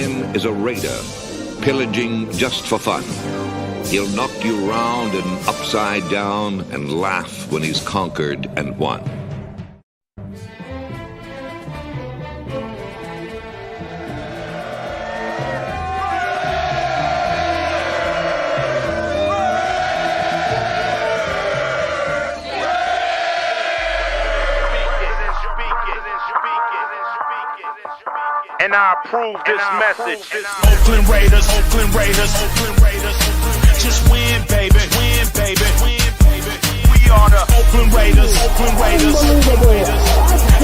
man is a raider, pillaging just for fun. He'll knock you round and upside down and laugh when he's conquered and won. And I approve this message. Oakland Raiders, Oakland Raiders, Oakland Raiders. Just win, baby, win, baby, win, baby. We are the Oakland Raiders, Oakland Raiders, Oakland Raiders.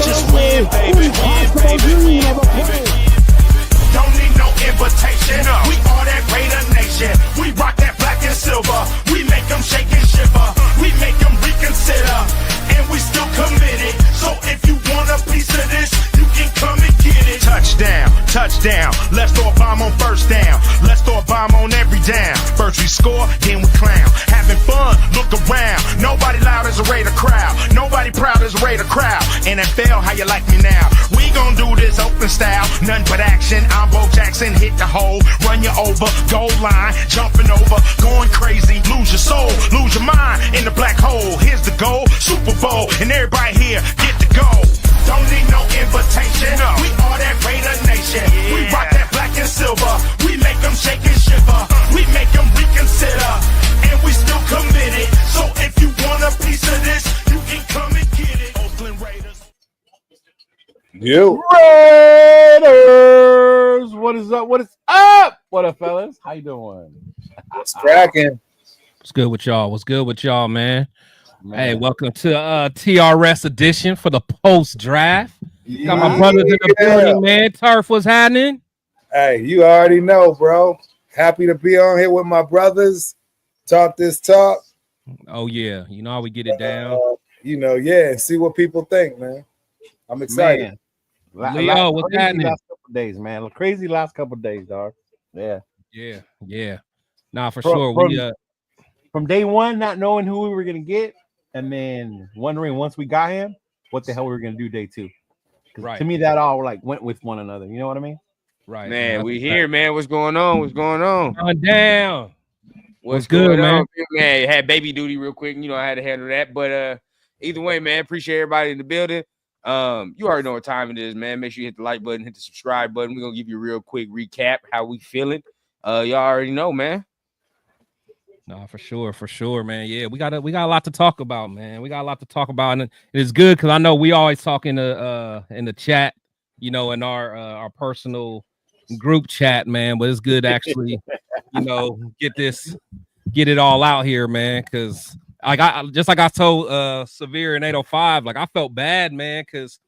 Just win, baby, win, baby, win, baby. Don't need no invitation. We are that Raider Nation. We rock that black and silver. We make them shake and shiver. We make them reconsider. And we still committed. So if you want a piece of this, you can come and get it. Touchdown, touchdown. Let's throw a bomb on first down. Let's throw a bomb on every down. First we score, then we clown. Having fun, look around. Nobody loud as a Raider crowd. Nobody proud as a Raider crowd. NFL, how you like me now? We gon' do this open style. Nothing but action. I'm Bo Jackson, hit the hole. Run you over, goal line. Jumping over, going crazy. Lose your soul, lose your mind in the black hole. Here's the goal, Super Bowl. And everybody here, get the goal. Don't need no invitation. We are that Raider Nation. We rock that black and silver. We make them shake and shiver. We make them reconsider. And we still committed. So if you want a piece of this, you can come and get it. Oakland Raiders. You Raiders. What is up? What is up? What up, fellas? How you doing? It's cracking. What's good with y'all? What's good with y'all, man? Hey, welcome to TRS edition for the post draft. Got my brothers in the building, man. Turf, what's happening? Hey, you already know, bro. Happy to be on here with my brothers. Talk this talk. Oh yeah, you know how we get it down. And see what people think, man. I'm excited. Leo, what's happening? Last couple days, man. Crazy last couple days, dog. Yeah. Nah, for sure. From day one, not knowing who we were gonna get, and then wondering once we got him, what the hell we were gonna do day two. Right. To me, that all like went with one another. You know what I mean? Right. Man, we here, man. What's going on? What's going on? Down. What's good, man? Man, had baby duty real quick. You know, I had to handle that. But either way, man, appreciate everybody in the building. You already know what time it is, man. Make sure you hit the like button, hit the subscribe button. We're gonna give you a real quick recap how we feeling. Y'all already know, man. No, for sure, man. Yeah, we got a lot to talk about, man. We got a lot to talk about, and it's good because I know we always talk in the chat, you know, in our personal group chat, man. But it's good to actually, you know, get it all out here, man. Because I told Severe in 805, like I felt bad, man, because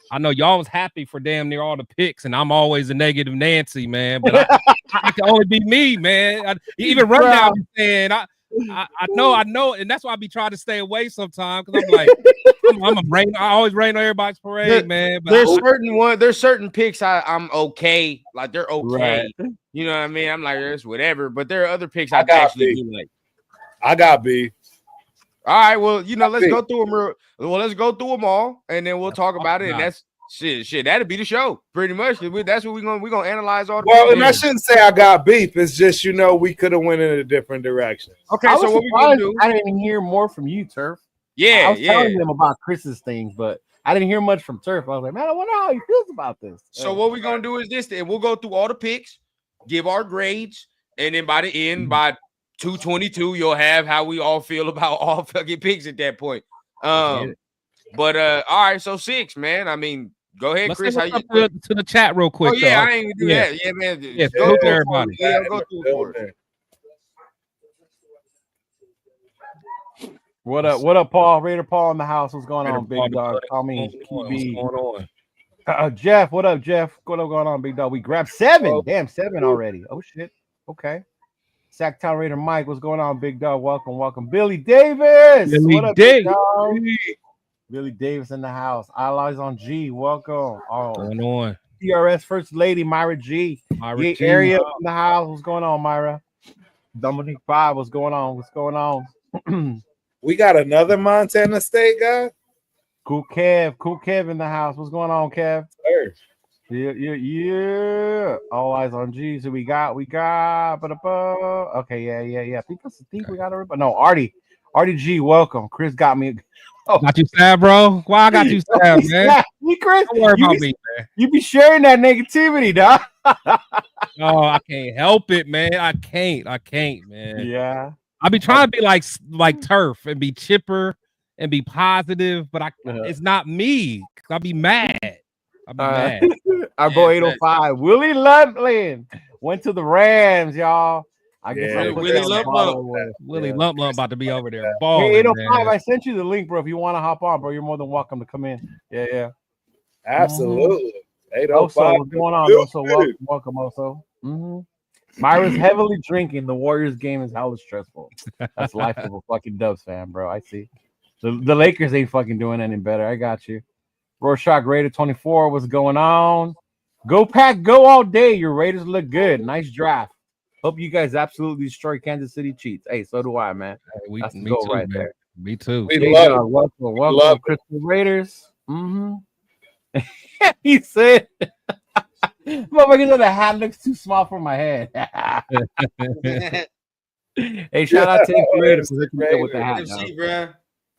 I know y'all was happy for damn near all the picks, and I'm always a negative Nancy, man. But I can only be me, man. Even Rundown be saying I know, and that's why I be trying to stay away sometimes because I'm like, I always rain on everybody's parade, man. But there's certain picks I'm okay, like they're okay. Right. You know what I mean? I'm like, it's whatever. But there are other picks I actually do like. I got B. All right, well, you know, let's go through them. Let's go through them all, and then we'll talk about it. And that's shit. That'd be the show, pretty much. That's what we're gonna analyze all. And I shouldn't say I got beef. It's just we could have went in a different direction. Okay, so what we gonna do? I didn't hear more from you, Turf. Yeah, I was telling them about Chris's things, but I didn't hear much from Turf. I was like, man, I wonder how he feels about this. So what we're gonna do is this, and we'll go through all the picks, give our grades, and then by the end, by 222, you'll have how we all feel about all fucking picks at that point. All right, so 6, man. I mean, go ahead, Chris. How you to the chat real quick? Oh yeah, I ain't gonna do that. Yeah, man. Yeah, go through everybody. Yeah, go through for it. What up, Paul? Raider Paul in the house. What's going on, big dog? Call me QB. What's going on? Jeff, what up, Jeff? What up going on, big dog? We grabbed 7. Damn, 7 already. Oh shit. Okay. Sacktown Raider Mike, what's going on, big dog? Welcome. Billy Davis. What up, big dog? Billy Davis in the house. All eyes on G. Welcome. What's going on? TRS First Lady Myra G. Area in the house. What's going on, Myra? Dominique 5. What's going on? We got another Montana State guy. Cool Kev in the house. What's going on, Kev? Yeah. All eyes on G. So we got. Okay, yeah. I think we got everybody. No, Artie G, welcome. Chris got me. Oh, Got you stabbed, bro. Why I got you stabbed, man? Chris, Don't worry about me, man. You be sharing that negativity, dog. Oh, I can't help it, man. I can't, man. Yeah. I be trying to be like Turf and be chipper and be positive, but it's not me. I be mad. Mad. Our boy 805, Willie Lumpland went to the Rams, y'all. I guess Willie Lump Willie Lump about to be over there. Hey, Balling, 805, I sent you the link, bro. If you want to hop on, bro, you're more than welcome to come in. Yeah. Absolutely. 805. Also, what's going on, bro? So welcome also. Myra's heavily drinking. The Warriors game is hella stressful. That's life of a fucking Dubs fan, bro. I see. The Lakers ain't fucking doing any better. I got you. Rorschach Raider 24. What's going on? Go Pack, go all day. Your Raiders look good. Nice draft. Hope you guys absolutely destroy Kansas City Cheats. Hey, so do I, man. Hey, That's the goal right there. Me too. We love it. Welcome, Crystal Raiders. He said, "Motherfucker, the hat looks too small for my head." Hey, shout out to MC Raiders with the hat. MC, bro.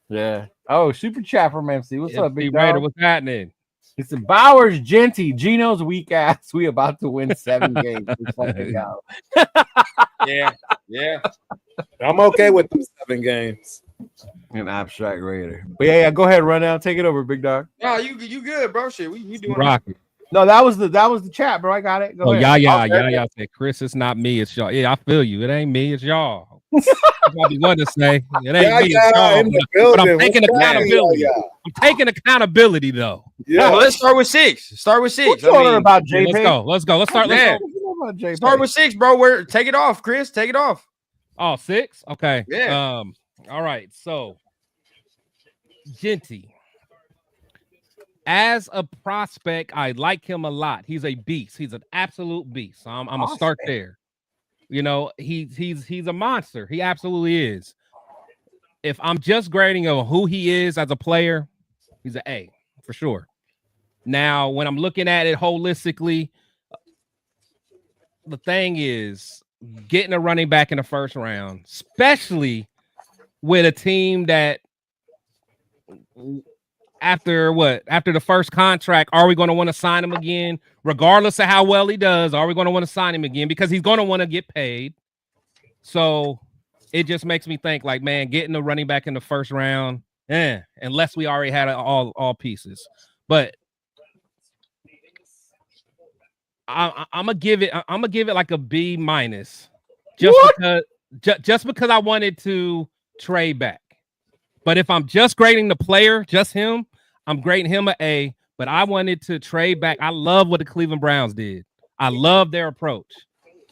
Yeah. Oh, super chat from MC. What's up, Big Raider? Dog? What's happening? It's Bowers, Genty, Gino's weak ass. We about to win 7 games. Yeah. I'm okay with them 7 games. An abstract Raider. But yeah, go ahead, run down. Take it over, Big Dog. No, you good, bro. Shit, you doing Rocky. No, that was the chat, bro. I got it. Go ahead. Yeah. Said, Chris, it's not me, it's y'all. Yeah, I feel you. It ain't me, it's y'all. That's what I want to say. It ain't me, it's y'all. But I'm taking accountability. I'm taking accountability, though. Yeah, well, let's start with 6. Start with 6. About JP? Let's go. Let's start. Start with 6, bro. Take it off, Chris. Take it off. Oh, 6? Okay. Yeah. All right. So, Genty. As a prospect, I like him a lot. He's a beast. He's an absolute beast. So I'm gonna start there. You know, he's a monster. He absolutely is. If I'm just grading on who he is as a player, he's an A for sure. Now, when I'm looking at it holistically, the thing is getting a running back in the first round, especially with a team that after the first contract, are we going to want to sign him again? Regardless of how well he does, are we going to want to sign him again? Because he's going to want to get paid. So it just makes me think like, man, getting a running back in the first round, unless we already had all pieces. But I'm gonna give it like a B minus, just because I wanted to trade back. But if I'm just grading the player, just him, I'm grading him an A. But I wanted to trade back. I love what the Cleveland Browns did. I love their approach.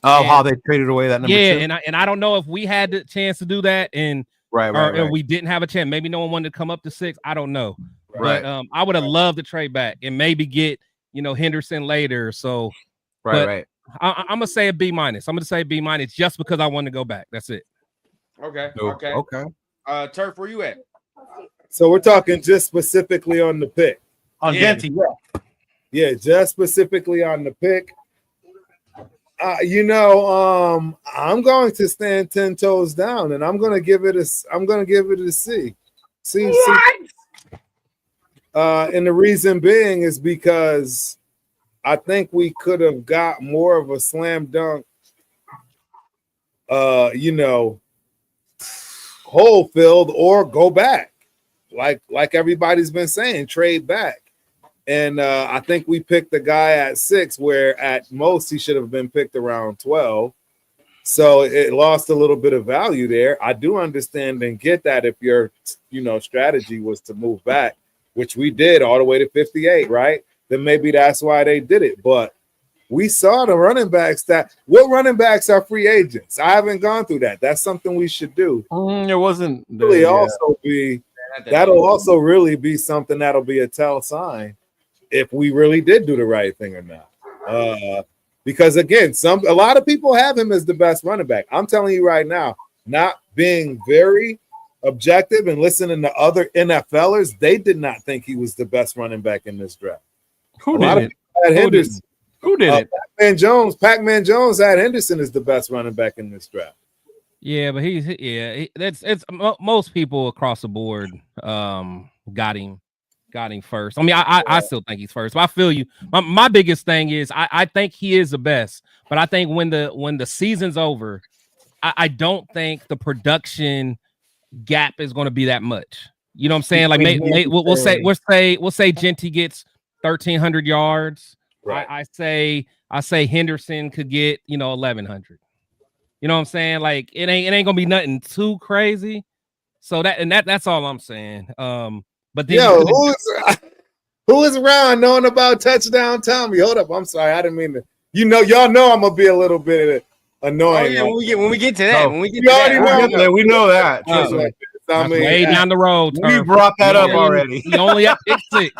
Oh, how they traded away that number 2. And I don't know if we had the chance to do that, or we didn't have a chance. Maybe no one wanted to come up to 6. I don't know. Right. But I would have loved to trade back and maybe get Henderson later. So I'm gonna say a B minus. I'm gonna say B minus just because I want to go back. That's it. Okay. Turf, where you at? So we're talking just specifically on the pick. On Genty, yeah, just specifically on the pick. I'm going to stand 10 toes down, and I'm going to give it a C. C. And the reason being is because I think we could have got more of a slam dunk, hole filled, or go back, like everybody's been saying, trade back. And I think we picked the guy at 6, where at most he should have been picked around 12. So it lost a little bit of value there. I do understand and get that if your strategy was to move back, which we did all the way to 58, right? Then maybe that's why they did it. But we saw the running backs what running backs are free agents. I haven't gone through that. That's something we should do. It wasn't really that'll also really be something that'll be a tell sign if we really did do the right thing or not. Because again, a lot of people have him as the best running back. I'm telling you right now, not being very objective and listening to other NFLers, they did not think he was the best running back in this draft. Who did? had Henderson. Who did it? Pac-Man Jones had Henderson as the best running back in this draft. Yeah, but it's most people across the board got him first. I mean, I still think he's first, but I feel you. My biggest thing is I think he is the best, but I think when the season's over, I don't think the production gap is going to be that much. You know what I'm saying? Like we'll say Genty gets 1,300 yards. Right. I say Henderson could get 1,100. You know what I'm saying? Like it ain't gonna be nothing too crazy. So that's all I'm saying. But then who is around knowing about touchdown Tommy? Hold up, I'm sorry, I didn't mean to. Y'all know I'm gonna be a little bit annoying. Oh, yeah, when we get to that, we know that. Way down the road. We brought that up already. We only at pick 6.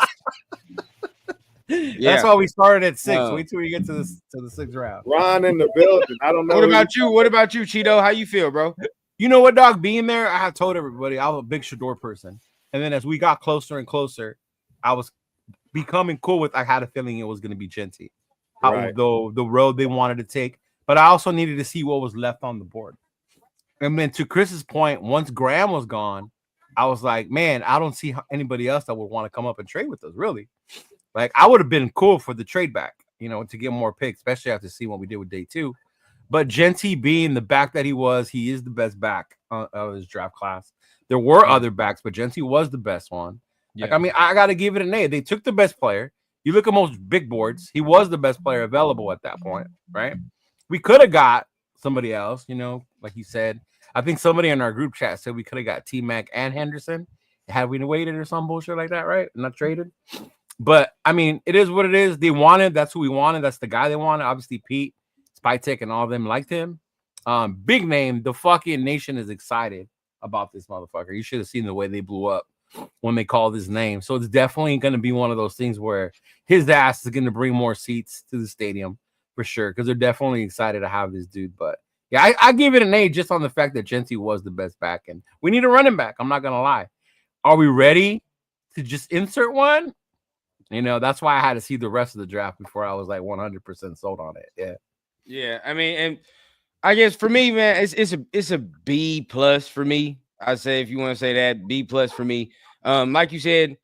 Yeah. That's why we started at 6. Wait till we get to the 6th round. Ron in the building. I don't know. What about you, Cheeto? How you feel, bro? You know what, dog? Being there, I have told everybody I'm a big Shador person. And then as we got closer and closer, I was becoming cool with. I had a feeling it was going to be Genty, right. The road they wanted to take. But I also needed to see what was left on the board. And then to Chris's point, once Graham was gone, I was like, man, I don't see anybody else that would want to come up and trade with us, really. Like, I would have been cool for the trade back, to get more picks, especially after seeing what we did with day 2. But Genty being the back that he is the best back of his draft class. There were other backs, but Genty was the best one. Yeah. Like, I mean, I got to give it an A. They took the best player. You look at most big boards, he was the best player available at that point, right? We could have got somebody else, like you said. I think somebody in our group chat said we could have got T-Mac and Henderson had we waited or some bullshit like that, right? Not traded. But, I mean, it is what it is. That's who we wanted. That's the guy they wanted. Obviously, Pete, Spytek, and all of them liked him. Big name. The fucking nation is excited about this motherfucker. You should have seen the way they blew up when they called his name. So it's definitely going to be one of those things where his ass is going to bring more seats to the stadium for sure, because they're definitely excited to have this dude. But, yeah, I give it an A just on the fact that Genty was the best back. And we need a running back. I'm not going to lie. Are we ready to just insert one? That's why I had to see the rest of the draft before I was like 100% sold on it. Yeah. Yeah. I mean, and I guess for me, man, it's a B+ for me. I say, if you want to say that, B+ for me. Like you said,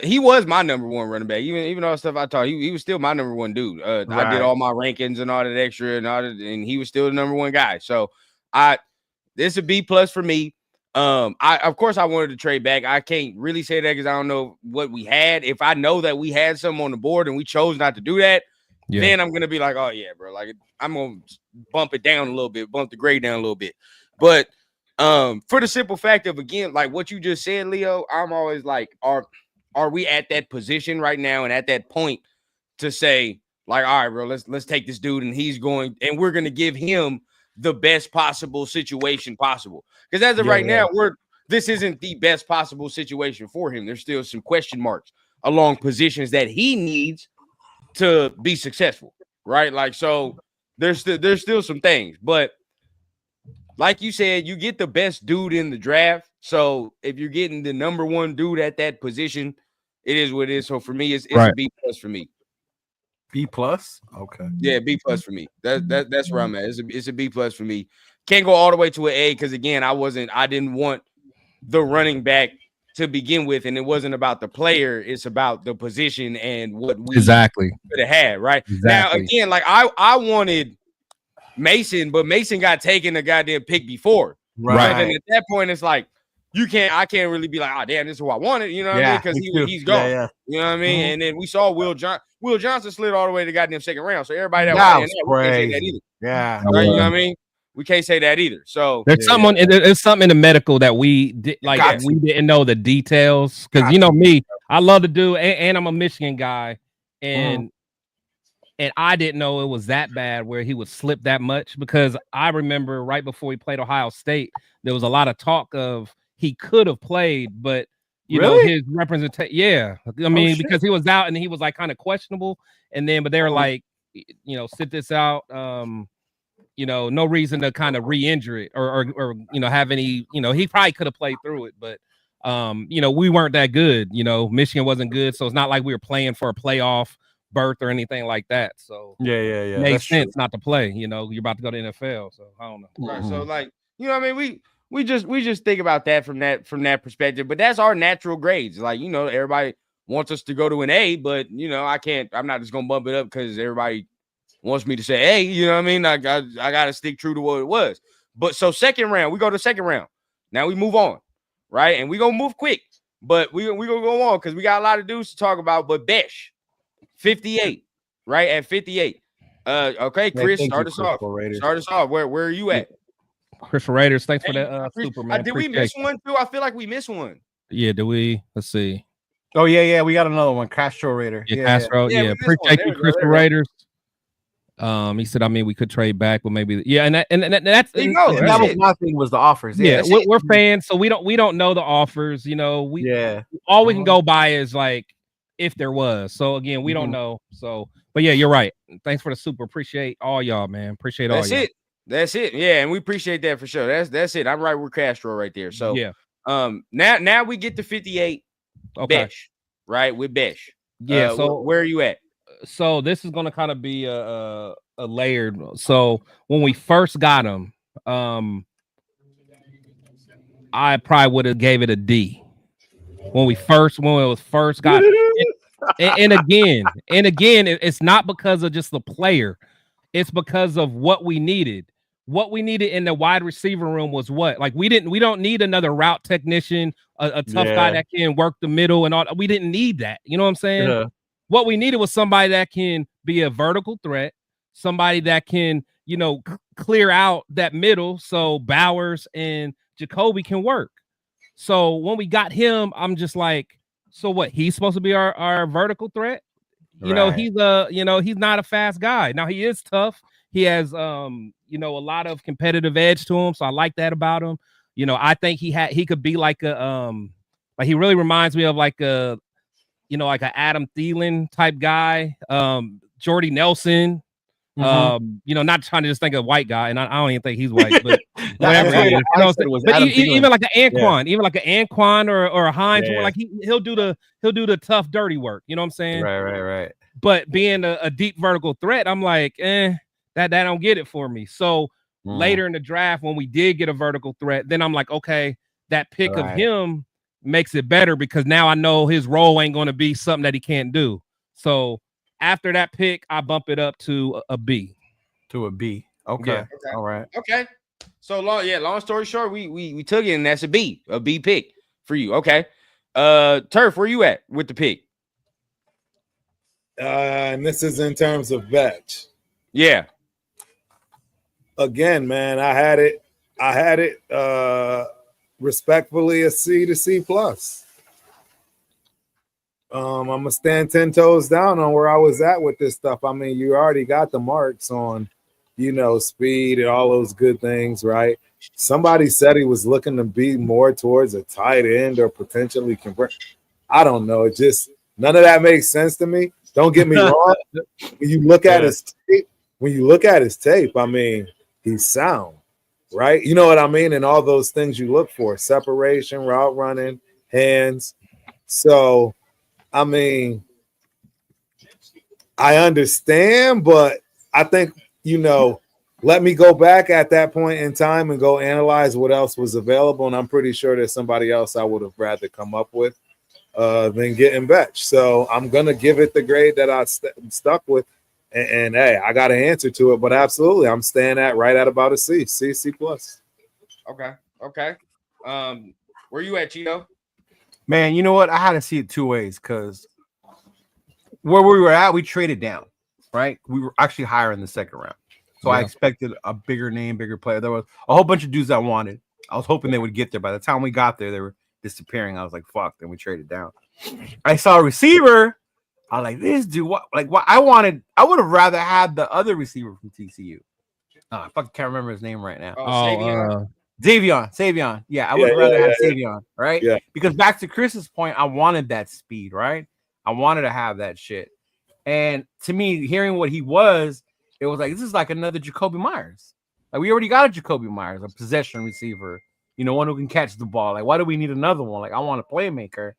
he was my number one running back. Even all the stuff I taught, he was still my number one dude. Right. I did all my rankings and all that extra and he was still the number one guy. So this is a B+ for me. Of course I wanted to trade back. I can't really say that because I don't know what we had. If I know that we had something on the board and we chose not to do that, then I'm gonna be like, oh yeah, bro. Like I'm gonna bump it down a little bit, bump the grade down a little bit. But for the simple fact of, again, like what you just said, Leo, I'm always like, are we at that position right now and at that point to say, like, all right, bro, let's take this dude and we're gonna give him the best possible situation possible. Because as of right now, this isn't the best possible situation for him. There's still some question marks along positions that he needs to be successful, right? Like, so there's still some things, but like you said, you get the best dude in the draft. So if you're getting the number one dude at that position, it is what it is. So for me, it's a B+ for me. B+? Okay. Yeah, B+ for me. That's where I'm at. It's a B+ for me. Can't go all the way to an A because, again, I didn't want the running back to begin with, and it wasn't about the player. It's about the position and what we could have had, right? Exactly. Now, again, like I wanted Mason, but Mason got taken the goddamn pick before. Right. And at that point, it's like, I can't really be like, oh, damn, this is who I wanted, you know what I mean? Because he's gone. Yeah. You know what I mean? Mm-hmm. And then we saw Will Johnson slid all the way to the goddamn second round. So everybody that was saying that either. Yeah. Right? You know what I mean? We can't say that either. So there's something in the medical that we did, we didn't know the details. Because me, I love to do, and I'm a Michigan guy, and I didn't know it was that bad where he would slip that much, because I remember right before he played Ohio State, there was a lot of talk of he could have played, but you know, his representation. Yeah. I mean, because he was out and he was like kind of questionable. And then, but they were like, sit this out. No reason to kind of re-injure it or have any, he probably could have played through it, but we weren't that good. Michigan wasn't good. So it's not like we were playing for a playoff berth or anything like that. So yeah. Makes sense not to play. You know, you're about to go to NFL, so I don't know. Right. So like, you know what I mean? We just think about that from that perspective, but that's our natural grades. Like, you know, everybody wants us to go to an A, but you know, I'm not just gonna bump it up because everybody wants me to say A, you know what I mean? I gotta stick true to what it was. But so second round, we go to second round. Now we move on, right? And we gonna move quick, but we gonna go on because we got a lot of dudes to talk about. But Besh, 58, right? At 58. Okay, Chris, start us off. Start us off. Where are you at? Chris Raiders, thanks for that super, man. Did we miss one too? I feel like we missed one. Yeah, did we? Let's see. Oh, yeah, we got another one. Castro Raider. Yeah, Castro. Yeah, appreciate you, Chris Raiders. He said, I mean, we could trade back, but maybe and that was my thing was the offers. Yeah, we're fans, so we don't know the offers. You know, all we can go by is like if there was. So again, we don't know. So, but yeah, you're right. Thanks for the super. Appreciate all y'all, man. Appreciate all y'all. That's it. Yeah, and we appreciate that for sure. That's it. I'm right with Castro right there. So yeah. Now we get to 58. Okay. Besh, right? With Besh. Yeah. So where are you at? So this is gonna kind of be a layered. So when we first got him, I probably would have gave it a D. When it was first got it. and again, it's not because of just the player. It's because of what we needed. What we needed in the wide receiver room was what? Like we don't need another route technician, a tough guy that can work the middle and all. We didn't need that. You know what I'm saying? Yeah. What we needed was somebody that can be a vertical threat, somebody that can, you know, clear out that middle so Bowers and Jacoby can work. So when we got him, I'm just like, so what? He's supposed to be our vertical threat? You know, he's not a fast guy. Now he is tough. He has you know, a lot of competitive edge to him. So I like that about him. You know, I think he could be like a like he really reminds me of like a, you know, like an Adam Thielen type guy, Jordy Nelson. You know, not trying to just think of a white guy, and I don't even think he's white, but whatever. Even like an Anquan, or a Hines, like he'll do the tough, dirty work. You know what I'm saying? Right. But being a deep vertical threat, I'm like, that don't get it for me. So later in the draft, when we did get a vertical threat, then I'm like, okay, that pick of him makes it better because now I know his role ain't going to be something that he can't do. So after that pick, I bump it up to a B. To a B. Okay. Okay. All right. Okay. So long story short, we took it and that's a B pick for you. Okay. Turf, where you at with the pick? And this is in terms of batch. Yeah. Again, man, I had it respectfully a C to C plus. I'm gonna stand 10 toes down on where I was at with this stuff. I mean, you already got the marks on, you know, speed and all those good things, right? Somebody said he was looking to be more towards a tight end or potentially convert. I don't know. It just none of that makes sense to me. Don't get me wrong. When you look at his tape, I mean, he's sound, right? You know what I mean? And all those things you look for: separation, route running, hands. So, I mean, I understand, but I think, you know, let me go back at that point in time and go analyze what else was available. And I'm pretty sure there's somebody else I would have rather come up with than getting Betch. So I'm going to give it the grade that I stuck with. And hey, I got an answer to it, but absolutely, I'm staying right at about a C plus. Okay. Where you at, Cheeto? Man, you know what? I had to see it two ways because where we were at, we traded down, right? We were actually higher in the second round. So I expected a bigger name, bigger player. There was a whole bunch of dudes I wanted. I was hoping they would get there. By the time we got there, they were disappearing. I was like, fuck. Then we traded down. I saw a receiver. I was like, this dude, what I wanted, I would have rather had the other receiver from TCU. I fucking can't remember his name right now. Savion. Yeah, I would have rather had Savion, right? Yeah. Because back to Chris's point, I wanted that speed, right? I wanted to have that shit. And to me, hearing what he was, it was like, this is like another Jacoby Myers. Like, we already got a Jacoby Myers, a possession receiver, you know, one who can catch the ball. Like, why do we need another one? Like, I want a playmaker.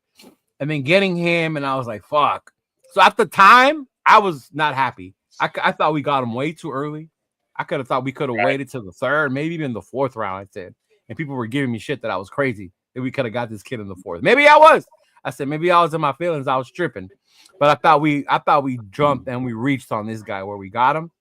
And then getting him, and I was like, fuck. So at the time, I was not happy. I thought we got him way too early. I could have thought we could have waited till the third, maybe even the fourth round. I said, and people were giving me shit that I was crazy that we could have got this kid in the fourth. Maybe I was. I said maybe I was in my feelings. I was tripping, but I thought we jumped and we reached on this guy where we got him.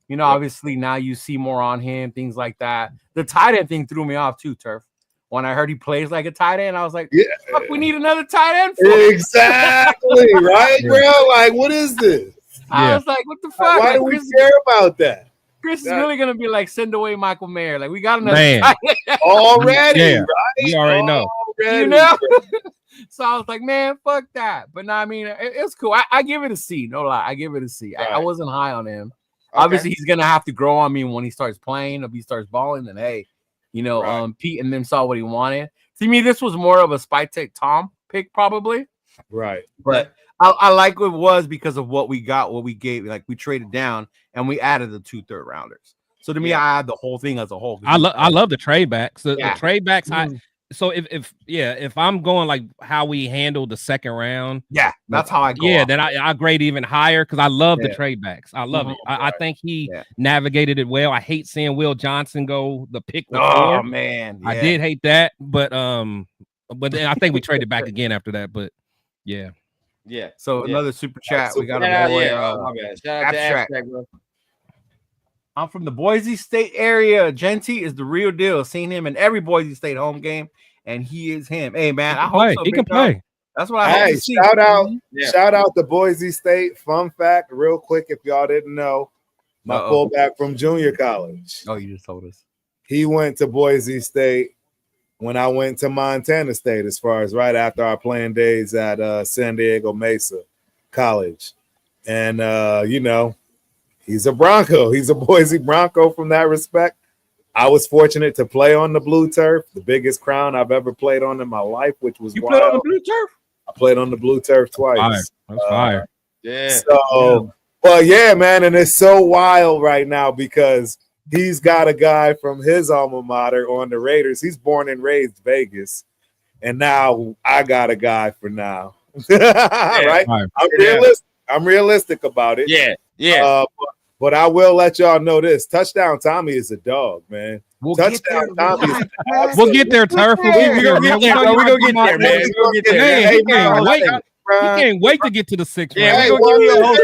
You know, obviously now you see more on him, things like that. The tight end thing threw me off too, Turf. When I heard he plays like a tight end, I was like, fuck, we need another tight end for exactly, right, bro? Like, what is this? I was like, what the fuck? Why like, do we care about that? Chris is really gonna be like, send away Michael Mayer. Like, we got another tight end. Already, right? You already know. You know? So I was like, man, fuck that. But no, I mean, it's cool. I give it a C. No lie. I give it a C. Right. I wasn't high on him. Okay. Obviously, he's gonna have to grow on me when he starts playing. If he starts balling, then hey, you know, Pete and them saw what he wanted. To me, this was more of a Spike Take Tom pick, probably. Right. But I like what it was because of what we got, what we gave. Like, we traded down and we added the 2 third-rounders. So to me, I had the whole thing as a whole. I love the trade backs. The trade backs. So if I'm going like how we handled the second round, that's how I go. Yeah, then I grade even higher because I love the trade backs. I love it. I think he navigated it well. I hate seeing Will Johnson go the pick before. Oh man, I did hate that, but then I think we traded back again after that. But yeah. So another super chat. We got a boy. My bad. Shout out to Abstract, bro. I'm from the Boise State area. Genty is the real deal. Seen him in every Boise State home game, and he is him. Hey, man, I hope so. He can play. That's what I hope to see. Shout out to Boise State. Fun fact, real quick, if y'all didn't know, my fullback from junior college. Oh, you just told us. He went to Boise State when I went to Montana State, as far as right after our playing days at San Diego Mesa College. And, you know, he's a Bronco. He's a Boise Bronco from that respect. I was fortunate to play on the blue turf, the biggest crown I've ever played on in my life, which was wild. Played on the blue turf? I played on the blue turf twice. That's fire. Well, yeah, man, and it's so wild right now because he's got a guy from his alma mater on the Raiders. He's born and raised Vegas, and now I got a guy for now. Right? I'm realistic about it. But I will let y'all know this: Touchdown Tommy is a dog, man. Touchdown Tommy is we'll get there, Turf. We're gonna get there, man. We're gonna get there, man. We'll get there. He can't wait to get to the 6th round. Hey, we'll give you a whole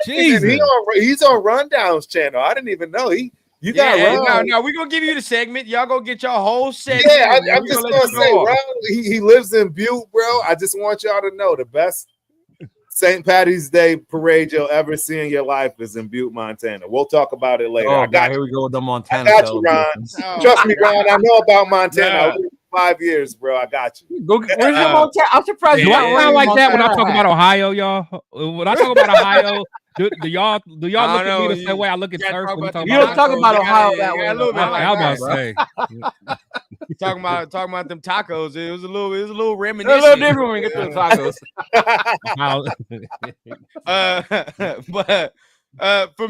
segment. He's on Rundown's channel. I didn't even know you got Run. No, we're gonna give you the segment. Y'all gonna get your whole segment. Yeah, I'm just gonna say, Run, he lives in Butte, bro. I just want y'all to know the best St. Patty's Day parade you'll ever see in your life is in Butte, Montana. We'll talk about it later. Oh, God, here we go with the Montana. I got you, Ron. Trust me, Ron. I know about Montana. I lived 5 years, bro. I got you. Where's your Montana? I'm surprised. Do I sound like that when I talk about Ohio, y'all? When I talk about Ohio, do y'all look at me the same way I look at Turf? You don't talk about Ohio that way. I was about to say. Talking about them tacos. It was a little reminiscent. A little different when we get to the tacos. But for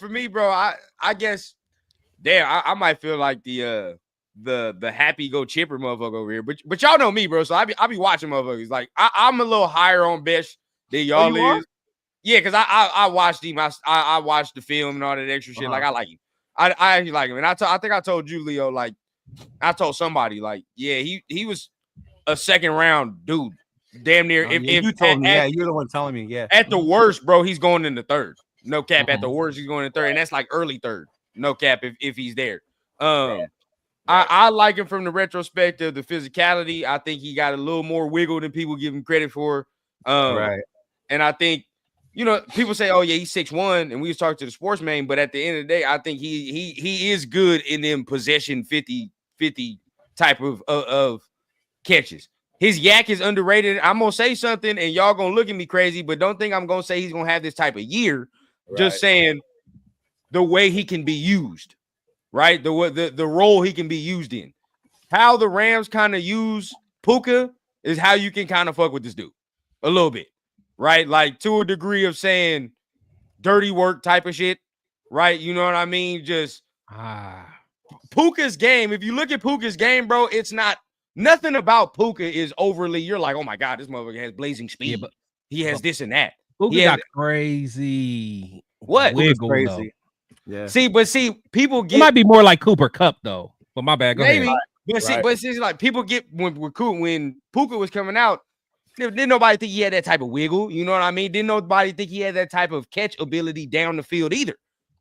me, bro, I guess I might feel like the happy go chipper motherfucker over here. But y'all know me, bro. So I be watching motherfuckers. Like I'm a little higher on Besh than y'all is. Yeah, because I watched him. I watched the film and all that extra shit. Like I like him. I actually like him. And I think I told you, Leo, like I told somebody, like, yeah, he was a second round dude. Damn near. If you told me, you're the one telling me, yeah. At the worst, bro, he's going in the third. No cap. At the worst, he's going in third, and that's like early third. No cap if he's there. I like him from the retrospective, the physicality. I think he got a little more wiggle than people give him credit for. Right. And I think, you know, people say, oh, yeah, he's 6'1", and we was talking to the sportsman, but at the end of the day, I think he is good in them possession 50 type of catches. His yak is underrated. I'm going to say something, and y'all going to look at me crazy, but don't think I'm going to say he's going to have this type of year. Right. Just saying the way he can be used, right? The role he can be used in. How the Rams kind of use Puka is how you can kind of fuck with this dude a little bit. Right, like to a degree of saying dirty work type of shit, right? You know what I mean? Just Puka's game. If you look at Puka's game, bro, it's nothing about Puka is overly. You're like, oh my god, this motherfucker has blazing speed. Yeah, but he has this and that. Puka got crazy. What? Wiggle, crazy. Though. Yeah. See, people get. It might be more like Cooper Cup though. But my bad. Go maybe. ahead. But see, like people get when Puka was coming out, didn't nobody think he had that type of wiggle. You know what I mean? Didn't nobody think he had that type of catch ability down the field either,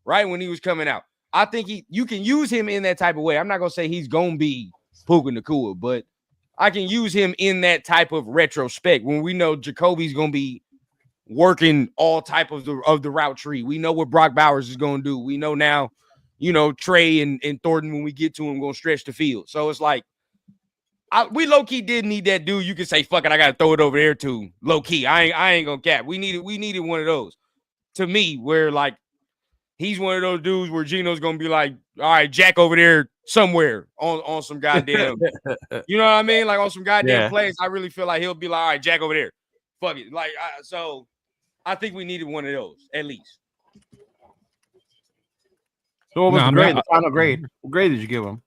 right? When he was coming out, I think you can use him in that type of way. I'm not gonna say he's gonna be Puka Nacua, but I can use him in that type of retrospect when we know Jacoby's gonna be working all type of the route tree. We know what Brock Bowers is gonna do. We know now. You know, Trey and Thornton, when we get to him, gonna stretch the field. So it's like, we low key did need that dude. You can say, "Fuck it, I gotta throw it over there too." Low key, I ain't gonna cap. We needed one of those. To me, where like he's one of those dudes where Gino's gonna be like, "All right, Jack over there somewhere on some goddamn," you know what I mean? Like on some goddamn plays. I really feel like he'll be like, "All right, Jack over there, fuck it." Like, so I think we needed one of those at least. So what was the grade? The final grade? What grade did you give him?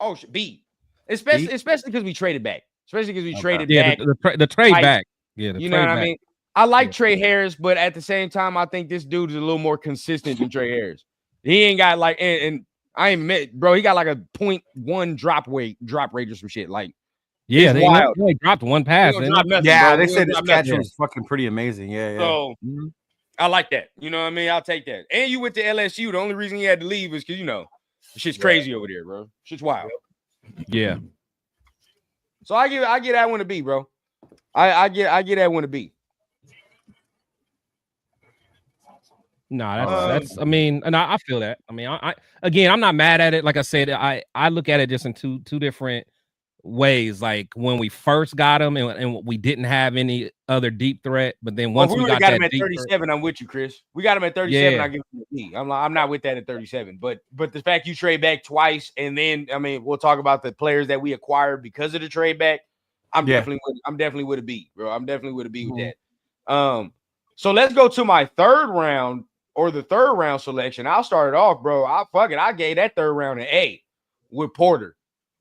Oh, B. Especially because we traded back. Especially because we traded back. The trade back. Yeah, you know what I mean? I like Trey Harris, but at the same time, I think this dude is a little more consistent than Trey Harris. He ain't got like, and I ain't met, bro. He got like a 0.1 drop rate or some shit. Like, yeah, they dropped one pass. They said this catch was fucking pretty amazing. Yeah. So I like that. You know what I mean? I'll take that. And you went to LSU. The only reason he had to leave is because, you know, shit's crazy over there, bro. Shit's wild. Yeah. So I get that one a B, bro. I get that one a B. No, that's I mean, and I feel that. I mean, I again, I'm not mad at it. Like I said, I look at it just in two different ways. Like when we first got him and we didn't have any other deep threat, but then once we got him at 37, I'm with you, Chris. We got him at 37. I give him a B. I'm not with that at 37, but the fact you trade back twice, and then I mean, we'll talk about the players that we acquired because of the trade back. I'm definitely with a B, bro. I'm definitely with a B with that. So let's go to my third round or the third round selection. I'll start it off, bro. I gave that third round an A with Porter.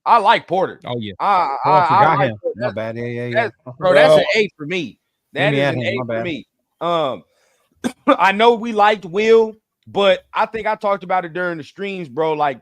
I like Porter. Oh yeah. I like him. Not bad. Yeah. Bro, that's an A for me. That is an A for me. I know we liked Will, but I think I talked about it during the streams, bro. Like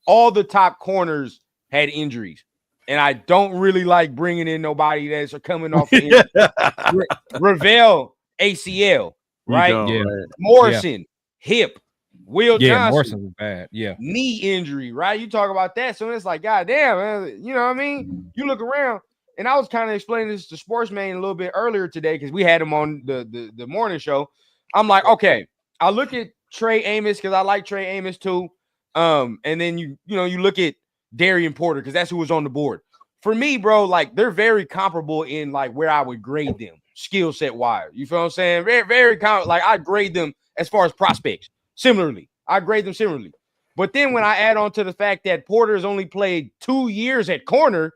all the top corners had injuries, and I don't really like bringing in nobody that's coming off the injury. Ravel ACL, right? Yeah. Morrison hip. Will Johnson, Morrison was bad. Yeah, knee injury, right? You talk about that, so it's like, God damn, man, you know what I mean? You look around, and I was kind of explaining this to Sportsman a little bit earlier today because we had him on the morning show. I'm like, okay, I look at Trey Amos because I like Trey Amos too. And then you look at Darian Porter because that's who was on the board. For me, bro, like they're very comparable in like where I would grade them skill set wise. You feel what I'm saying? Very, very like I grade them as far as prospects. Similarly, I grade them similarly. But then when I add on to the fact that Porter has only played 2 years at corner,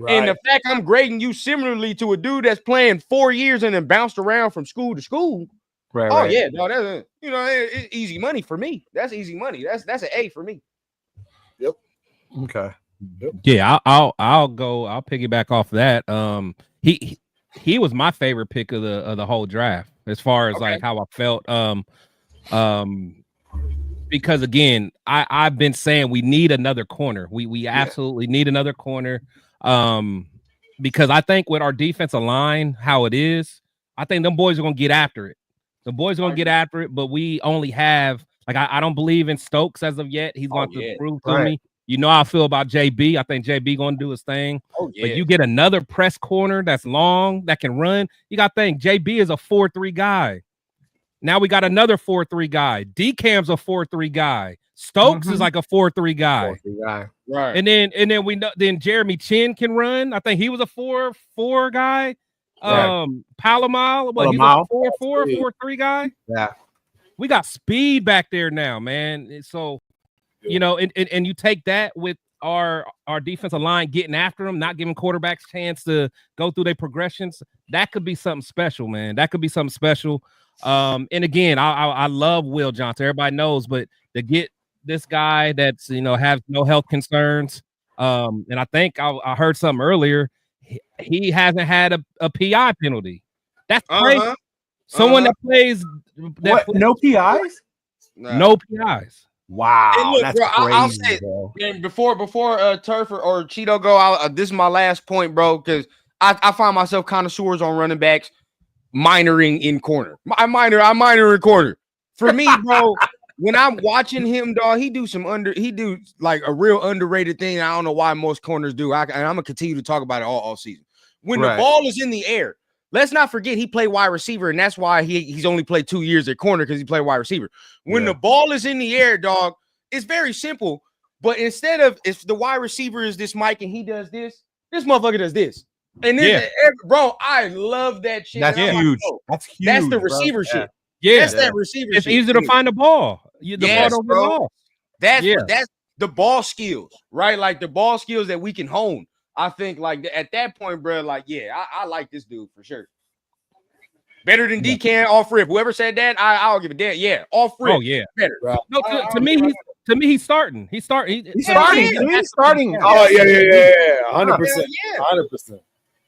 and the fact I'm grading you similarly to a dude that's playing 4 years and then bounced around from school to school. Right. Yeah, no, that's it's easy money for me. That's easy money. That's an A for me. Yep. Okay. Yep. Yeah, I'll piggyback off that. He was my favorite pick of the whole draft as far as like how I felt. Because again, I've been saying we need another corner. We absolutely need another corner. Because I think with our defensive line, how it is, I think them boys are gonna get after it. The boys are gonna get after it, but we only have like I don't believe in Stokes as of yet. He's going to prove to me. You know how I feel about JB. I think JB gonna do his thing. But you get another press corner that's long, that can run. You got to think JB is a 4-3 guy. Now we got another 4-3 guy. D-Cam's a 4-3 guy. Stokes is like a 4-3 guy. 4-3 guy. Right. And then we know Jeremy Chin can run. I think he was a 4-4 guy. Palomal, he's a 4-3 guy. Yeah. We got speed back there now, man. So and you take that with our defensive line getting after them, not giving quarterbacks a chance to go through their progressions. That could be something special, man. That could be something special. And again, I love Will Johnson. Everybody knows, but to get this guy that's has no health concerns, and I think I heard something earlier. He hasn't had a PI penalty. That's crazy. Someone that plays no PIs? No PIs. Wow, and look, that's bro, crazy, I'll say, bro. and before Turf or Cheeto go, this is my last point, bro, because I find myself connoisseurs on running backs, minoring in corner. I minor in corner. For me, bro, when I'm watching him, dog, he do like a real underrated thing. I don't know why most corners do. And I'm gonna continue to talk about it all season. When the ball is in the air, let's not forget he played wide receiver, and that's why he's only played 2 years at corner because he played wide receiver. When the ball is in the air, dog, it's very simple. But instead of if the wide receiver is this Mike and he does this motherfucker does this. And this, bro, I love that shit. That's huge. That's huge. That's the receiver shit. Yeah, that's that receiver. It's shit. easy to find the ball. The ball don't get lost. That's the ball skills, right? Like the ball skills that we can hone. I think like at that point, bro, like, I like this dude for sure. Better than D-Can off rip. Whoever said that, I'll give a damn. Yeah, off rip. Oh, yeah. Better. No, to me, he's starting. He's starting. He's starting. Oh, yeah. 100%. 100%.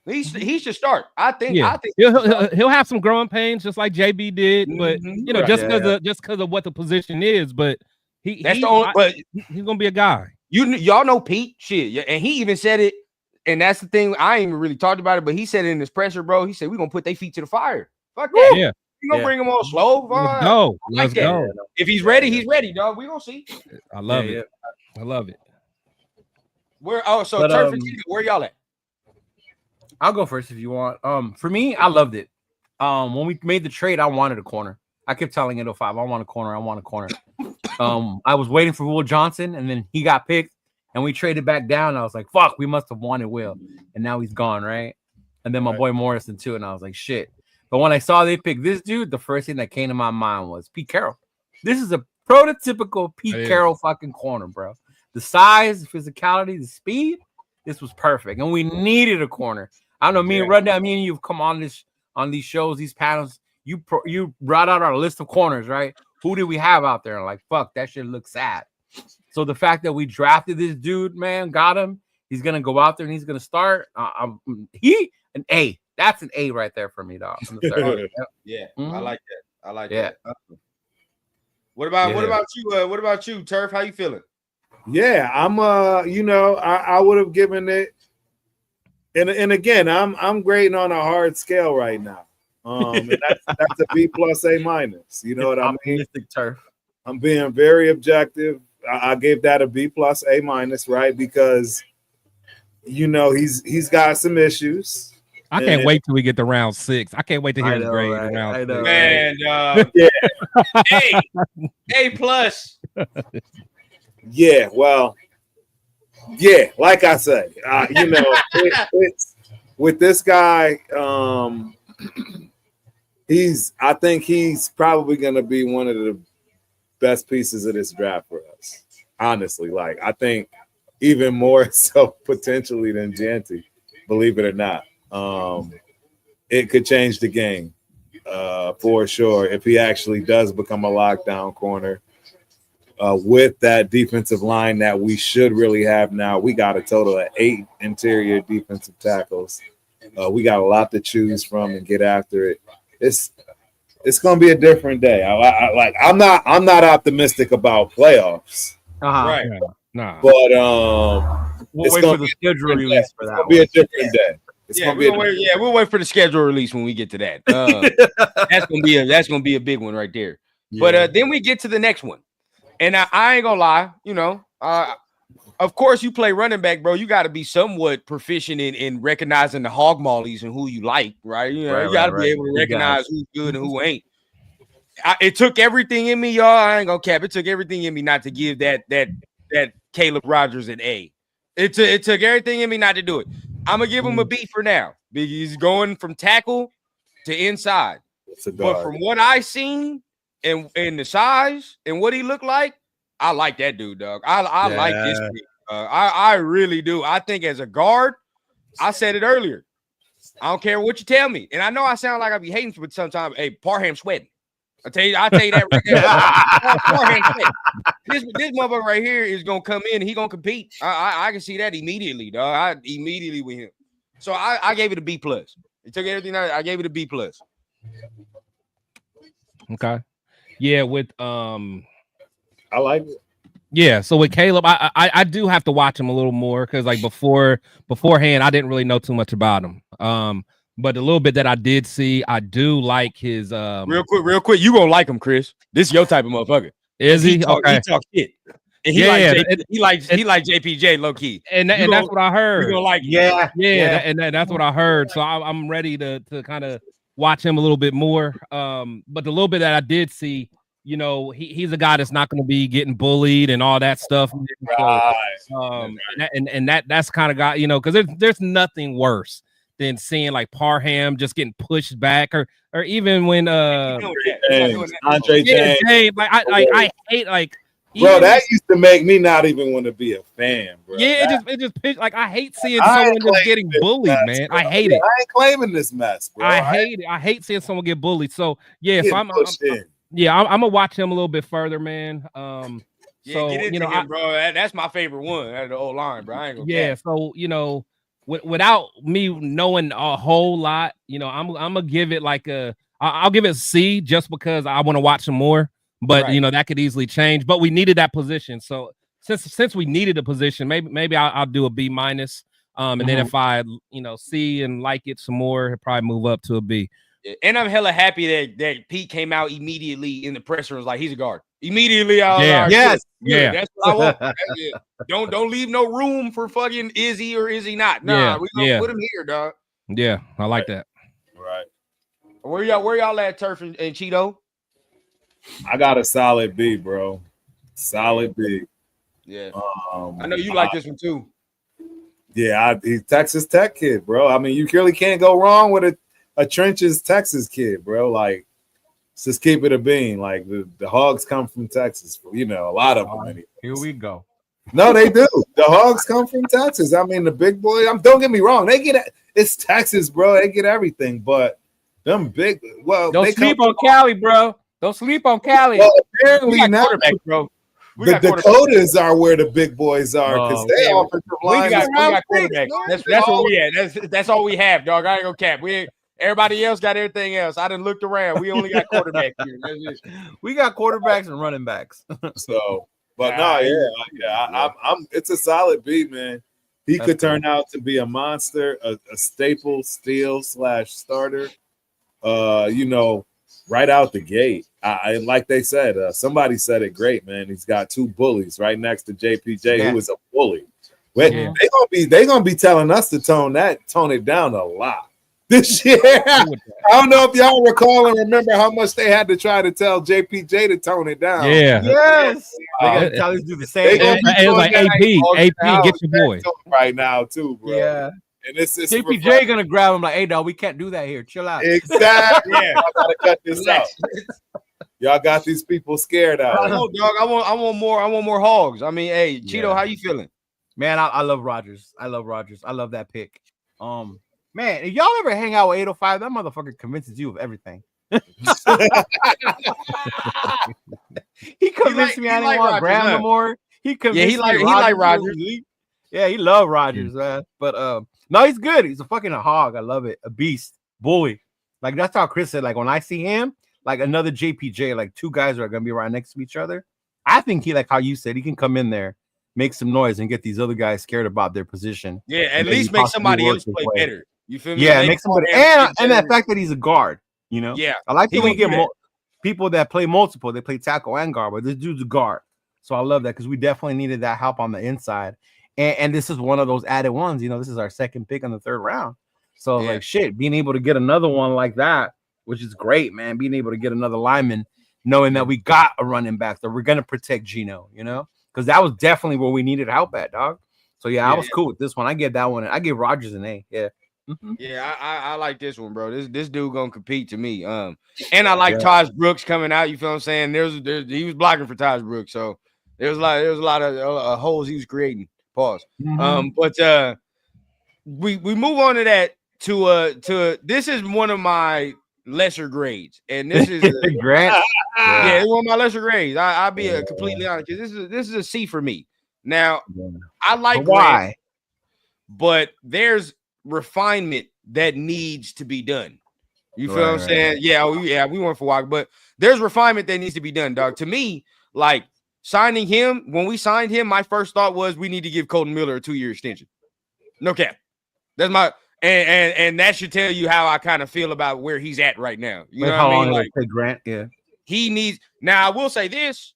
He should start. I think he'll have some growing pains just like JB did, but just because of what the position is, but he's gonna be a guy. Y'all know Pete shit, and he even said it, and that's the thing. I ain't even really talked about it, but he said it in his presser, bro. He said we're gonna put their feet to the fire. Fuck that. Yeah. You gonna bring him on slow? Let's go. If he's ready, he's ready, dog. We gonna see. I love it. I love it. Turf and Cheetah, where y'all at? I'll go first if you want. For me, I loved it. When we made the trade, I wanted a corner. I kept telling 805, I want a corner. I want a corner. I was waiting for Will Johnson, and then he got picked, and we traded back down. I was like, fuck, we must have wanted Will, and now he's gone, right? And then my boy Morrison too, and I was like, shit. But when I saw they picked this dude, the first thing that came to my mind was Pete Carroll. This is a prototypical Pete Carroll fucking corner, bro. The size, the physicality, the speed, this was perfect, and we needed a corner. I don't know, me and you've come on these shows, these panels. You brought out our list of corners, right? Who did we have out there? Like, fuck, that shit looks sad. So the fact that we drafted this dude, man, got him. He's gonna go out there and he's gonna start. An A. That's an A right there for me, dog. I like that. I like that. What about you? What about you, Turf? How you feeling? Yeah, I'm. I would have given it. And again, I'm grading on a hard scale right now. And that's a B plus A minus. You know what I mean? Turf. I'm being very objective. I gave that a B plus A minus, right? Because he's got some issues. I can't wait till we get to round 6. I can't wait to hear his grade in round 6. Man, A plus. Yeah, well, yeah, like I said, with this guy, I think he's probably going to be one of the best pieces of this draft for us. Honestly, like I think even more so potentially than Janty, believe it or not. It could change the game for sure if he actually does become a lockdown corner. With that defensive line that we should really have now, we got a total of 8 interior defensive tackles. We got a lot to choose from and get after it. It's going to be a different day. I'm not optimistic about playoffs. Right. Nah. But we'll wait for the schedule release for that. It's going to be a different day. We'll wait for the schedule release when we get to that. That's gonna be a big one right there. Yeah. But then we get to the next one. And I ain't gonna lie, of course, you play running back, bro. You got to be somewhat proficient in recognizing the hog mollies and who you like, right? You got to be able to recognize who's good and who ain't. It took everything in me, y'all. I ain't gonna cap. It took everything in me not to give that Caleb Rogers an A. It took everything in me not to do it. I'm gonna give him a B for now because he's going from tackle to inside. But from what I seen and the size and what he looked like, I like that dude, dog. I like this dude. I really do. I think as a guard, I said it earlier. I don't care what you tell me. And I know I sound like I be hating, but sometimes, hey, Parham sweating. I'll tell you that right there. This motherfucker right here is gonna come in and he gonna compete. I can see that immediately, dog. Immediately with him. So I gave it a B plus. It took everything I gave it a B plus. Okay. Yeah, with I like it. Yeah, so with Caleb, I do have to watch him a little more because like beforehand, I didn't really know too much about him. But the little bit that I did see, I do like his real quick, you gonna like him, Chris. This is your type of motherfucker. Is he? Okay. He talk shit. And he likes JPJ low key. And that's what I heard. You gonna like it. That's what I heard. So I'm ready to kind of watch him a little bit more. But the little bit that I did see, you know, he's a guy that's not going to be getting bullied and all that stuff. Right. So, that's kind of guy, you know, because there's nothing worse than seeing like Parham just getting pushed back, or even when Andre James. Like I hate like. Bro, that used to make me not even want to be a fan, bro. Yeah, it just like I hate seeing someone just getting bullied, man. Bro. I hate it. I ain't claiming this mess, bro. I hate it. I hate seeing someone get bullied. So yeah, so I'm gonna watch him a little bit further, man. So get into you know, him, bro. That's my favorite one out of the old line, bro. I ain't gonna so you know, without me knowing a whole lot, you know, I'm gonna give it like I'll give it a C just because I want to watch some more. But you know that could easily change. But we needed that position, so since we needed a position, maybe I'll do a B minus. And then if I see and like it some more, it'll probably move up to a B. And I'm hella happy that Pete came out immediately in the presser and was like, he's a guard. Immediately out. Yes. That's what I want. Don't leave no room for fucking is he or is he not. Nah, we gonna put him here, dog. Yeah, I like that. Right. Where y'all at, Turf and Cheeto? I got a solid B, bro. Solid B. Yeah. I know you like this one too. Yeah, he's Texas Tech kid, bro. I mean, you really can't go wrong with a trenches Texas kid, bro. Like, just keep it a bean. Like the Hogs come from Texas, you know, a lot of them. Anyway. Here we go. No, they do. The Hogs come from Texas. I mean, the big boy. Don't get me wrong. They get it. It's Texas, bro. They get everything, but them big. Well, don't sleep on Cali, bro. Don't sleep on Cali. Well, apparently now, bro. The Dakotas are where the big boys are because they offensive line. We got quarterbacks. That's what we had. That's all we have, dog. I ain't gonna cap. Everybody else got everything else. I done looked around. We only got quarterbacks here. We got quarterbacks and running backs. So, but I'm. It's a solid B, man. He could turn out to be a monster, a staple, steal / starter. You know, right out the gate. I like they said, somebody said it great, man. He's got two bullies right next to JPJ, who is a bully. They gonna be telling us to tone it down a lot this year. I don't know if y'all recall and remember how much they had to try to tell JPJ to tone it down. Yeah. Yes. They gotta tell us to do the same. It was like AP, get your boy right now too, bro. Yeah. And it's JPJ gonna grab him like, hey, dog, we can't do that here. Chill out. Exactly. Y'all gotta cut this out. Y'all got these people scared out. Oh, dog, I want more Hogs. I mean, hey, Cheeto, how you feeling? Man, I love Rodgers. I love that pick. Man, if y'all ever hang out with 805, that motherfucker convinces you of everything. He convinced me I didn't want Graham no more. He convinced he like Rodgers. Yeah, he loved Rodgers, man. But no, he's good. He's a fucking hog. I love it. A beast, bully. Like that's how Chris said. Like when I see him, like another JPJ, like two guys are gonna be right next to each other. I think he, like how you said, he can come in there, make some noise, and get these other guys scared about their position. Yeah, at least make somebody else play better. You feel me? Yeah, make somebody and that fact that he's a guard. You know, yeah, I like when we get people that play multiple. They play tackle and guard, but this dude's a guard. So I love that because we definitely needed that help on the inside. And this is one of those added ones. You know, this is our second pick in the third round. So like shit, being able to get another one like that, which is great, man. Being able to get another lineman, knowing that we got a running back, that we're gonna protect Geno, you know, because that was definitely where we needed help at, dog. So I was cool with this one. I get that one. I give Rodgers an A. Yeah. Mm-hmm. Yeah, I like this one, bro. This dude gonna compete to me. And I like Taj Brooks coming out. You feel what I'm saying? He was blocking for Taj Brooks, so there was a lot of holes he was creating. Pause. Mm-hmm. But we move on to that to this is one of my lesser grades, and this is Grant. It's one of my lesser grades. I'll be completely honest, because this is a C for me. Now I like Grant, but there's refinement that needs to be done. You feel what I'm saying? Yeah, we went for Walker, but there's refinement that needs to be done, dog. To me, like signing him, when we signed him, my first thought was we need to give Colton Miller a 2-year extension. No cap. That's my and that should tell you how I kind of feel about where he's at right now. You know what I mean? Like Grant, yeah. He needs now. I will say this.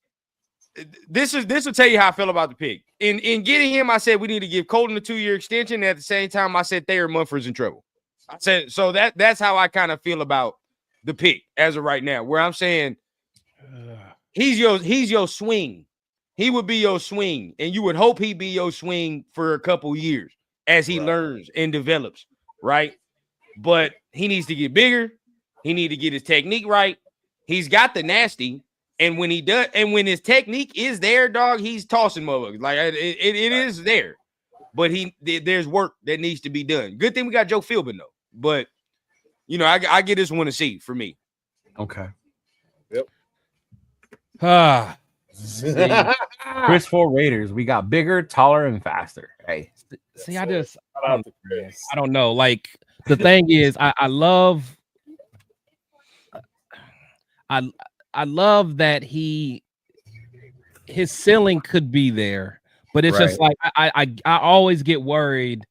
This will tell you how I feel about the pick. In getting him, I said we need to give Colton a 2-year extension. And at the same time, I said Thayer Munford's in trouble. I said so that's how I kind of feel about the pick as of right now. Where I'm saying he's your swing. He would be your swing, and you would hope he'd be your swing for a couple years as he learns and develops, right? But he needs to get bigger. He needs to get his technique right. He's got the nasty. And when he does, and when his technique is there, dog, he's tossing motherfuckers. Like it is there, but there's work that needs to be done. Good thing we got Joe Philbin though. But you know, I get this one to see for me. Okay. Yep. Chris for Raiders. We got bigger, taller, and faster. Hey, see, I don't know. Like the thing is, I love that his ceiling could be there, but it's just like I always get worried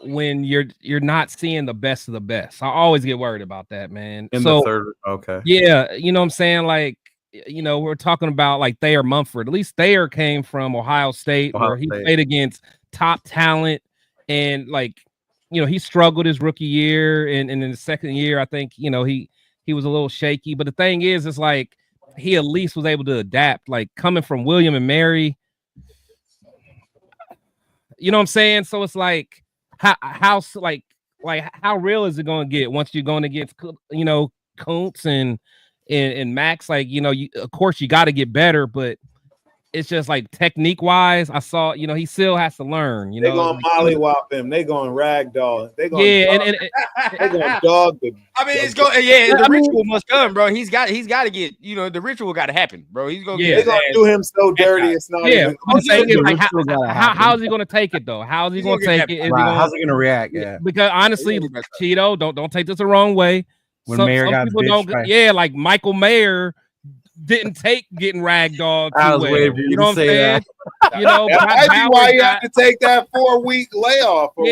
when you're not seeing the best of the best. I always get worried about that, man. In the third, okay, yeah, you know what I'm saying? Like, you know, we're talking about like Thayer Munford. At least Thayer came from Ohio State, where he played against top talent, and like, you know, he struggled his rookie year, and in the second year, I think, you know, he was a little shaky. But the thing is, it's like he at least was able to adapt. Like coming from William and Mary, you know what I'm saying? So it's like how real is it going to get once you're going against, you know, Kuntz and Max? Like, you know, of course you got to get better, but it's just like technique wise, I saw, you know, he still has to learn. You know, they're gonna mollywop him. They going ragdoll. They going they're gonna dog the. I mean, it's going. Yeah, the ritual must come, bro. He's got to get. You know, the ritual got to happen, bro. He's gonna. They're gonna do him so dirty. It's not. Yeah, like, how is he gonna take it though? How is he gonna take it? How's he gonna react? Yeah, because honestly, Cheeto, don't take this the wrong way. When Mayer got people don't. Yeah, like Michael Mayer didn't take getting ragdolled. I was waiting for you to say that. You know, that's why you have to take that 4-week layoff. Or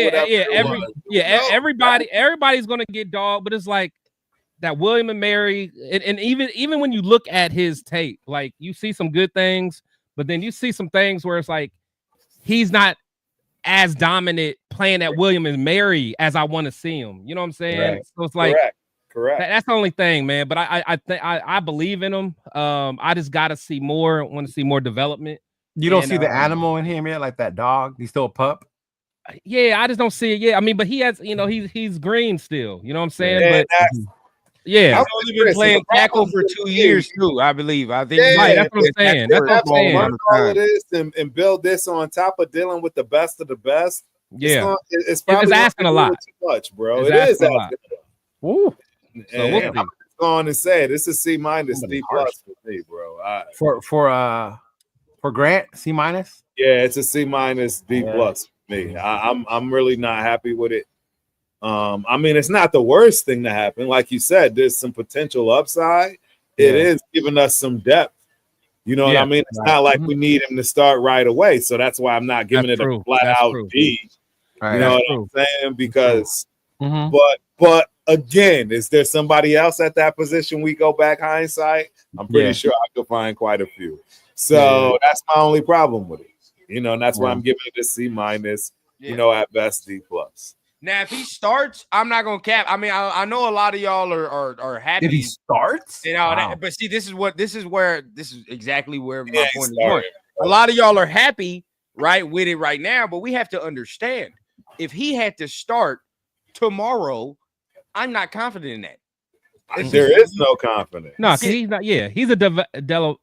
everybody's gonna get dogged, but it's like that William and Mary, and even when you look at his tape, like you see some good things, but then you see some things where it's like he's not as dominant playing at William and Mary as I want to see him. You know what I'm saying? Right. So it's like. Correct. That's the only thing, man. But I believe in him. I just gotta see more. Want to see more development. You don't see the animal in him yet, like that dog. He's still a pup. Yeah, I just don't see it. Yeah, I mean, but he has. You know, he's green still. You know what I'm saying? Yeah, but he's only been playing tackle for 2 years too. I believe. I think. Right, that's what I'm saying. That's what I'm saying. Learn all of this and build this on top of dealing with the best of the best. Yeah, it's probably asking a lot. Too much, bro. It is asking a lot. Ooh. So I'm going to say this is C-, D+ for me, bro. For Grant, C-? Yeah, it's a C-, D+ for me. I'm really not happy with it. I mean, it's not the worst thing to happen. Like you said, there's some potential upside. It is giving us some depth. You know what I mean? It's not like we need him to start right away. So that's why I'm not giving it a flat out D. You know what I'm saying? Because, but again, is there somebody else at that position? We go back hindsight. I'm pretty sure I could find quite a few. So that's my only problem with it. You know, and that's why I'm giving it a C-, you know, at best D+. Now, if he starts, I'm not gonna cap. I mean, I know a lot of y'all are happy if he starts. You know, but see, this is exactly where my point is going. A lot of y'all are happy, right, with it right now, but we have to understand if he had to start tomorrow, I'm not confident in that. There is no confidence. No, he's not. Yeah, he's a developmental.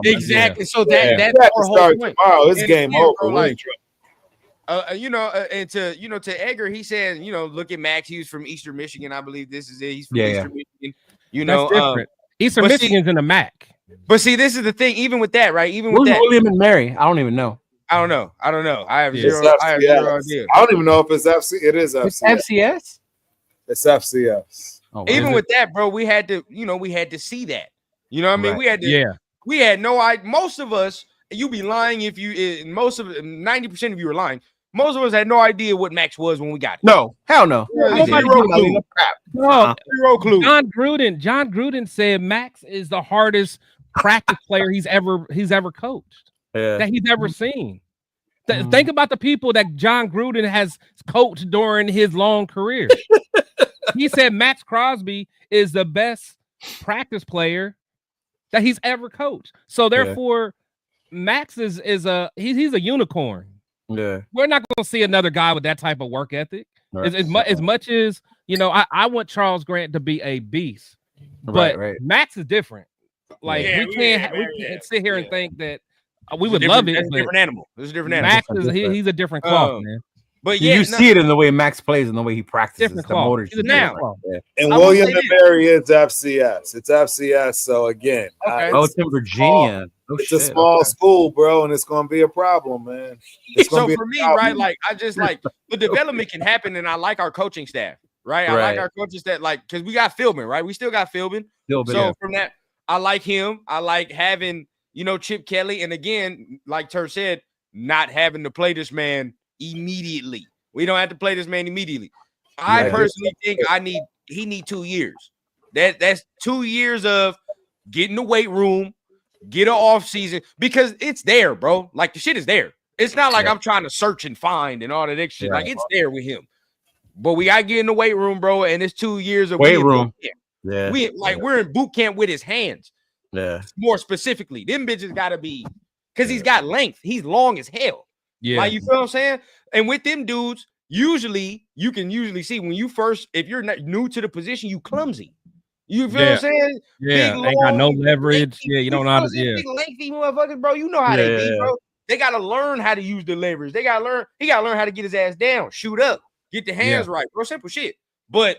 Exactly. So that's our whole point. Tomorrow, it's game over. Like, you know, and to Edgar, he said, you know, look at Max. He was from Eastern Michigan, I believe this is it. He's from Eastern Michigan. You know, different. Eastern Michigan's in the MAC. But see, this is the thing. Even with that, right? Even with Who's that, William and Mary? I don't even know. I don't know. I have zero idea. I don't even know if it's FC. It is FCS. It's FCS. It's FCS. Even with that, bro, we had to see that. You know what I mean? Right. We had no idea. Most of us, you be lying if you 90% of you are lying. Most of us had no idea what Max was when we got him. No, hell no. Zero clue. No, Zero clue. John Gruden said Max is the hardest practice player he's ever coached that he's ever seen. Think about the people that John Gruden has coached during his long career. He said Max Crosby is the best practice player that he's ever coached. So therefore, Max is he's a unicorn. Yeah, we're not going to see another guy with that type of work ethic. Right. As much as I want Charles Grant to be a beast, but Max is different. Like we can't sit here and think that we would love it. It's a different animal. It's a different animal. Max is he's a different cloth, man. But you see it in the way Max plays and the way he practices. Different the motors. Now, and William and Mary is FCS. It's FCS. So again, it's in Virginia. It's a small school, bro, and it's going to be a problem, man. So for me, right, like I just like the development can happen, and I like our coaching staff, right? I like our coaching staff, like because we got Philbin, right? We still got Philbin. So from that, I like him. I like having Chip Kelly, and again, like Tur said, not having to play this man immediately. We don't have to play this man immediately. I personally think he need 2 years. That's 2 years of get in the weight room, get an off season, because it's there, bro. Like the shit is there. It's not like I'm trying to search and find and all that extra shit. Like it's there with him. But we gotta get in the weight room, bro. And it's 2 years of weight room. We're in boot camp with his hands. Yeah. More specifically, them bitches gotta be because he's got length. He's long as hell. Yeah, like you feel what I'm saying? And with them dudes, you can see when if you're not new to the position, you clumsy. You feel what I'm saying? Yeah, big, ain't got no leverage. You don't know how to. Big lengthy motherfuckers, bro. You know how they be, bro. They gotta learn how to use the leverage. He gotta learn how to get his ass down, shoot up, get the hands right, bro. Simple shit. But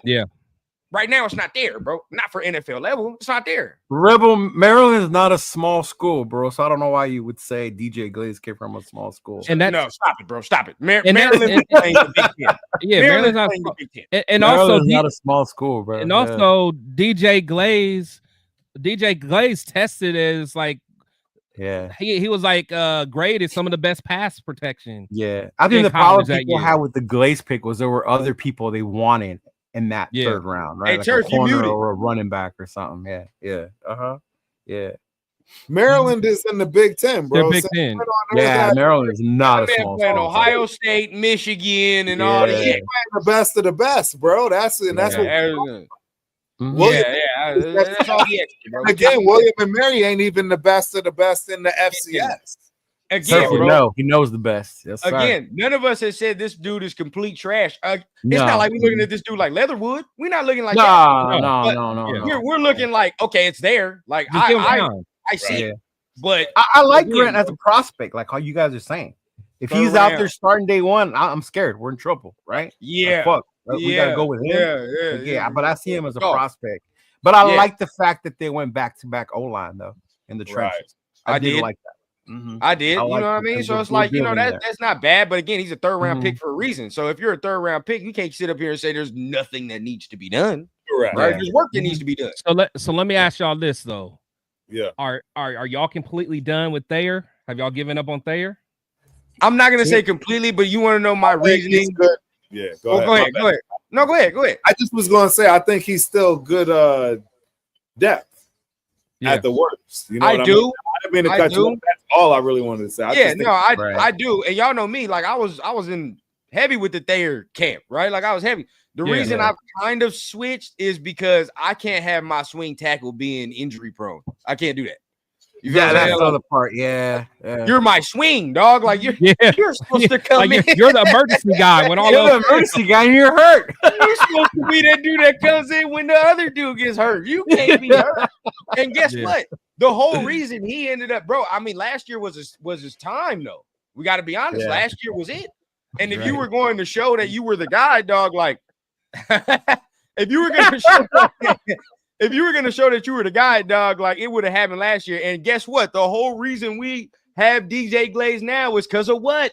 right now it's not there, bro. Not for NFL level. It's not there. Maryland is not a small school, bro. So I don't know why you would say DJ Glaze came from a small school. And no, stop it, bro. Stop it. Maryland playing the Big Ten. Yeah, Maryland's not playing the Big Ten. And also not a small school, bro. And also DJ Glaze tested as like he was like graded some of the best pass protection. Yeah, I think the problem people had with the Glaze pick was there were other people they wanted in that third round, right? Hey, like a corner or a running back or something. Yeah. Maryland is in the Big Ten, bro. Big Ten. Yeah, Maryland is not a small school. Ohio State, Michigan, and all that. Playing the best of the best, bro. That's what. That's all he extra, bro. Again, William and Mary ain't even the best of the best in the FCS. Again, bro. No, he knows the best. Yes, again, none of us has said this dude is complete trash. It's not like we're looking at this dude like Leatherwood. We're not looking like that. No. We're looking like, okay, it's there. Like I see it. But I like Grant as a prospect, like how you guys are saying. If he's out there starting day one, I'm scared. We're in trouble, right? Yeah. Like, fuck. We gotta go with him. Yeah. But I see him as a prospect. But I like the fact that they went back-to-back O-line though in the trenches. I did like that. I did, you know what I mean? So it's like, that's not bad, but again, he's a third round pick for a reason. So if you're a third round pick, you can't sit up here and say there's nothing that needs to be done. Right? There's work that needs to be done. So let me ask y'all this though. Yeah. Are y'all completely done with Thayer? Have y'all given up on Thayer? I'm not gonna say completely, but you want to know my reasoning? Yeah, go ahead. Go ahead. No, go ahead. I just was gonna say I think he's still good depth. At the worst, I do. I mean to cut you off. That's all I really wanted to say. I do. And y'all know me. Like I was in heavy with the Thayer camp, right? Like I was heavy. The reason I've kind of switched is because I can't have my swing tackle being injury prone. I can't do that. That's the other part. Yeah. You're my swing dog. Like you're supposed to come in. You're the emergency guy when all you're the emergency guy and you're hurt. You're supposed to be that dude that comes in when the other dude gets hurt. You can't be hurt. And guess what? The whole reason he ended up, bro. I mean, last year was his time though. We got to be honest. Last year was it. And if you were going to show that you were the guy, dog, like if you were going to show. If you were going to show that you were the guy, dog, like it would have happened last year. And guess what? The whole reason we have DJ Glaze now is because of what?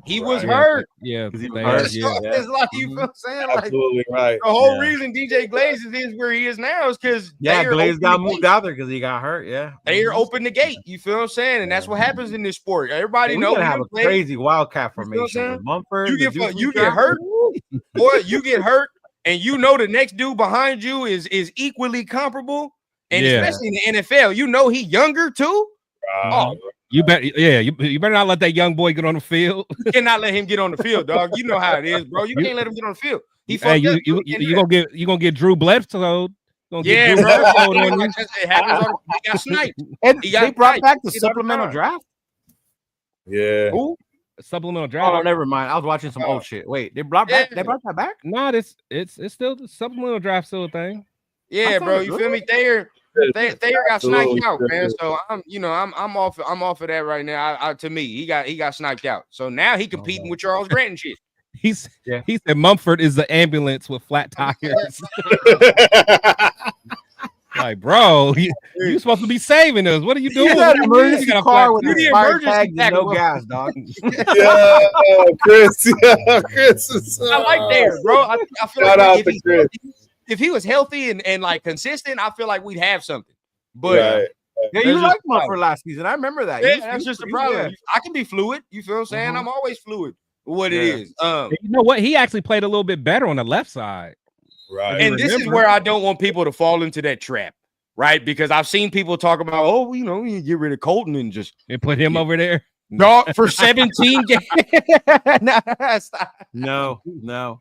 He was hurt. Yeah, he was they- hurt. yeah. It's like you feel what I'm saying? Like Absolutely right. the whole reason DJ Glazes is where he is now is because Glaze got moved out there because he got hurt. Yeah, Thayer opened the gate. You feel what I'm saying? And that's what happens in this sport. Everybody we knows gotta have a crazy wildcat formation with Mumford. You get hurt, boy. You get hurt, and you know the next dude behind you is equally comparable, and especially in the NFL, you know he younger too. You better not let that young boy get on the field. You cannot let him get on the field, dog. You know how it is, bro. You can't let him get on the field. He Hey, fucked up. you gonna get Drew Bledsoe. Yeah, Drew bro. Bledsoe on you. It happens. He got sniped. And He got they brought sniped. back the He got supplemental sniped. draft. Yeah. Who? Supplemental draft. Oh, never mind. I was watching some old shit. Wait, they brought back. They brought that back. No, it's still the supplemental draft still a thing. Yeah, bro. You feel me? Thayer got sniped out, man. Absolutely. So I'm off of that right now. To me, he got sniped out. So now he competing with Charles Grant and shit. He said Mumford is the ambulance with flat tires. Like, bro, you supposed to be saving us. What are you doing? You got an emergency You got a car flat with tire. a the fire emergency tag and tackle. no gas, dog. Chris. Yeah, Chris is, I like Thayer, bro. I feel Shout like out to Chris. if he was healthy and like consistent, I feel like we'd have something. But Right. Yeah, you liked Mumford last season. I remember that. yeah, He that's was just the pretty problem. good. I can be fluid. You feel what I'm saying? I'm always fluid with what it is. You know what? He actually played a little bit better on the left side. Right. And this is where I don't want people to fall into that trap, right? Because I've seen people talk about, oh, you know, you get rid of Colton and just Put him over there. dog for 17 games. No. No.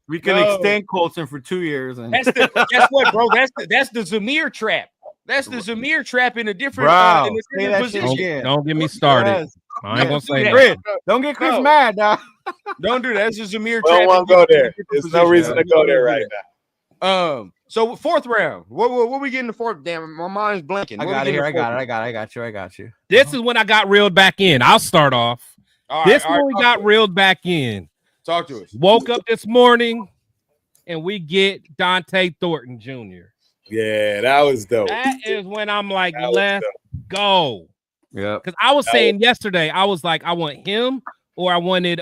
We can No. extend Colton for 2 years. And Guess what, bro? That's the Zamir trap. That's the Zamir trap in a different, Bro, in a say different that shit position. again. Don't get me started. Yes. I ain't gonna say that. Chris, don't get Chris No. mad, dog. Don't do that. That's just Zamir I trap. don't want to go in a there. different There's no position. reason to go there right now. So fourth round. What we getting the fourth? Damn, my mind's blanking. I What got we it here. getting I the got fourth? it. I got you. This is when I got reeled back in. I'll start off. All right, This all right, when we talk got to us. reeled back in. Talk to us. Woke up this morning and we get Dante Thornton Jr. Yeah, that was dope. That is when I'm like, That was let's dope. go. Yeah. Because I was saying yesterday, I was like, I want him or I wanted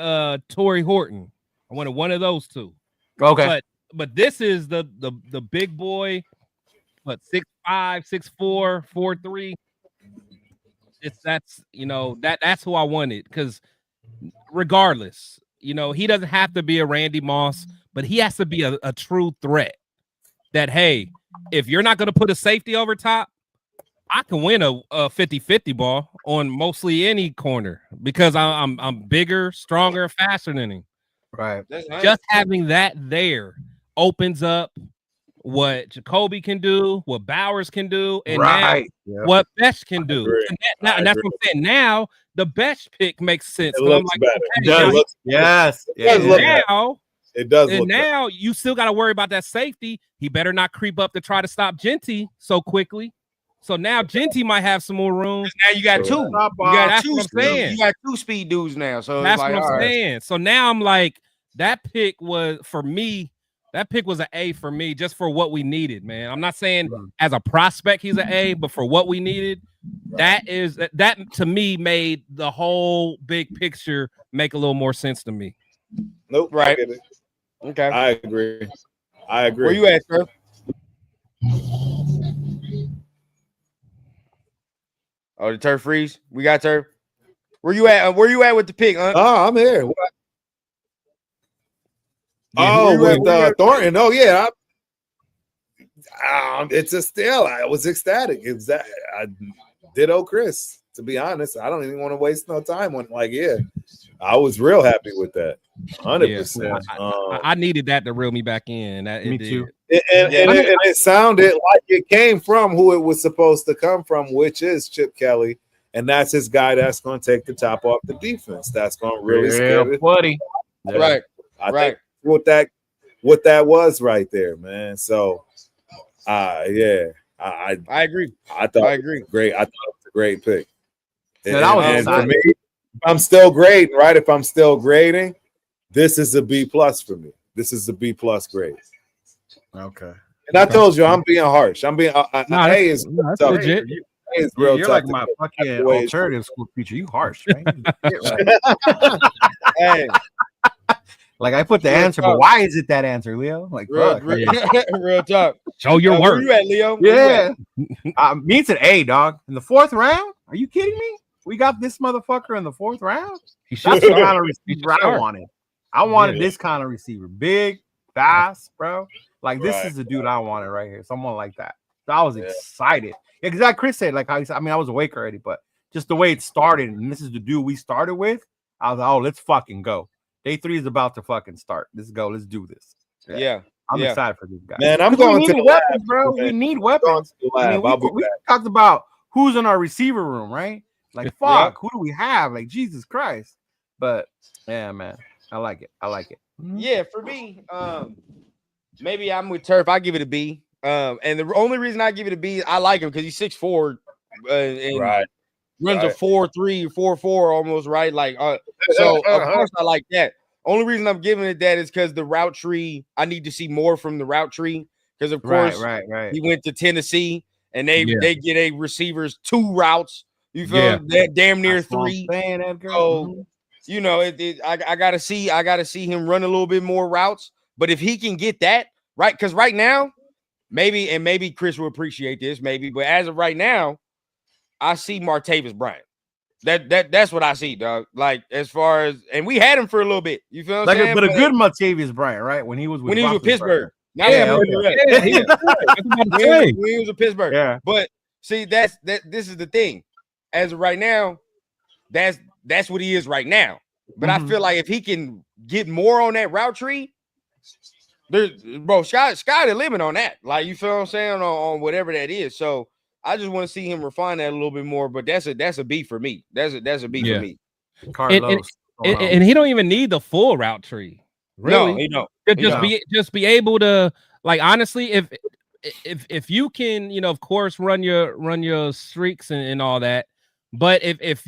Torrey Horton. I wanted one of those two. Okay. But this is the big boy, what 6'5", 6'4", 4'3". That's who I wanted because regardless, he doesn't have to be a Randy Moss, but he has to be a true threat. That hey, if you're not going to put a safety over top, I can win a 50-50 ball on mostly any corner because I'm bigger, stronger, faster than him. Right. Just having that there opens up what Jacoby can do, what Bowers can do, and now what Best can do. And that's what I'm saying. Now the Best pick makes sense. It looks better. Yes. It does. And now you still got to worry about that safety. He better not creep up to try to stop Genty so quickly. So now Genty might have some more room. Now you got two. That's what I'm saying. You got two speed dudes now. So that's like, what I'm all right. saying. So now I'm like, that pick was for me. That pick was an A for me, just for what we needed, man. I'm not saying as a prospect he's an A, but for what we needed, that to me made the whole big picture make a little more sense to me. Nope. Right. I get it. Okay. I agree. Where you at, sir? Oh, the turf freeze. We got turf. Where you at? Where you at with the pick? Oh, I'm here. With Thornton. Oh yeah. It's a steal. I was ecstatic. I ditto Chris. To be honest, I don't even want to waste no time on I was real happy with that. 100%. I needed that to reel me back in. Me too. And it sounded like it came from who it was supposed to come from, which is Chip Kelly, and that's his guy that's going to take the top off the defense. That's going to really scare it. Buddy. Yeah. Right. I think what that was right there, man. So, I agree. I agree. Great. I thought it was a great pick. And for me, I'm still grading, right? If I'm still grading, this is a B+ for me. This is a B+ grade. Okay. And I told you I'm being harsh. I'm being A is legit. You're like my fucking alternative school teacher. You harsh, man. Hey, like I put the answer, but why is it that answer, Leo? Like, real talk. Show your work. Where you at, Leo? Yeah. Me, it's an A, dog. In the 4th round? Are you kidding me? We got this motherfucker in the 4th round. That's the kind of receiver I wanted. I wanted this kind of receiver, big, fast, bro. Like this is the dude I wanted right here. Someone like that. So I was excited. Yeah, because like Chris said, like how he said, I mean, I was awake already, but just the way it started, and this is the dude we started with. I was like, oh, let's fucking go. Day 3 is about to fucking start. Let's go. Let's do this. Yeah. I'm excited for this guy. Man, I'm going to the weapons, lab, bro. We need weapons. I mean, we talked about who's in our receiver room, right? Like, fuck, who do we have? Like, Jesus Christ. But yeah, man, I like it. I like it. Yeah, for me, maybe I'm with Turf. I give it a B. And the only reason I give it a B, I like him because he's 6'4", and runs a 4.3, 4.4 almost, right? Like, so of course I like that. Only reason I'm giving it that is because the route tree, I need to see more from the route tree. Because of course, he went to Tennessee and they get a receivers 2 routes. You feel that damn near 3. So you know, I gotta see him run a little bit more routes. But if he can get that right, because right now, maybe Chris will appreciate this, maybe, but as of right now, I see Martavis Bryant. That's what I see, dog. Like as far as, and we had him for a little bit. You feel what I'm saying? But a good Martavis Bryant, right? When he was with Pittsburgh. Now he was with Pittsburgh. Yeah. But see, this is the thing. As of right now, that's what he is right now. But I feel like if he can get more on that route tree, sky the limit on that. Like, you feel what I'm saying, on whatever that is. So I just want to see him refine that a little bit more. But that's a B for me. That's a B for me. And he don't even need the full route tree. Really? No, he don't. Just be able to, like, honestly, if you can, you know, of course, run your streaks and all that. But if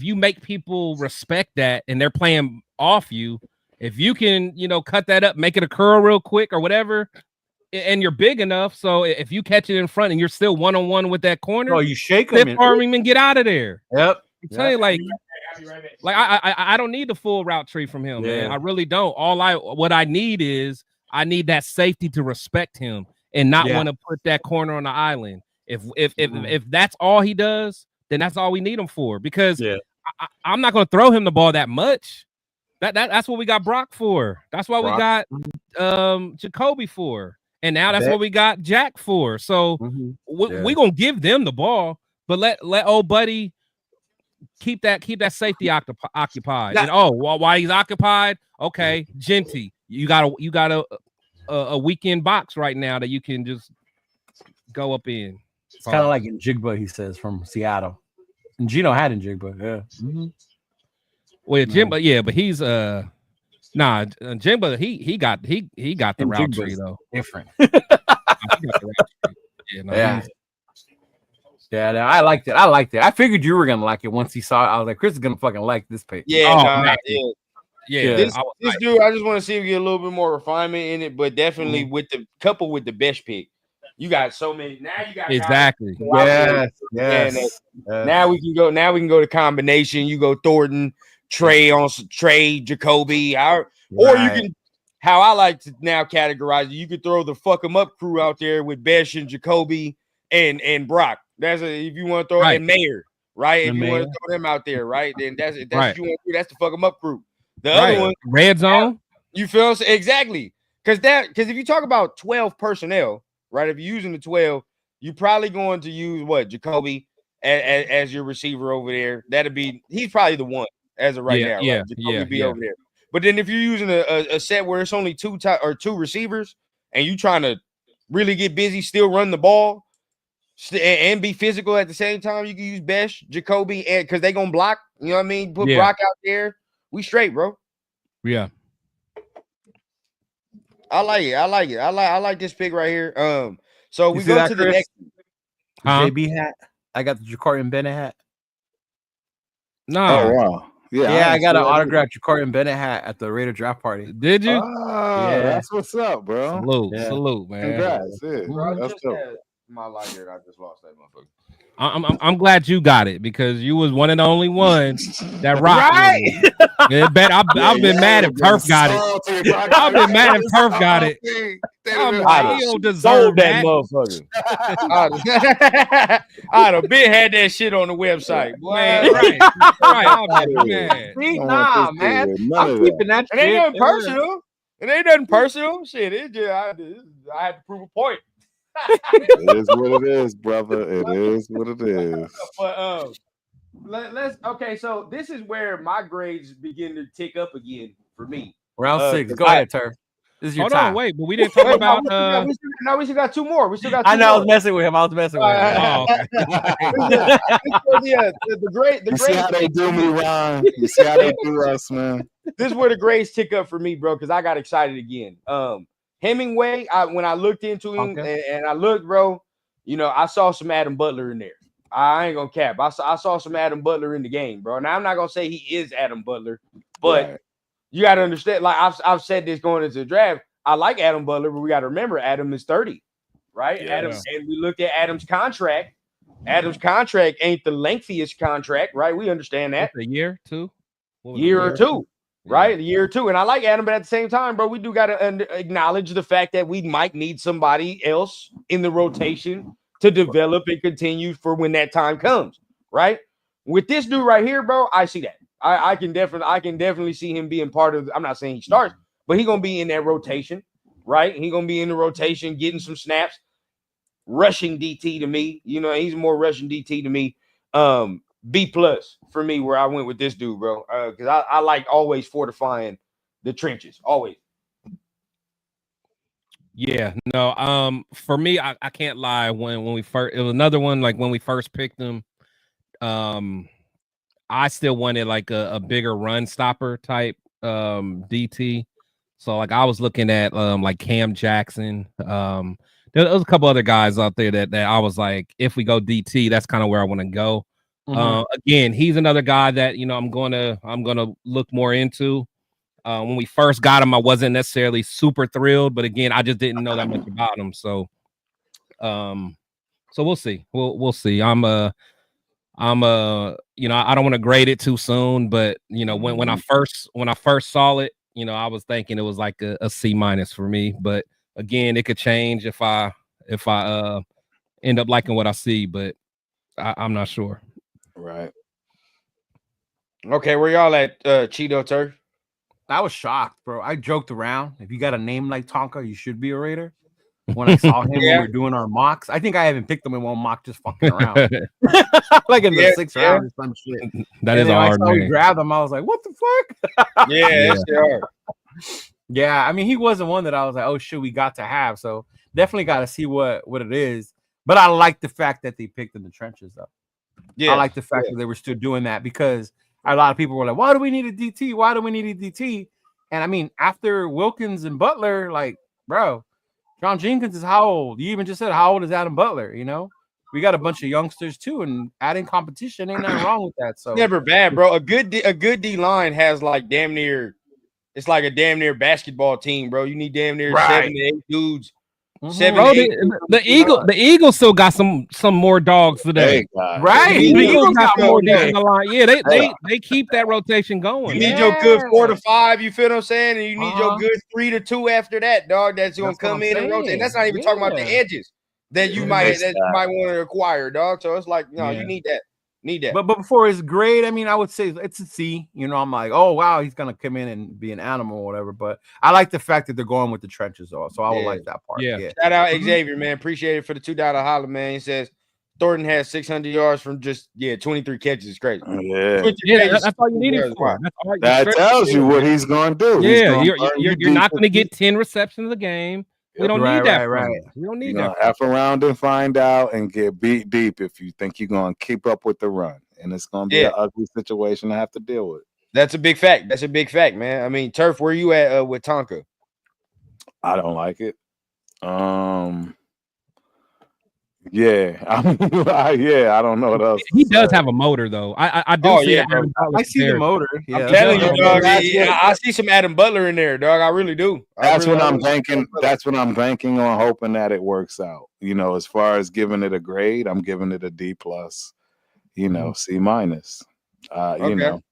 you make people respect that and they're playing off you, if you can, you know, cut that up, make it a curl real quick or whatever, and you're big enough, so if you catch it in front and you're still 1-on-1 with that corner, you shake him, farm him and get out of there. Yep. I'm telling you, like I don't need the full route tree from him, man. I really don't. What I need is that safety to respect him and not want to put that corner on the island. If that's all he does, then that's all we need him for. Because I'm not going to throw him the ball that much. That's what we got Brock for. That's why we got Jacoby for, and now that's what we got Jack for. So we gonna give them the ball, but let old buddy keep that safety occupied. And while he's occupied, okay, Genty, you got a weekend box right now that you can just go up in. It's kind of like in Jigba, he says, from Seattle. And Gino had in Jigba, Well, Jimba, but he's Jimba, he got the route tree though. Different. I liked it. I figured you were gonna like it once he saw it. I was like, Chris is gonna fucking like this page. This dude, I just want to see him get a little bit more refinement in it, but definitely coupled with the best pick. You got so many. Now you got exactly. Yes. Now we can go to combination. You go Thornton, Trey, Jacoby, or you can. How I like to now categorize it, you could throw the fuck 'em up crew out there with Besh and Jacoby and Brock. If you want to throw in Mayer, right? If you want to throw them out there, right? Then that's what you want to do. That's the fuck 'em up crew. The other one, red zone. You feel exactly because if you talk about 12 personnel, right? If you're using the 12, you're probably going to use Jacoby as your receiver over there. He's probably the one as of right now. Right? Jacoby be over there. But then if you're using a set where it's only two receivers and you trying to really get busy, still run the ball and be physical at the same time, you can use Besh, Jacoby, and because they're gonna block. You know what I mean? Put Brock out there. We straight, bro. Yeah. I like it. I like this pick right here. So we go to the next JB hat. I got the Jacorian Bennett hat. No. Oh wow. Yeah, I got an autographed Jacorian Bennett hat at the Raider draft party. Did you? That's what's up, bro. Salute, man. Congrats. Bro, that's dope. My lighter, I just lost that motherfucker. I'm glad you got it because you was one and the only one that rocked with it. Yeah, I've been mad if Turf got it. I've been mad if Turf got it. I'm like, he don't deserve that motherfucker. I'd have been had that shit on the website. Man, right. I've been mad. See, nah, man. I'm keeping that shit. It ain't nothing personal. It ain't nothing personal. Shit, it just I had to prove a point. It is what it is, brother. It is what it is. But let's okay. So this is where my grades begin to tick up again for me. Round 6. Go ahead, Turf. This is your Hold time. on, wait, but we didn't talk about. We still got 2 more. We still got. 2 I know. more. I was messing with him. Oh, okay. The grade. You see how they do me, Ron? You see how they do us, man? This is where the grades tick up for me, bro, because I got excited again. Hemingway, when I looked into him and I looked, bro, you know, I saw some Adam Butler in there. I ain't gonna cap. I saw some Adam Butler in the game, bro. Now I'm not gonna say he is Adam Butler, but you got to understand. Like I've said this going into the draft. I like Adam Butler, but we got to remember Adam is 30, right? Yeah. And we looked at Adam's contract. Adam's contract ain't the lengthiest contract, right? We understand that. A year, 2, year or 2. Right, a year or 2, and I like Adam, but at the same time, bro, we do got to acknowledge the fact that we might need somebody else in the rotation to develop and continue for when that time comes. Right, with this dude right here, bro, I see that. I can definitely see him being part of. I'm not saying he starts, but he's gonna be in that rotation, right? He's gonna be in the rotation, getting some snaps, rushing DT to me. You know, he's more rushing DT to me. B+ for me, where I went with this dude, bro. Because I like always fortifying the trenches, always. Yeah, no. For me, I can't lie. When we first, it was another one. Like when we first picked him, I still wanted like a bigger run stopper type DT. So like I was looking at like Cam Jackson. There was a couple other guys out there that I was like, if we go DT, that's kind of where I want to go. Again, he's another guy that I'm gonna look more into. When we first got him, I wasn't necessarily super thrilled, but again, I just didn't know that much about him. So we'll see. We'll see. I don't want to grade it too soon, but when I first saw it, I was thinking it was like a C- for me. But again, it could change if I end up liking what I see, but I'm not sure. Right. Okay, where y'all at, Cheeto Turf? I was shocked, bro. I joked around. If you got a name like Tonka, you should be a Raider. When I saw him when we were doing our mocks, I think I haven't picked him in one mock, just fucking around, like in the 6th round or some shit. That is hard. I saw we grabbed him. I was like, "What the fuck?" That's hard. Yeah, I mean, he wasn't one that I was like, "Oh shit, we got to have." So definitely got to see what it is. But I like the fact that they picked in the trenches, though. Yeah, I like the fact that they were still doing that because a lot of people were like, "Why do we need a DT? Why do we need a DT?" And I mean, after Wilkins and Butler, like, bro, John Jenkins is how old? You even just said, how old is Adam Butler? We got a bunch of youngsters too, and adding competition ain't nothing wrong with that. So never bad, bro. A good D line has like damn near. It's like a damn near basketball team, bro. You need damn near 7 to 8 dudes. The Eagles still got some more dogs today, right? The Eagles got more down the line. Yeah, they keep that rotation going. You need your good 4 to 5. You feel what I'm saying? And you need your good 3 to 2 after that, dog. That's gonna come in and rotate. And that's not even talking about the edges that you might want to acquire, dog. So it's like, you need that. But before his grade, I mean, I would say it's a C. I'm like, oh wow, he's gonna come in and be an animal or whatever. But I like the fact that they're going with the trenches, though. So I would like that part. Yeah. Shout out Xavier, man. Appreciate it for the $2 holler, man. He says Thornton has 600 yards from just 23 catches. It's crazy. That's all you need it for. That tells you what he's gonna do. Yeah, you're not gonna get 10 receptions a game. We don't need that. We don't need that. Half around and find out and get beat deep if you think you're going to keep up with the run. And it's going to be an ugly situation to have to deal with. That's a big fact. That's a big fact, man. I mean, Turf, where you at with Tonka? I don't like it. Yeah, yeah, I don't know what else. He does have a motor though. I do see yeah, Adam Butler I see the there. motor. Yeah, I'm telling you, dog. That's what- I see some Adam Butler in there, dog. I really do. That's what I'm really banking. That's what I'm banking on, hoping that it works out. You know, as far as giving it a grade, I'm giving it a D plus. You know, C minus. You Okay. know,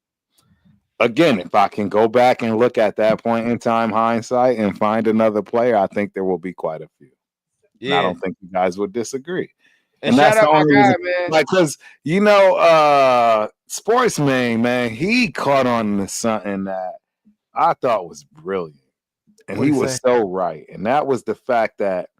again, if I can go back and look at that point in time, hindsight, and find another player, I think there will be quite a few. And I don't think you guys would disagree. And that's shout the out my only guy, reason. man. Like, because you know, Sportsman, man, he caught on to something that I thought was brilliant. And he was so right. And that was the fact that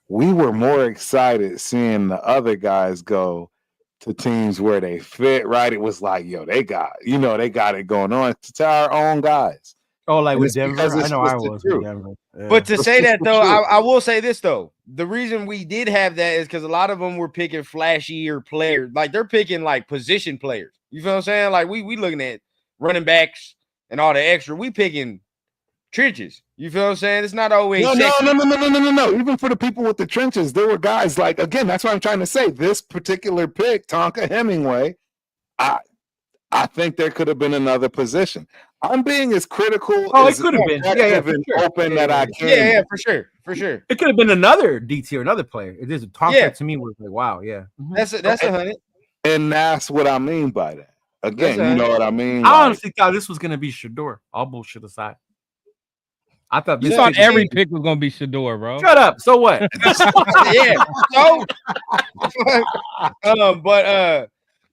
we were more excited seeing the other guys go to teams where they fit, right? It was like, yo, they got it going on to our own guys. Oh, like And with it's Denver? because I it's know just I the was with truth. Denver. Yeah. But to It's say just that the though, truth. I will say this though. The reason we did have that is because a lot of them were picking flashier players. Like they're picking like position players. You feel what I'm saying? Like we looking at running backs and all the extra. We picking trenches. You feel what I'm saying? It's not always No. sexy. Even for the people with the trenches, there were guys like, again, that's what I'm trying to say. This particular pick, Tonka Hemingway, I think there could have been another position. I'm being as critical it could have been. Yeah, and sure. open that I can. Yeah, for sure. It could have been another D tier, another player. It is Tonka Yeah. to me was like, wow, yeah. That's 100. And that's what I mean by that. Again, you know what I mean? I honestly thought this was gonna be Shador. All bullshit aside. I thought You thought every pick was gonna be Shador, bro. Shut up. So what? Yeah. So,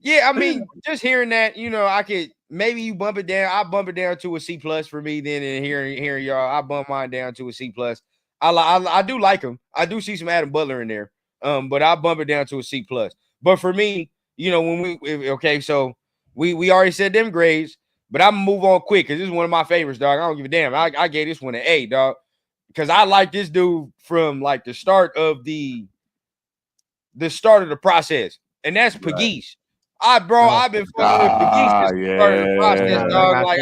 yeah, I mean, just hearing that, you know, I could maybe you bump it down. I bump it down to a C plus for me. Then and hearing y'all, I bump mine down to a C plus. I do like him. I do see some Adam Butler in there. But I bump it down to a C plus. But for me, you know, so we already said them grades, but I'm gonna move on quick because this is one of my favorites, dog. I don't give a damn. I gave this one an A, dog, because I like this dude from like the start of the process, and that's Pegues. I've been fucking with Pegues since the start of the process, dog. Like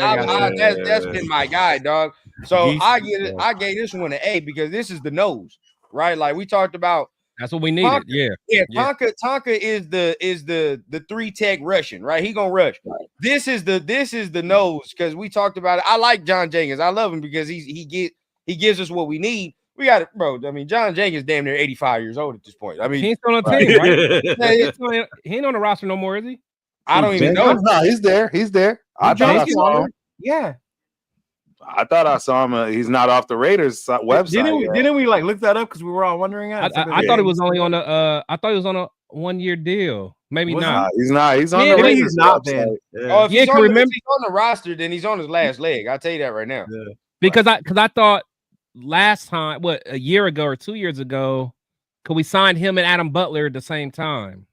that's been my guy, dog. So I gave this one an A because this is the nose, right? Like we talked about. That's what we needed. Tonka is the 3-tech Russian, right? He gonna rush. Right. This is the nose because we talked about it. I like John Jenkins. I love him because he gives us what we need. We got it, bro. I mean, John Jenkins damn near 85 years old at this point. I mean, he's still on the team, right? He ain't on the roster no more, is he? I don't even know. No, he's there. He's there. I thought I saw him. Yeah. I thought I saw him. He's not off the Raiders website. Didn't we like look that up because we were all wondering? I thought he was only on a. I thought he was on a 1-year deal. Maybe not. He's not. He's on the Raiders. He's not website. then. Oh, if he's on the roster, then he's on his last leg. I'll tell you that right now. Yeah. Because I thought last time, a year ago or 2 years ago, could we sign him and Adam Butler at the same time?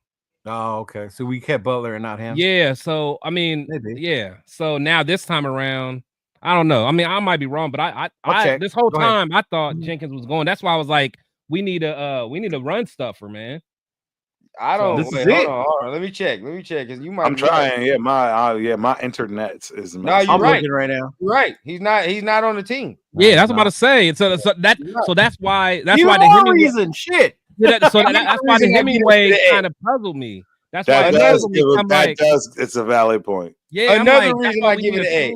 Oh, okay. So we kept Butler and not him. Yeah. So I mean, yeah. So now this time around, I don't know. I mean, I might be wrong, but I this whole time I thought Jenkins was going. That's why I was like, we need a run stuffer, man. I don't. So hold on. Let me check. Because you might. I'm trying. Yeah, my internet is. No, you're right. Right now. You're right. He's not on the team. Yeah, that's what I'm about to say. So that's why the Hemingway reason. Shit. That's why the Hemingway kind of puzzled me. That's why it's a valid point. Yeah, another reason I give it an A.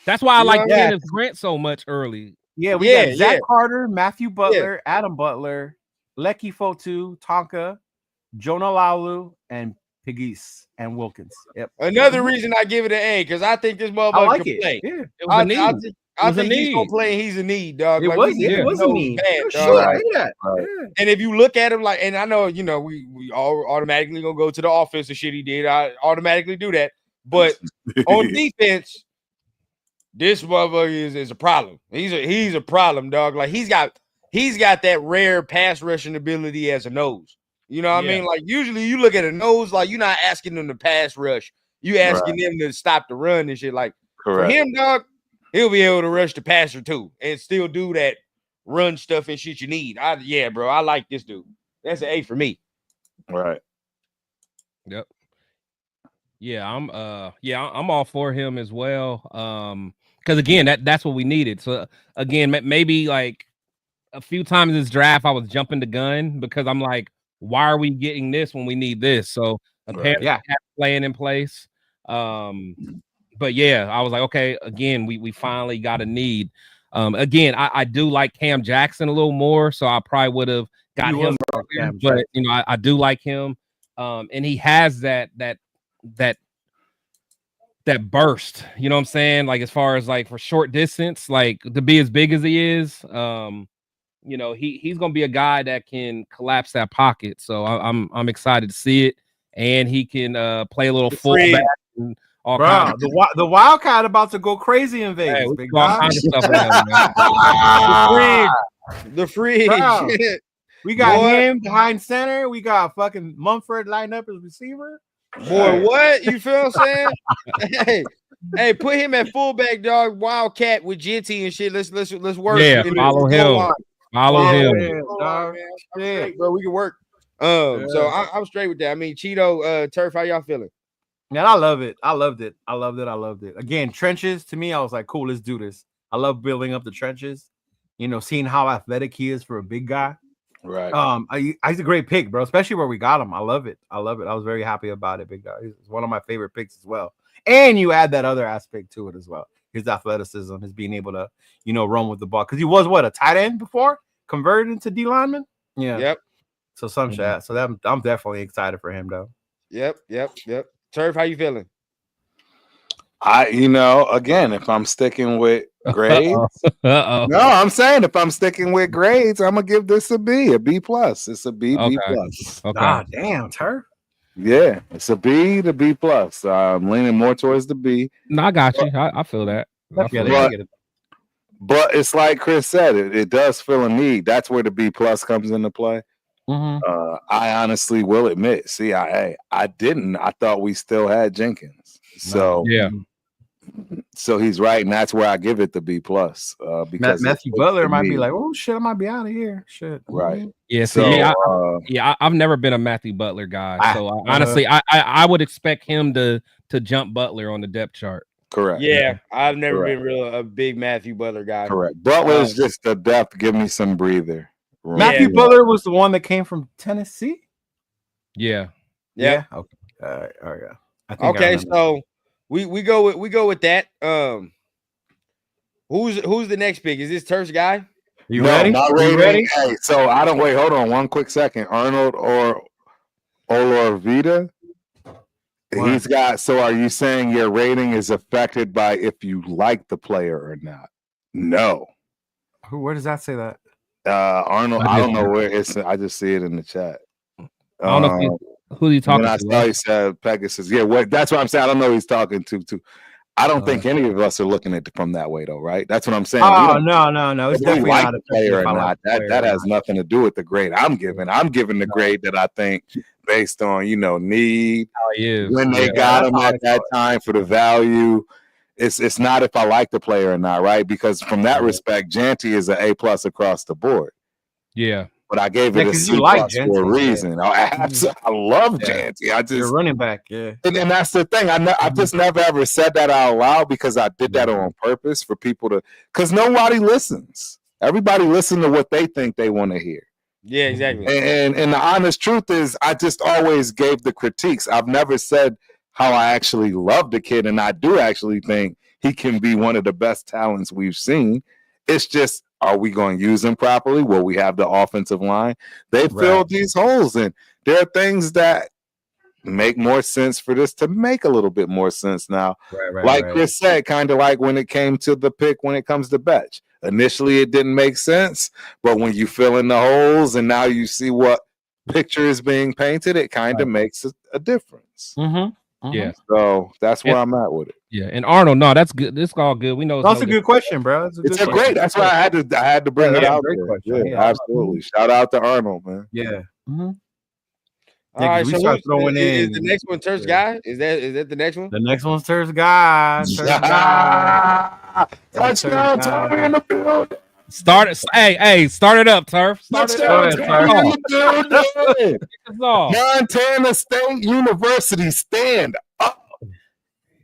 That's why I like Dennis Grant so much early. Yeah, we got Zach Carter, Matthew Butler, Adam Butler, Lecky Fotu, Tonka, Jonah Laulu, and Pegues and Wilkins. Yep. Another reason I give it an A because I think this motherfucker can play. Yeah, it was a need. I think he's gonna play. He's a need, dog. It was a need. And if you look at him, like, and I know, you know, we all automatically gonna go to the offensive shit he did. I automatically do that. But on defense, this motherfucker is a problem. He's a problem, dog. Like he's got that rare pass rushing ability as a nose. You know what I mean? Like usually you look at a nose, like you're not asking them to pass rush. You asking them to stop the run and shit. Like for him, dog, he'll be able to rush the passer too and still do that run stuff and shit you need. Bro, I like this dude. That's an A for me. Right. Yep. Yeah, I'm all for him as well. Because again, that's what we needed. So again, maybe like a few times in this draft, I was jumping the gun because I'm like, why are we getting this when we need this? So apparently, have a plan in place. But yeah, I was like, okay, again, we finally got a need. Again, I do like Cam Jackson a little more, so I probably would have got him earlier, but you know, I do like him. And he has that burst, you know what I'm saying? Like as far as like for short distance, like to be as big as he is, you know, he's gonna be a guy that can collapse that pocket. So I'm excited to see it, and he can play a little fullback. Bro, the Wildcat about to go crazy in Vegas. Hey, big all kinds of stuff the free. We got him behind center. We got fucking Mumford lined up as receiver. Boy, what you feel what I'm saying? hey, put him at fullback, dog. Wildcat with Genty and shit. Let's work. Yeah, follow him. Follow him, dog. Straight, bro. We can work. So I'm straight with that. I mean, Cheeto, Turf, how y'all feeling? Man, I love it. I loved it. Again, trenches to me, I was like, cool, let's do this. I love building up the trenches. You know, seeing how athletic he is for a big guy. Right. He's a great pick, bro. Especially where we got him. I love it. I was very happy about it, big guy. He's one of my favorite picks as well. And you add that other aspect to it as well. His athleticism, his being able to, you know, run with the ball. Because he was a tight end before, converted into D lineman. Yeah. Yep. So some shit. So that I'm definitely excited for him though. Yep. Turf, how you feeling? Again, if I'm sticking with grades, no, I'm saying if I'm sticking with grades, I'm gonna give this a B plus. It's a B plus. Okay. Ah, damn, Turf. Yeah, it's a B to B plus. I'm leaning more towards the B. No, I got you. I feel that. But it's like Chris said, it does fill a need. That's where the B plus comes into play. Mm-hmm. I honestly will admit, I didn't. I thought we still had Jenkins. So yeah. So he's right, and that's where I give it the B plus. Because Matthew Butler might be like, "Oh shit, I might be out of here." Shit, right? Yeah. I've never been a Matthew Butler guy. So honestly, I would expect him to jump Butler on the depth chart. Correct. Yeah, I've never been a big Matthew Butler guy. Correct. Butler is just the depth. Give me some breather. Matthew Butler was the one that came from Tennessee. Yeah. Okay. All right. Okay, so we go with that. Who's the next pick? Is this Turf's guy? You ready? Not ready. Hey, so I don't wait. Hold on, one quick second. Arnold or Olorvita. He's got. So are you saying your rating is affected by if you like the player or not? No. Where does that say that? Arnold. I don't know where it's. I just see it in the chat. I don't know who you talking to. I saw he said Pegasus. Yeah, that's what I'm saying. I don't know who he's talking to. I don't think any of us are looking at it from that way, though, right? That's what I'm saying. Oh, no. It's definitely like not a player or not. That has nothing to do with the grade I'm giving. I'm giving the grade that I think based on, need, when they got him at that time for the value. It's not if I like the player or not, right? Because from that respect, Janty is an A+ across the board. Yeah. But I gave it a C+ for a reason. I love Janty. You're running back, yeah. And that's the thing. I've just never ever said that out loud because I did that on purpose for people to, because nobody listens. Everybody listens to what they think they want to hear. Yeah, exactly. And the honest truth is, I just always gave the critiques. I've never said how I actually love the kid, and I do actually think he can be one of the best talents we've seen. It's just, are we going to use him properly? Will we have the offensive line? They filled these holes, and there are things that make more sense for this to make a little bit more sense now. Right. Chris said, kind of like when it came to the pick when it comes to Betch. Initially, it didn't make sense, but when you fill in the holes and now you see what picture is being painted, it kind of makes a difference. Yeah. So that's where I'm at with it. Yeah. And Arnold, no, that's good. This is all good. We know that's a good question, bro. It's a great. That's why I had to bring it out. Great question. Yeah, absolutely. Shout out to Arnold, man. Yeah. All right, so throwing is the next one Turf's guy? Is that the next one? The next one's Turf's guy. Touchdown, Turf in the building. Start it up, Turf. Start it up. Montana State University, stand up.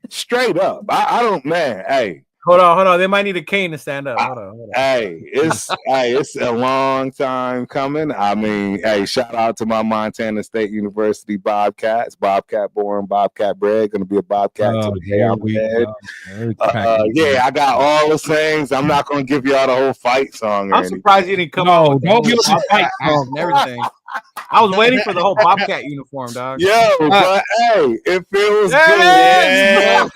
Straight up. I don't, man. Hey. Hold on. They might need a cane to stand up. Hold on. Hey, it's a long time coming. I mean, hey, shout out to my Montana State University Bobcats. Bobcat born, Bobcat bred. Going to be a Bobcat to the day I'm dead. Yeah, I got all the things. I'm not going to give y'all the whole fight song. I'm surprised you didn't come out with don't give the fight song and everything. I was waiting for the whole Bobcat uniform, dog. Yo, but hey, it feels good.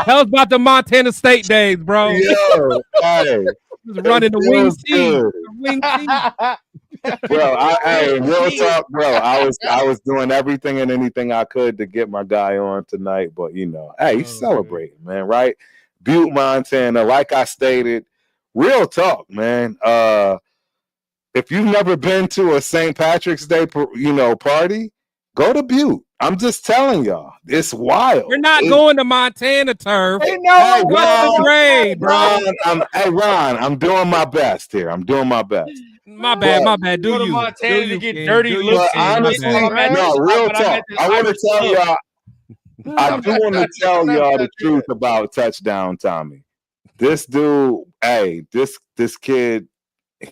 Tell us about the Montana State days, bro. Yo, hey, running the wing team. Bro, real talk, bro. I was doing everything and anything I could to get my guy on tonight, but he's celebrating, man, right? Butte, Montana, like I stated, real talk, man. If you've never been to a St. Patrick's Day, party, go to Butte. I'm just telling y'all, it's wild. You're not going to Montana turf. Hey, Ron, I'm doing my best here. I'm doing my best. My bad. Do you? Montana to get dirty looks. Honestly, no, real talk. I want to tell y'all. I do want to tell y'all the truth about Touchdown Tommy. This dude, this kid.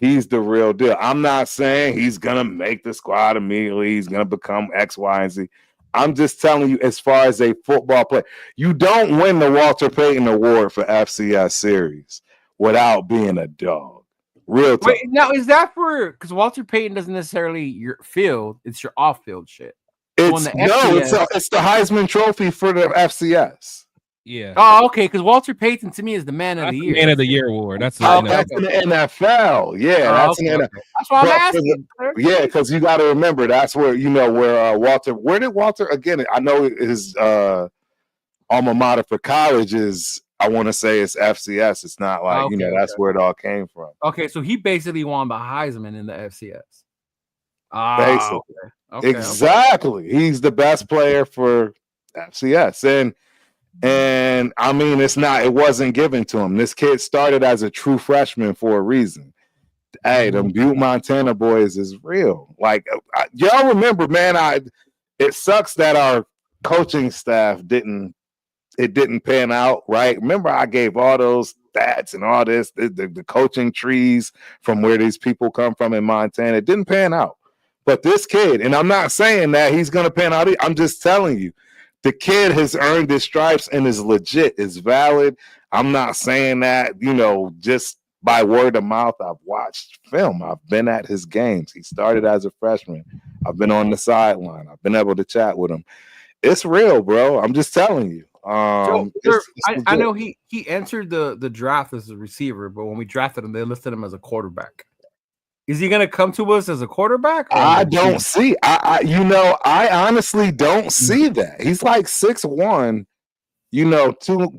He's the real deal. I'm not saying he's gonna make the squad immediately. He's gonna become X, Y, and Z. I'm just telling you, as far as a football player, you don't win the Walter Payton Award for FCS series without being a dog. Real talk. Wait, now is that for because Walter Payton doesn't necessarily your field; it's your off-field shit. It's the Heisman Trophy for the FCS. Yeah. Oh, okay. Because Walter Payton to me is the man of the year. Man of the year award. That's in the NFL. Yeah, that's in the NFL. That's why I'm asking. Yeah, because you got to remember that's where where Walter. Where did Walter again? I know his alma mater for college is. I want to say it's FCS. It's not like that's where it all came from. Okay, so he basically won the Heisman in the FCS. Basically, exactly. He's the best player for FCS, and I mean, it wasn't given to him. This kid started as a true freshman for a reason. Hey, them Butte, Montana boys is real. Like, y'all remember, man, it sucks that our coaching staff didn't pan out, right? Remember, I gave all those stats and all this, the coaching trees from where these people come from in Montana. It didn't pan out. But this kid, and I'm not saying that he's going to pan out. I'm just telling you, the kid has earned his stripes and is legit, is valid. I'm not saying that, just by word of mouth. I've watched film. I've been at his games. He started as a freshman. I've been on the sideline. I've been able to chat with him. It's real, bro. I'm just telling you. I know he entered the draft as a receiver, but when we drafted him, they listed him as a quarterback. Is he going to come to us as a quarterback? I don't see. I honestly don't see that. He's like 6'1",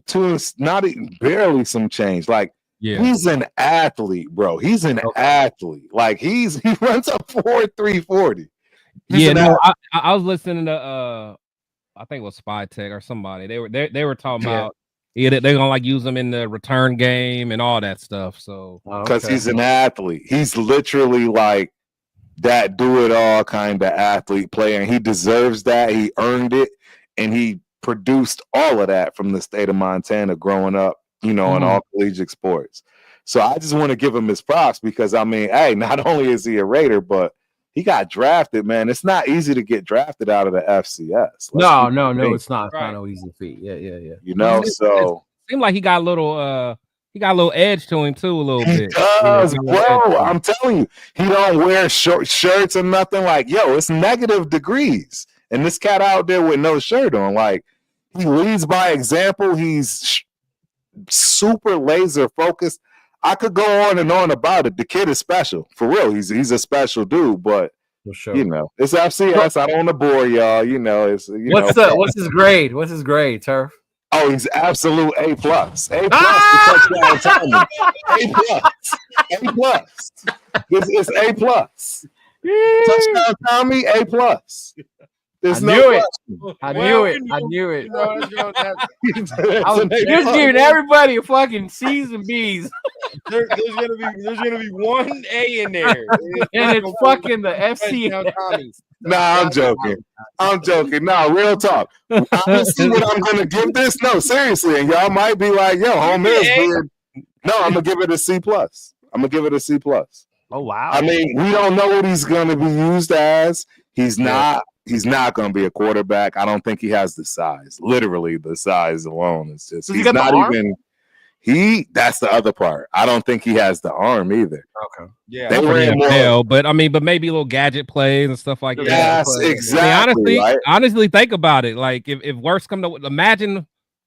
two, not even barely some change. Like, he's an athlete, bro. He's an athlete. Like, he runs a 4.3 40. I was listening to I think it was Spy Tech or somebody. They were talking about they're gonna like use him in the return game and all that stuff. So because he's an athlete, he's literally like that do-it-all kind of athlete player, and he deserves that. He earned it, and he produced all of that from the state of Montana growing up, in all collegiate sports. So I just want to give him his props because I mean, hey, not only is he a Raider, but he got drafted, man. It's not easy to get drafted out of the FCS. No, it's not. It's not no easy feat. Yeah. So it seemed like he got a little edge to him too, a little bit. He does, bro. I'm telling you, he don't wear short shirts or nothing. Like, it's negative degrees, and this cat out there with no shirt on, like, he leads by example. He's super laser focused. I could go on and on about it. The kid is special, for real. He's a special dude, but sure. It's FCS. I don't want to bore y'all. What's his grade? What's his grade, Turf? Oh, he's absolute A+. A+. Touchdown Tommy. A+. It's A+. Touchdown Tommy. A+. I knew it. I was just giving everybody a fucking C's and B's. There's gonna be one A in there, and it's fucking the FCS. Nah, I'm joking. I'm joking. No, real talk. Honestly, what I'm gonna give this? No, seriously, and y'all might be like, "Yo, home is weird." No, I'm gonna give it a C plus. I'm gonna give it a C plus. Oh wow! I mean, we don't know what he's gonna be used as. He's not. He's not gonna be a quarterback. I don't think he has the size. Literally, the size alone is just. He's not even. That's the other part. I don't think he has the arm either. Okay. Yeah. They ran more, but maybe little gadget plays and stuff like that. Yes, exactly. I mean, honestly, think about it. Like if worse come to imagine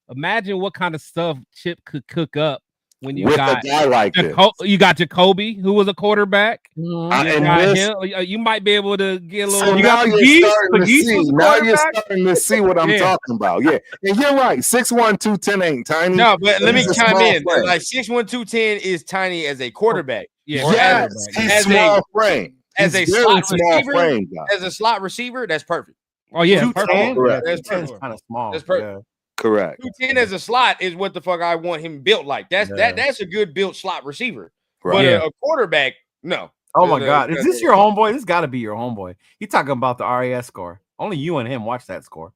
what kind of stuff Chip could cook up when you got a guy like this. You got Jacoby, who was a quarterback. Mm-hmm. You might be able to get a little. So now you're starting to see what I'm talking about. Yeah, and you're right. 6'1", 210 ain't tiny. No, but let me chime in. Like 6'1", 210 is tiny as a quarterback. Yeah, he's small frame. As a slot receiver, as a slot receiver, that's perfect. Oh yeah, that's kind of small. That's perfect. Yeah. Correct. 210 as a slot is what the fuck I want him built like. That's a good built slot receiver. Right. But a quarterback, no. Oh my God, is this your homeboy? This got to be your homeboy. He talking about the RAS score. Only you and him watch that score.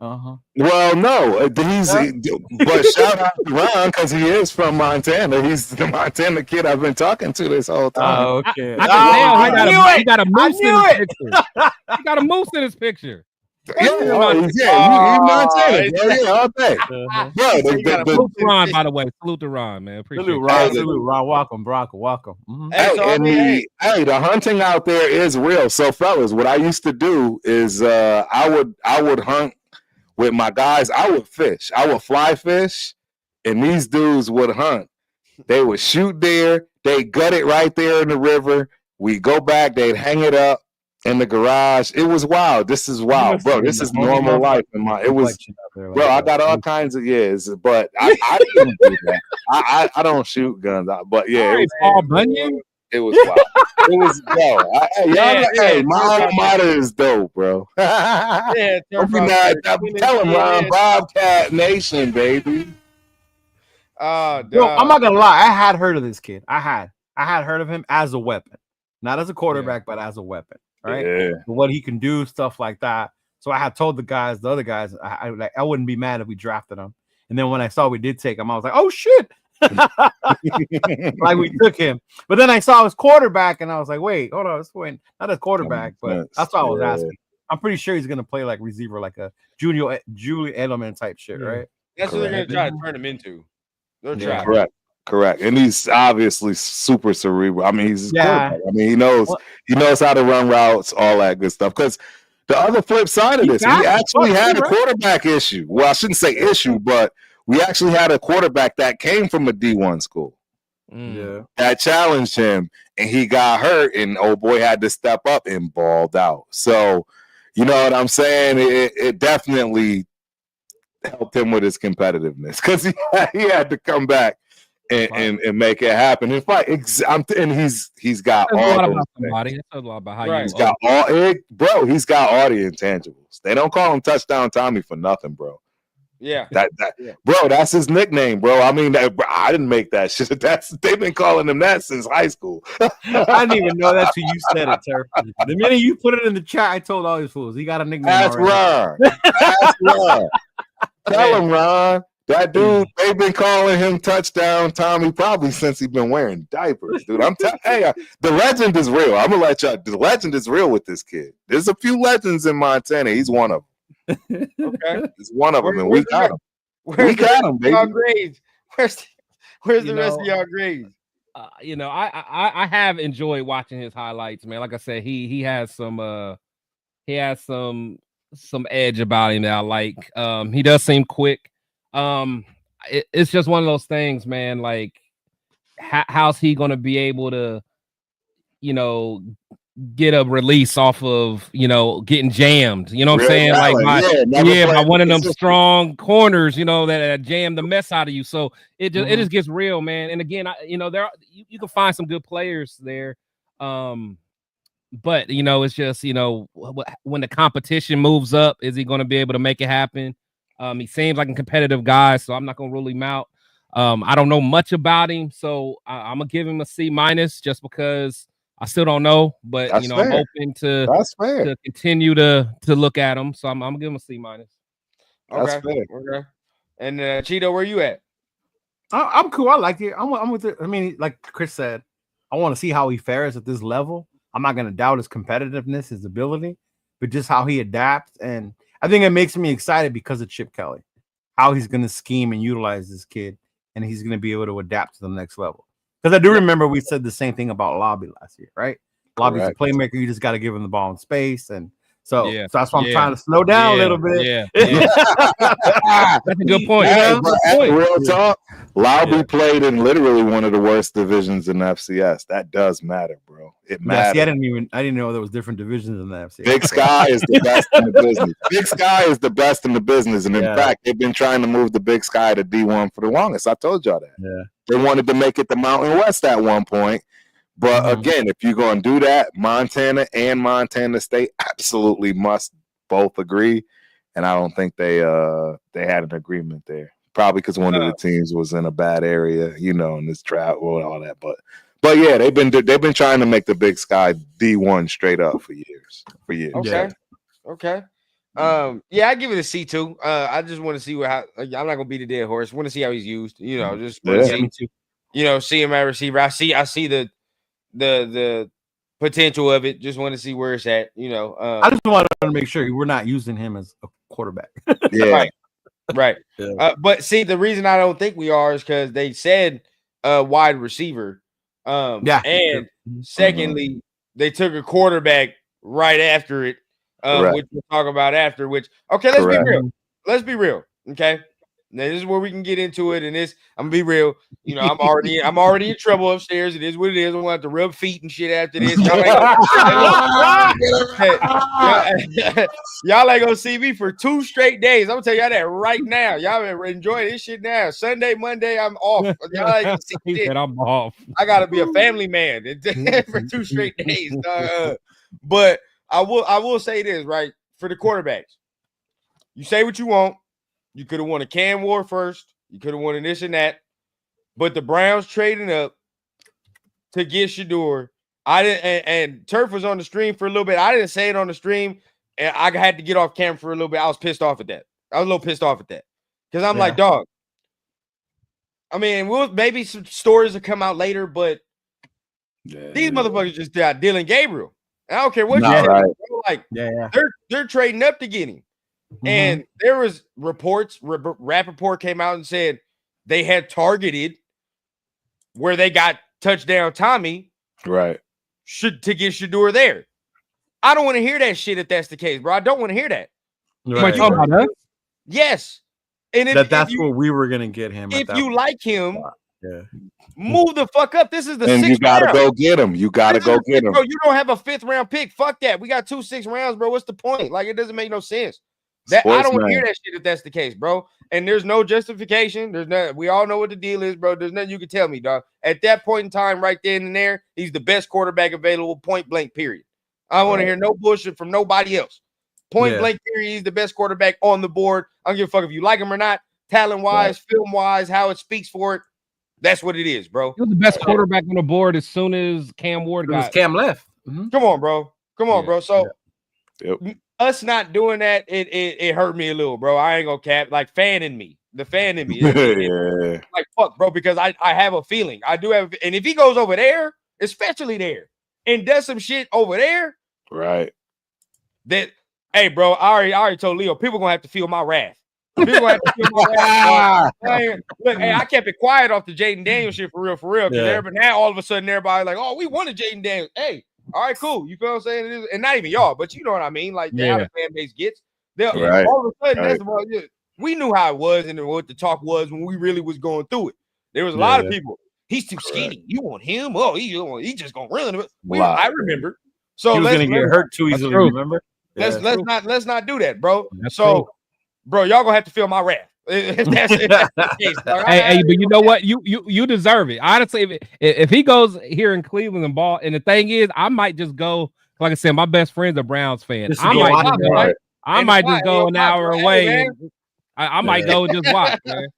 Well, no, but shout out to Ron because he is from Montana. He's the Montana kid I've been talking to this whole time. Oh, okay. I can tell he got a moose in his picture. He got a moose in his picture. He's Montana. Yeah, all day. Salute to Ron, by the way. Salute to Ron, man. Appreciate it. Salute Ron. Welcome, Bronco. Welcome. Mm-hmm. The hunting out there is real. So, fellas, what I used to do is I would hunt with my guys. I would fish. I would fly fish, and these dudes would hunt. They would shoot deer. They gut it right there in the river. We go back. They'd hang it up in the garage. It was wild. This is wild, bro. This is normal life. It was, bro. I got all kinds of years, but I didn't do that. I don't shoot guns, but yeah, it was Paul Bunyan. It was wild. It was my alma mater is dope, bro. Tell him, Ron, Bobcat Nation, baby. I'm not gonna lie. I had heard of this kid. I had heard of him as a weapon, not as a quarterback, but as a weapon. Right? Yeah. What he can do, stuff like that. So I had told the other guys, I wouldn't be mad if we drafted him. And then when I saw we did take him, I was like, oh shit. Like we took him. But then I saw his quarterback and I was like, wait, hold on, not a quarterback, but that's what I was asking. I'm pretty sure he's gonna play like receiver, like a Julian Edelman type shit, right? That's what they're gonna try to turn him into. They're trying. Correct. And he's obviously super cerebral. I mean, he's quarterback. I mean, he knows how to run routes, all that good stuff. Because the other flip side of this, we actually had a quarterback issue. Well, I shouldn't say issue, but we actually had a quarterback that came from a D1 school. Yeah. That challenged him, and he got hurt, and old boy had to step up and balled out. So, you know what I'm saying? It definitely helped him with his competitiveness because he had to come back and make it happen. In fact, and he's got all. A lot about how he's got all. He's got all the intangibles. They don't call him Touchdown Tommy for nothing, bro. Yeah, bro, that's his nickname, bro. I mean, I didn't make that shit. They've been calling him that since high school. I didn't even know that's who you said it, Turf. The minute you put it in the chat, I told all these fools he got a nickname. That's Ron. That's Ron. Tell him, Ron. That dude, they've been calling him Touchdown Tommy probably since he's been wearing diapers, dude. I'm telling the legend is real. I'm gonna let y'all. The legend is real with this kid. There's a few legends in Montana. He's one of them. Okay, he's one of them, and we got him. We got him, baby. Grades? Where's the rest of y'all grades? I have enjoyed watching his highlights, man. Like I said, he has some edge about him that I like. He does seem quick. It's just one of those things, man. Like, how's he gonna be able to, get a release off of, getting jammed? You know what I'm saying? Like by one of them strong corners, that jam the mess out of you. So it just gets real, man. And again, you can find some good players there, but it's just when the competition moves up, is he going to be able to make it happen? He seems like a competitive guy, so I'm not gonna rule him out. I don't know much about him, so I'm gonna give him a C- just because I still don't know, but That's you know, fair. I'm open That's fair. to continue to look at him. So I'm gonna give him a C-. That's Okay. fair. Okay. And Cheeto, where you at? I'm cool. I like it. I'm with it. I mean, like Chris said, I want to see how he fares at this level. I'm not going to doubt his competitiveness, his ability, but just how he adapts. And I think it makes me excited because of Chip Kelly, how he's going to scheme and utilize this kid, and he's going to be able to adapt to the next level. Because I do remember we said the same thing about Lobby last year, right? Lobby's a playmaker. You just got to give him the ball in space. And so that's why I'm trying to slow down a little bit. Yeah. That's a good point. Real talk. Lobby played in literally one of the worst divisions in the FCS. That does matter, bro. It matters. See, I didn't know there was different divisions in the FCS. Big Sky is the best in the business. Big Sky is the best in the business. And in fact, they've been trying to move the Big Sky to D1 for the longest. I told y'all that. Yeah. They wanted to make it the Mountain West at one point. But again, if you're going to do that, Montana and Montana State absolutely must both agree. And I don't think they had an agreement there. Probably because one of the teams was in a bad area, you know, in this travel and all that. But yeah, they've been trying to make the Big Sky D1 straight up for years. Okay. Okay. Yeah, I give it a C too. I just want to see how I'm not gonna beat a dead horse. Want to see how he's used. You know, just see, you know, see him at receiver. I see the potential of it. Just want to see where it's at. You know, I just want to make sure we're not using him as a quarterback. Right. But see, the reason I don't think we are is because they said wide receiver. And secondly, they took a quarterback right after it, which we'll talk about after. Which let's be real. Let's be real. Okay. Now this is where we can get into it, and I'm gonna be real. You know, I'm already in trouble upstairs. It is what it is. I'm gonna have to rub feet and shit after this. Y'all ain't gonna see me for 2 straight days. I'm gonna tell y'all that right now. Y'all enjoy this shit now. Sunday, Monday, I'm off. Y'all ain't gonna see shit. I'm off. I gotta be a family man for 2 straight days. But I will say this, right? For the quarterbacks, you say what you want. You could have won a Cam War first. You could have won this and that. But the Browns trading up to get Shedeur. I didn't, and Turf was on the stream for a little bit. I didn't say it on the stream, and I had to get off camera for a little bit. I was pissed off at that. I was a little pissed off at that. Because I'm like, dog. I mean, maybe some stories will come out later, but these motherfuckers just got Dylan Gabriel. And I don't care what you say. Like, they're trading up to get him. And there was reports, Rappaport came out and said they had targeted where they got touchdown Tommy to get Shedeur there. I don't want to hear that shit if that's the case, bro. I don't want to hear that. Yes. And that's where we were going to get him. If you like him, move the fuck up. This is the 6th round. You got to go get him. You got to go get him. Bro, you don't have a 5th round pick. Fuck that. We got 2 6 rounds, bro. What's the point? Like, it doesn't make no sense. I don't want to hear that shit if that's the case, bro. And there's no justification. There's no. We all know what the deal is, bro. There's nothing you can tell me, dog. At that point in time, right then and there, he's the best quarterback available. Point blank. Period. I don't want to hear no bullshit from nobody else. Point blank. Period. He's the best quarterback on the board. I don't give a fuck if you like him or not. Talent wise, film wise, how it speaks for it. That's what it is, bro. He was the best quarterback on the board as soon as Cam Ward got. Cam left. Come on, bro. Come on, bro. So. Us not doing that, it hurt me a little, bro. I ain't gonna cap. Like, the fan in me. Like, fuck, bro, because I have a feeling. I do have, and if he goes over there, especially there, and does some shit over there, that, hey, bro, I already told Leo, people gonna have to feel my wrath. People gonna have to feel my wrath. Look, hey, I kept it quiet off the Jaden Daniels shit for real. Because now all of a sudden everybody like, oh, we wanted Jaden Daniels. Hey. All right, cool. You feel what I'm saying? And not even y'all, but you know what I mean. Like, how the fan base gets. All of a sudden, we knew how it was and what the talk was when we really was going through it. There was a lot of people. He's too skinny. You want him? Oh, he just gonna run. I remember. So he was gonna get hurt too easily. Remember? Let's not do that, bro. Bro, y'all gonna have to feel my wrath. If that's the case, hey, but you know what? You deserve it. Honestly, if he goes here in Cleveland and ball, and the thing is, I might just go. Like I said, my best friend's a Browns fan. I might just go an hour away. I might go just watch, man.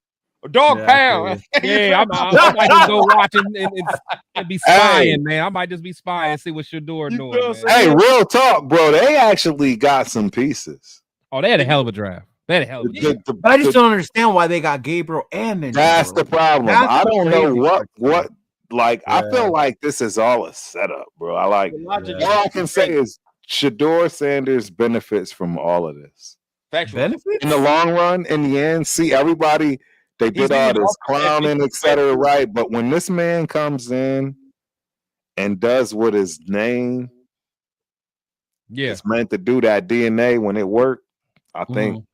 Dog pound. Yeah, I might just go watch and be spying, man. I might just be spying and see what Shador doing. Man. Hey, real talk, bro. They actually got some pieces. Oh, they had a hell of a draft. They had a hell of a draft. But I just don't understand why they got Gabriel and then. That's the problem. I don't know what. Like, I feel like this is all a setup, bro. All I can say is Shador Sanders benefits from all of this. Benefits in the long run. In the end, see everybody. They did all this clowning, etc. Right, but when this man comes in and does what his name is meant to do, that DNA when it worked, I think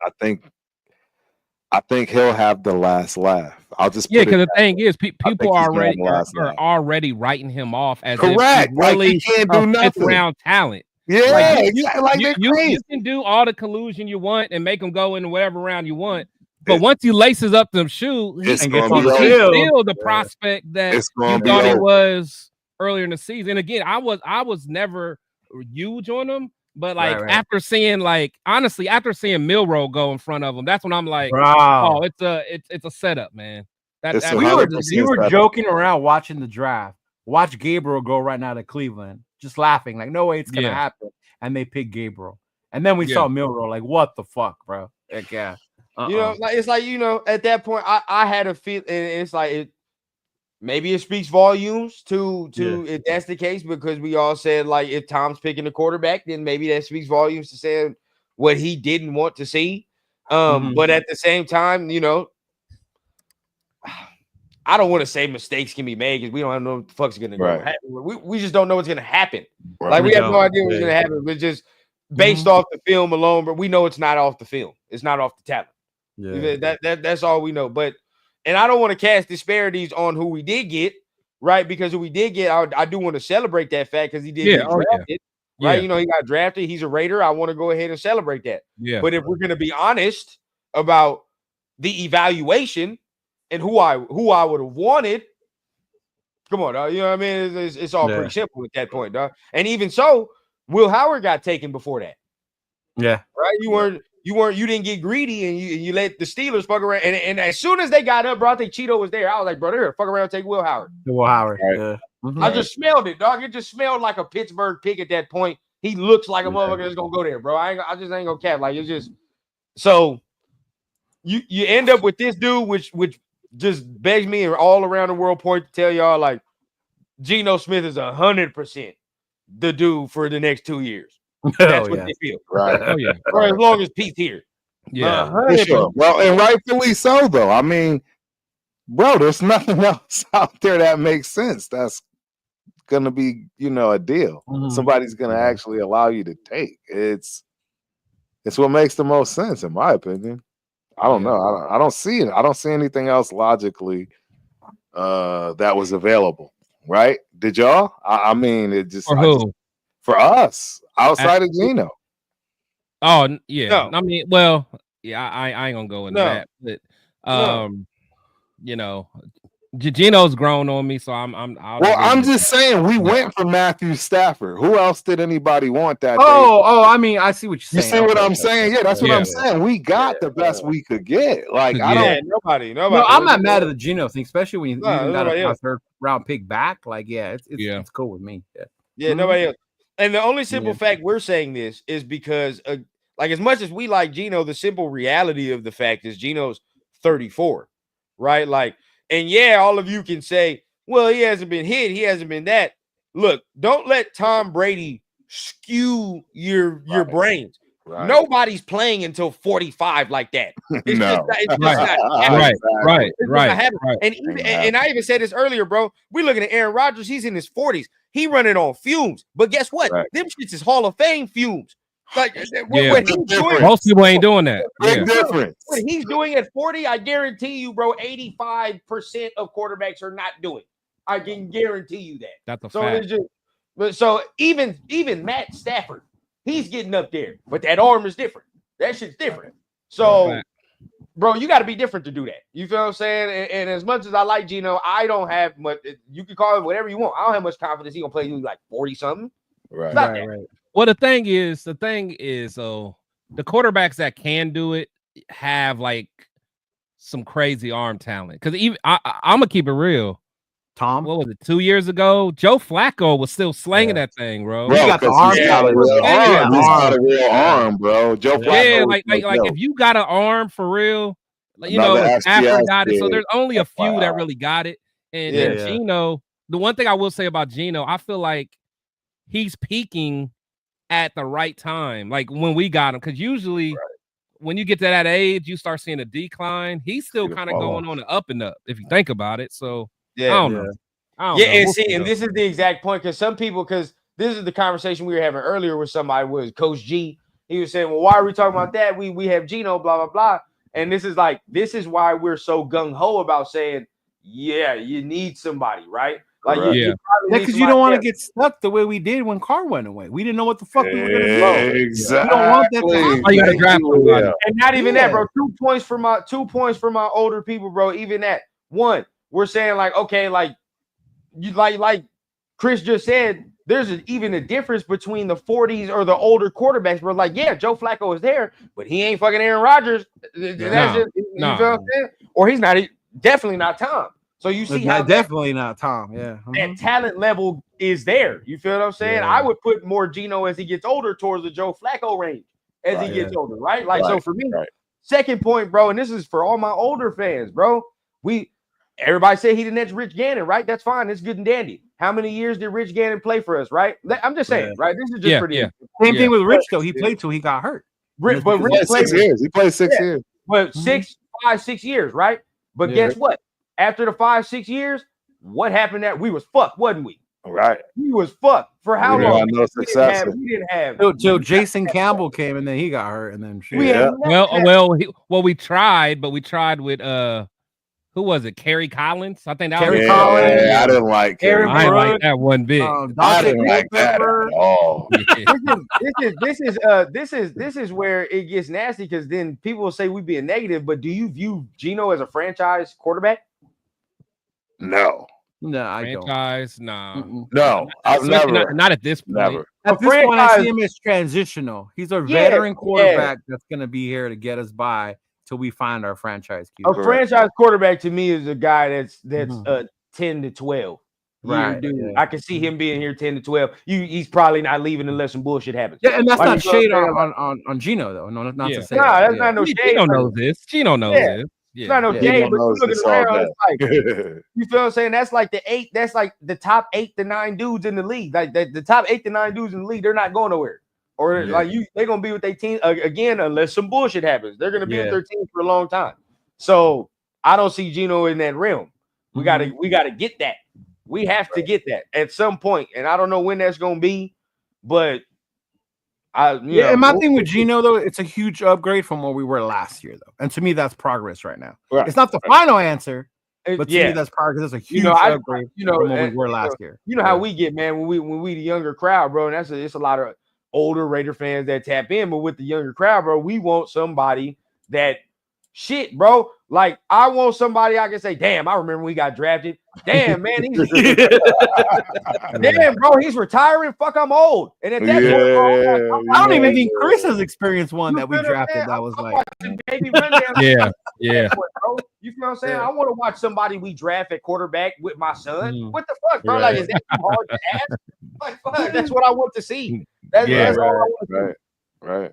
he'll have the last laugh. I'll just because the thing is, people are already writing him off as correct. If really he can't do nothing. Round talent. Yeah, you can do all the collusion you want and make him go in whatever round you want. But once he laces up them shoes, he's still the prospect that you thought he was earlier in the season. And again, I was never huge on him, but after seeing after seeing Milroe go in front of him, that's when I'm like, oh, it's a setup, man. We were joking around watching the draft. Watch Gabriel go right now to Cleveland, just laughing like, no way it's gonna happen. And they picked Gabriel, and then we saw Milroe, like, what the fuck, bro? Like, you know, it's like, you know, at that point, I had a feel, and it's like maybe it speaks volumes to if that's the case, because we all said, like, if Tom's picking the quarterback, then maybe that speaks volumes to saying what he didn't want to see. But at the same time, you know, I don't want to say mistakes can be made because we don't know what the fuck's going to happen. We just don't know what's going to happen. Like, we have no idea what's going to happen, but just based off the film alone, but we know it's not off the film. It's not off the talent. That's all we know. But and I don't want to cast disparities on who we did get, right? Because who we did get, I do want to celebrate that fact because he did get drafted, right? You know, he got drafted. He's a Raider. I want to go ahead and celebrate that. But if we're going to be honest about the evaluation and who I would have wanted, come on, dog. You know what I mean? It's all pretty simple at that point, dog. And even so, Will Howard got taken before that. Yeah, right. You didn't get greedy and you let the Steelers fuck around. And as soon as they got up, bro, I think Cheeto was there. I was like, bro, they're here, fuck around and take Will Howard. Right. I just smelled it, dog. It just smelled like a Pittsburgh pick at that point. He looks like a motherfucker that's gonna go there, bro. I just ain't gonna cap. Like, it's just so you end up with this dude, which just begs me all around the world point to tell y'all, like, Geno Smith is 100% the dude for the next 2 years. That's what they feel. Right. For as long as Pete's here. Yeah. For sure. Well, and rightfully so, though. I mean, bro, there's nothing else out there that makes sense. That's gonna be, you know, a deal. Somebody's gonna actually allow you to take. It's what makes the most sense, in my opinion. I don't know. I don't see it. I don't see anything else logically that was available. Right? Did y'all? I mean, it just for who? For us, outside of Geno. Oh yeah. No. I mean, well, yeah, I ain't gonna go into that. But you know, Geno's grown on me, so I'm just saying we went for Matthew Stafford. Who else did anybody want that day? I mean, I see what you're saying. You see what I'm saying? Yeah, that's what I'm saying. We got the best we could get. Like, I don't nobody. No, I'm not mad at the Geno thing, especially when you even got a third round pick back. Like, it's cool with me. Nobody else. And the only simple fact we're saying this is because, like, as much as we like Geno, the simple reality of the fact is Geno's 34, right? Like, and all of you can say, well, he hasn't been hit. He hasn't been that. Look, don't let Tom Brady skew your brains. Right. Nobody's playing until 45 like that. It's just not happening. And I even said this earlier, bro. We're looking at Aaron Rodgers. He's in his 40s. He running on fumes. But guess what? Them shits is Hall of Fame fumes. Like, what he's doing, most people ain't doing that. Big difference. What he's doing at 40, I guarantee you, bro, 85% of quarterbacks are not doing. I can guarantee you that. That's a fact. It's just, so even Matt Stafford, he's getting up there, but that arm is different. That shit's different. So, bro, you got to be different to do that. You feel what I'm saying? And as much as I like Geno, I don't have much. You can call it whatever you want. I don't have much confidence he's gonna play you like 40 something. Right. Well, the thing is, so the quarterbacks that can do it have like some crazy arm talent. Because even I'm gonna keep it real. Tom, what was it? 2 years ago, Joe Flacco was still slanging that thing, bro. Bro, he got the arm talent. He's got a real arm, bro. Joe Flacco. Like if you got an arm for real, Another Stafford got it. kid. So there's only a few that really got it. And Geno, the one thing I will say about Geno, I feel like he's peaking at the right time, like when we got him, because usually when you get to that age, you start seeing a decline. He's still kind of going on the up and up, if you think about it. So I don't know. And see, and this is the exact point, because some people, because this is the conversation we were having earlier with somebody, was Coach G. He was saying, well, why are we talking about that? We have Geno, blah, blah, blah. And this is why we're so gung-ho about saying, yeah, you need somebody, right? Like, because you don't want to get stuck the way we did when Carr went away. We didn't know what the fuck we were going to do. Exactly. You don't want that to happen. You got to draft somebody. And not even that, bro. 2 points for my older people, bro. Even that. One, we're saying like, okay, like you like Chris just said, there's even a difference between the 40s or the older quarterbacks. We're like, yeah, Joe Flacco is there, but he ain't fucking Aaron Rodgers. You feel what I'm saying? Or he's not, definitely not Tom. So you see how definitely not Tom. Yeah, that talent level is there. You feel what I'm saying? I would put more Geno as he gets older towards the Joe Flacco range as he gets older, right? Like so for me, second point, bro, and this is for all my older fans, bro. Everybody say he the next Rich Gannon, right? That's fine. It's good and dandy. How many years did Rich Gannon play for us, right? I'm just saying, right? This is just for the same thing with Rich though. He played till he got hurt. But Rich played 6 years. He played 6 years. But 6 years, right? But guess what? After the 5-6 years, what happened? That we was fucked, wasn't we? Right. We was fucked for how long? No success. We didn't have till Jason Campbell came and then he got hurt and then we tried, but we tried with who was it? Kerry Collins. I think that was Collins. Yeah, I didn't like Kerry. I didn't like that one bit. I didn't like that at all. This is where it gets nasty, because then people will say we being negative, but do you view Geno as a franchise quarterback? No. No, I franchise, don't. No, I've never. Not at this point. Never. At this point, I see him as transitional. He's a veteran quarterback that's going to be here to get us by till we find our franchise QB. A franchise quarterback to me is a guy that's 10 to 12. Right. I can see him being here 10 to 12. He's probably not leaving unless some bullshit happens. Yeah, and that's not shade on Geno though. No, not to say. No, that's not no shade. Geno knows this. Geno knows this. It's not no shade, but you looking around, it's like, you feel what I'm saying? That's like the top 8 to 9 dudes in the league. Like the top 8 to 9 dudes in the league, they're not going nowhere. Or they're gonna be with their team again unless some bullshit happens. They're gonna be with their team for a long time. So I don't see Geno in that realm. We gotta get that. We have to get that at some point, and I don't know when that's gonna be, but and my thing with Geno though, it's a huge upgrade from where we were last year though, and to me that's progress right now. Right. It's not the final answer, but to me that's progress. That's a huge upgrade from where we were last year. You know how we get, man, when we the younger crowd, bro, and it's a lot of older Raider fans that tap in, but with the younger crowd, bro, we want somebody that shit, bro. Like I want somebody I can say, damn, I remember we got drafted. Damn, man, damn, bro, he's retiring. Fuck, I'm old. And at that point, I don't even think Chris has experienced one that we drafted that was like, baby rundown. Yeah. You feel what I'm saying? I want to watch somebody we draft at quarterback with my son. What the fuck, bro? Like, is that too hard to ask? Like, fuck, that's what I want to see. That's all I want to see. Right.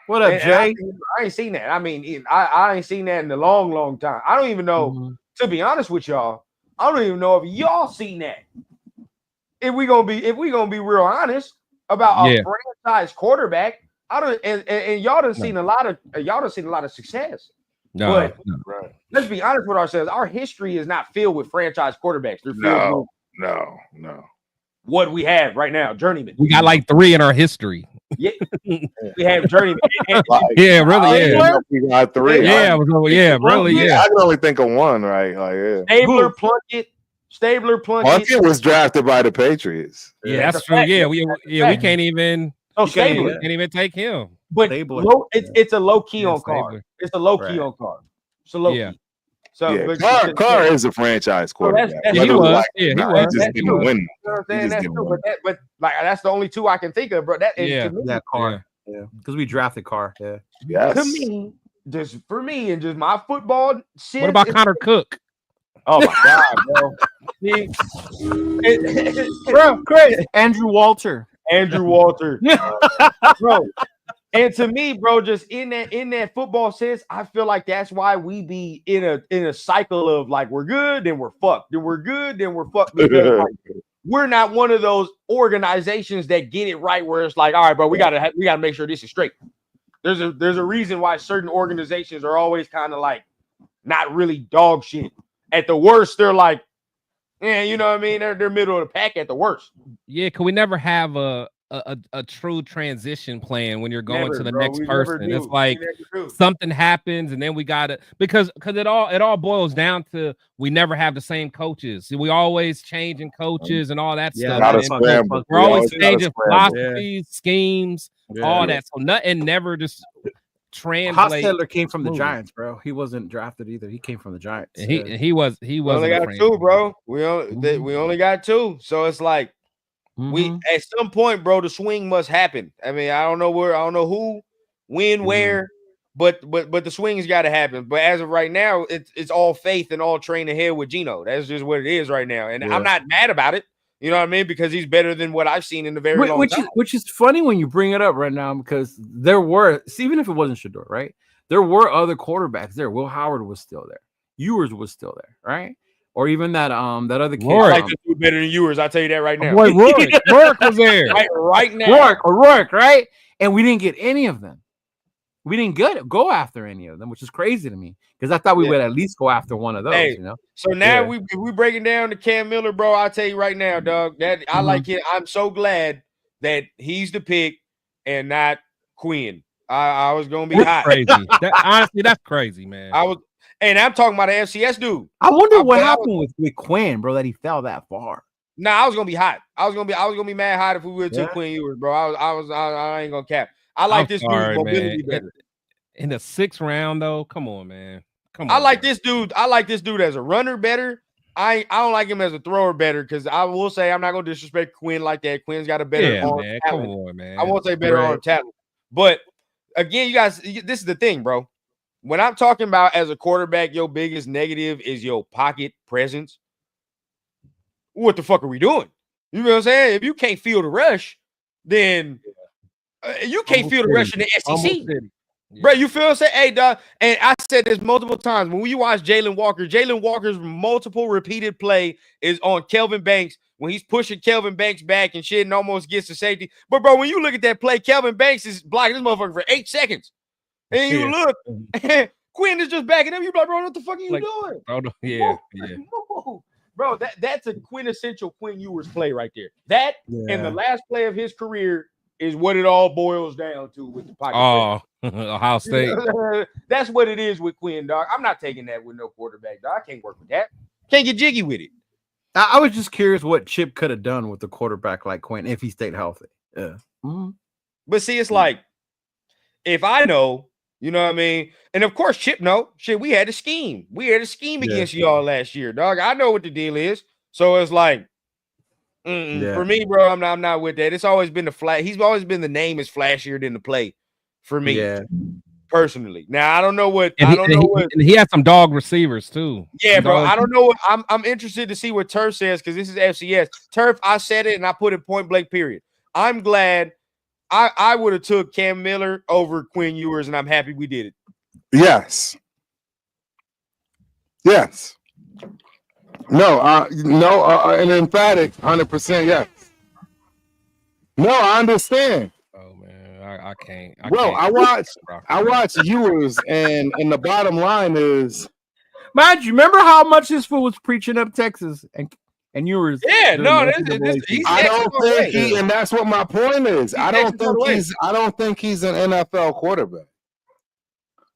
What up, Jay? I ain't seen that. I mean, I ain't seen that in a long, long time. I don't even know, to be honest with y'all, I don't even know if y'all seen that. If we gonna be real honest about a franchise quarterback, I don't and y'all done seen a lot of success. But let's be honest with ourselves. Our history is not filled with franchise quarterbacks. They're filled with what we have right now, journeyman. We got like 3 in our history. Yeah, we have journeyman. We got 3. Really. I can only think of one, right? Like, Stabler, Plunkett. Plunkett was drafted by the Patriots. Yeah, that's true. Yeah, we can't even. Stabler can't even take him. But it's a low key on Carr. It's a low key on Carr. It's a low key. So Carr is a franchise quarterback. He was. He just didn't win. That's true. But like that's the only 2 I can think of, bro. Carr. Yeah, because we drafted Carr. Yeah. Yes. To me, just for me and just my football shit. What about Connor Cook? Oh my god, bro! Bro, Chris, Andrew Walter, bro. And to me, bro, just in that football sense, I feel like that's why we be in a cycle of like we're good, then we're fucked, then we're good, then we're fucked, because like, we're not one of those organizations that get it right where it's like, all right, bro, we gotta make sure this is straight. There's a reason why certain organizations are always kind of like not really dog shit. At the worst, they're like, yeah, you know what I mean? They're middle of the pack at the worst. Yeah, can we never have a true transition plan when you're going to the next person? It's like something happens and then we gotta because it all boils down to we never have the same coaches. We always changing coaches and all that stuff. We're always changing philosophies, schemes, all that. So nothing never just translate. Hostetler came from the Giants, bro. He wasn't drafted either. He came from the Giants. He was. We only got two, bro. We only got two. So it's like we at some point, bro, the swing must happen. I mean, I don't know who, when, where, but the swing's got to happen. But as of right now, it's all faith and all train ahead with Geno. That's just what it is right now, and I'm not mad about it. You know what I mean? Because he's better than what I've seen in the very long time. Which is funny when you bring it up right now, because there were, even if it wasn't Shador, right? There were other quarterbacks there. Will Howard was still there. Ewers was still there, right? Or even that other kid. I like this dude better than Ewers. I'll tell you that right now. Boy, Rourke was there. Right now. Rourke, right? And we didn't get any of them. We didn't go after any of them, which is crazy to me, because I thought we would at least go after one of those. Hey, you know. So now if we breaking down to Cam Miller, bro. I'll tell you right now, dog. That I like it. I'm so glad that he's the pick and not Quinn. I was gonna be hot. Crazy. Honestly, that's crazy, man. And I'm talking about an FCS dude. I wonder what happened with Quinn, bro, that he fell that far. Nah, I was gonna be hot. I was gonna be mad hot if we would have took Quinn Ewers, bro. I ain't gonna cap. I like this dude's mobility better. In the 6th round, though, come on, man. I like this dude. I like this dude as a runner better. I don't like him as a thrower better, because I will say I'm not gonna disrespect Quinn like that. Quinn's got a better arm talent. Come on, man. I won't say better arm talent, but again, you guys, this is the thing, bro. When I'm talking about as a quarterback, your biggest negative is your pocket presence. What the fuck are we doing? You know what I'm saying? If you can't feel the rush, then you can't feel the rush in the SEC. Bro, you feel what I'm saying? Hey, dog, and I said this multiple times. When you watch Jalen Walker's multiple repeated play is on Kelvin Banks when he's pushing Kelvin Banks back and shit and almost gets to safety. But, bro, when you look at that play, Kelvin Banks is blocking this motherfucker for 8 seconds. And you look, and Quinn is just backing up. You're like, bro, what the fuck are you doing? Yeah. Bro, that's a quintessential Quinn Ewers play right there. That and the last play of his career is what it all boils down to with the pocket. Oh, Ohio State. That's what it is with Quinn, dog. I'm not taking that with no quarterback, dog. I can't work with that. Can't get jiggy with it. I was just curious what Chip could have done with the quarterback like Quinn if he stayed healthy. Yeah. But see, it's like, if I know, you know what I mean? And of course, Chip know. Shit, we had a scheme. We had a scheme against y'all last year, dog. I know what the deal is. So it's like, for me, bro, I'm not with that. It's always been the flat. He's always been the name is flashier than the play for me. Yeah. Personally. Now I don't know what and he had some dog receivers too. Yeah, bro. I don't know what I'm interested to see what Turf says, because this is FCS. Turf, I said it and I put it point blank, period. I'm glad I would have took Cam Miller over Quinn Ewers, and I'm happy we did it. Yes. No, an emphatic 100% yes. No, I understand. Oh man, I can't. I watch Ewers, and the bottom line is, mind you, remember how much this fool was preaching up Texas and Ewers. Yeah, no, I don't think he, and that's what my point is. I don't think he's an NFL quarterback.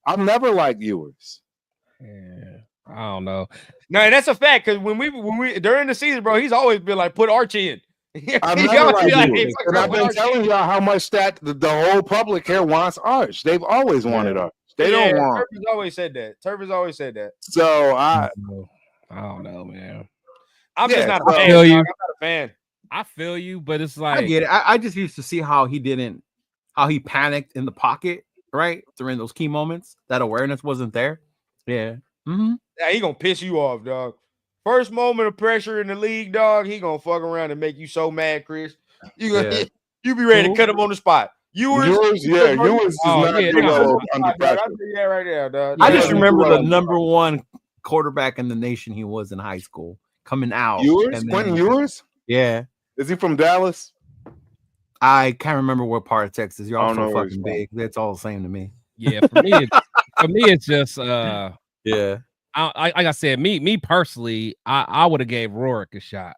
I've never liked Ewers. Yeah, I don't know. No, that's a fact, because when we during the season, bro, he's always been like, put Archie in. I've never liked Ewers, and I've been telling y'all how much that the whole public here wants Arch. They've always wanted Arch. They don't want. Turf has always said that. So I don't know, man. I'm just not a fan. I'm not a fan. I feel you, but it's like I get it. I just used to see how he panicked in the pocket right? During those key moments, that awareness wasn't there. Yeah. Mm-hmm. Yeah, he gonna piss you off, dog. First moment of pressure in the league, dog. He gonna fuck around and make you so mad, Chris. You gonna you be ready to cut him on the spot. Yours, is not under pressure. Yeah, right there, dog. I just remember the number one quarterback in the nation he was in high school coming out. Quentin Ewers? Yeah. Is he from Dallas? I can't remember what part of Texas. You're all so fucking big. That's all the same to me. Yeah, for me, it's just yeah. Like I said, me personally, I would have gave Rourke a shot.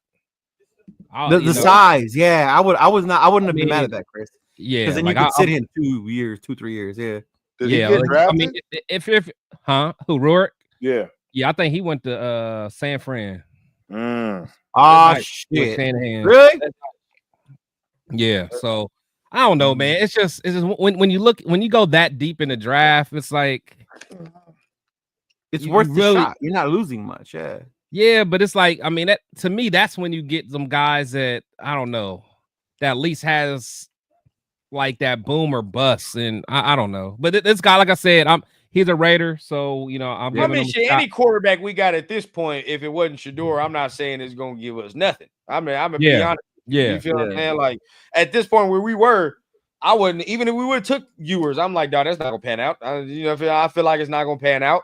The size, yeah. I wouldn't have been mad at that, Chris. Yeah, because then you could sit in 2-3 years. Yeah. Did he get drafted? I mean, if who Rourke? Yeah. Yeah, I think he went to San Fran. Oh shit! Really? Yeah. So I don't know, man. It's just when you go that deep in the draft, it's like it's worth the shot. You're not losing much. Yeah. Yeah, but it's like, I mean, that to me, that's when you get some guys that I don't know, that at least has like that boom or bust, and I don't know. But this guy, like I said, he's a Raider, so you know I'm giving him any quarterback we got at this point, if it wasn't Shador, I'm not saying it's gonna give us nothing. I'm gonna be honest. Yeah, you feel what I'm saying? Like at this point where we were, I wouldn't even if we would have took Ewers. I'm like, dog, that's not gonna pan out. I feel like it's not gonna pan out.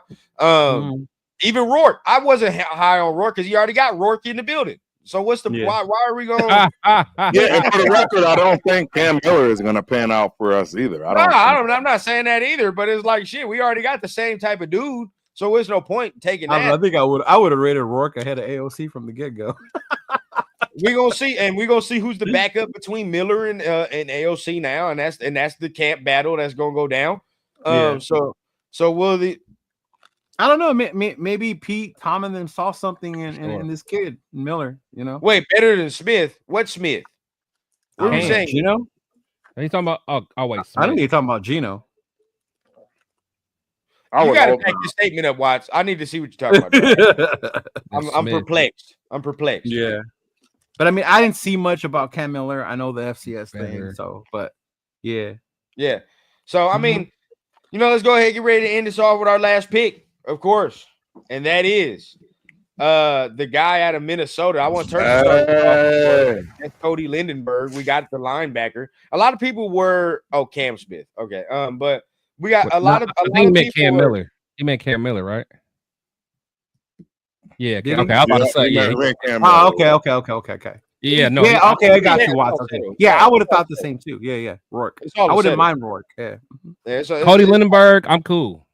Even Rourke, I wasn't high on Rourke because he already got Rourke in the building. So what's the why are we going? Yeah, and for the record, I don't think Cam Miller is going to pan out for us either. I'm not saying that either. But it's like shit. We already got the same type of dude, so there's no point in taking that. I think I would have rated Rourke ahead of AOC from the get go. We're gonna see who's the backup between Miller and AOC now, and that's the camp battle that's gonna go down. So will the. I don't know. Maybe Pete, Tom, and them saw something in this kid, Miller. You know, wait, better than Smith. What Smith? What are you saying? Gino? Are you talking about? Oh wait, Smith. I think you're talking about Gino. You got to back this statement up, Watts. I need to see what you're talking about. I'm perplexed. Yeah, but I mean, I didn't see much about Cam Miller. I know the FCS thing, but yeah. So I mean, let's go ahead and get ready to end this off with our last pick. Of course, and that is the guy out of Minnesota. I want to turn that's Cody Lindenberg. We got the linebacker. A lot of people were Cam Smith. Okay, but we got a lot of people. Cam Miller. He meant Cam Miller, right? Yeah. Okay. I was about to say. Yeah. Okay. Yeah. No. Yeah. Okay. I got you, Watts. Okay. Yeah, I would have thought the same too. Yeah. Rourke. I wouldn't mind Rourke. Yeah. Cody Lindenberg. I'm cool.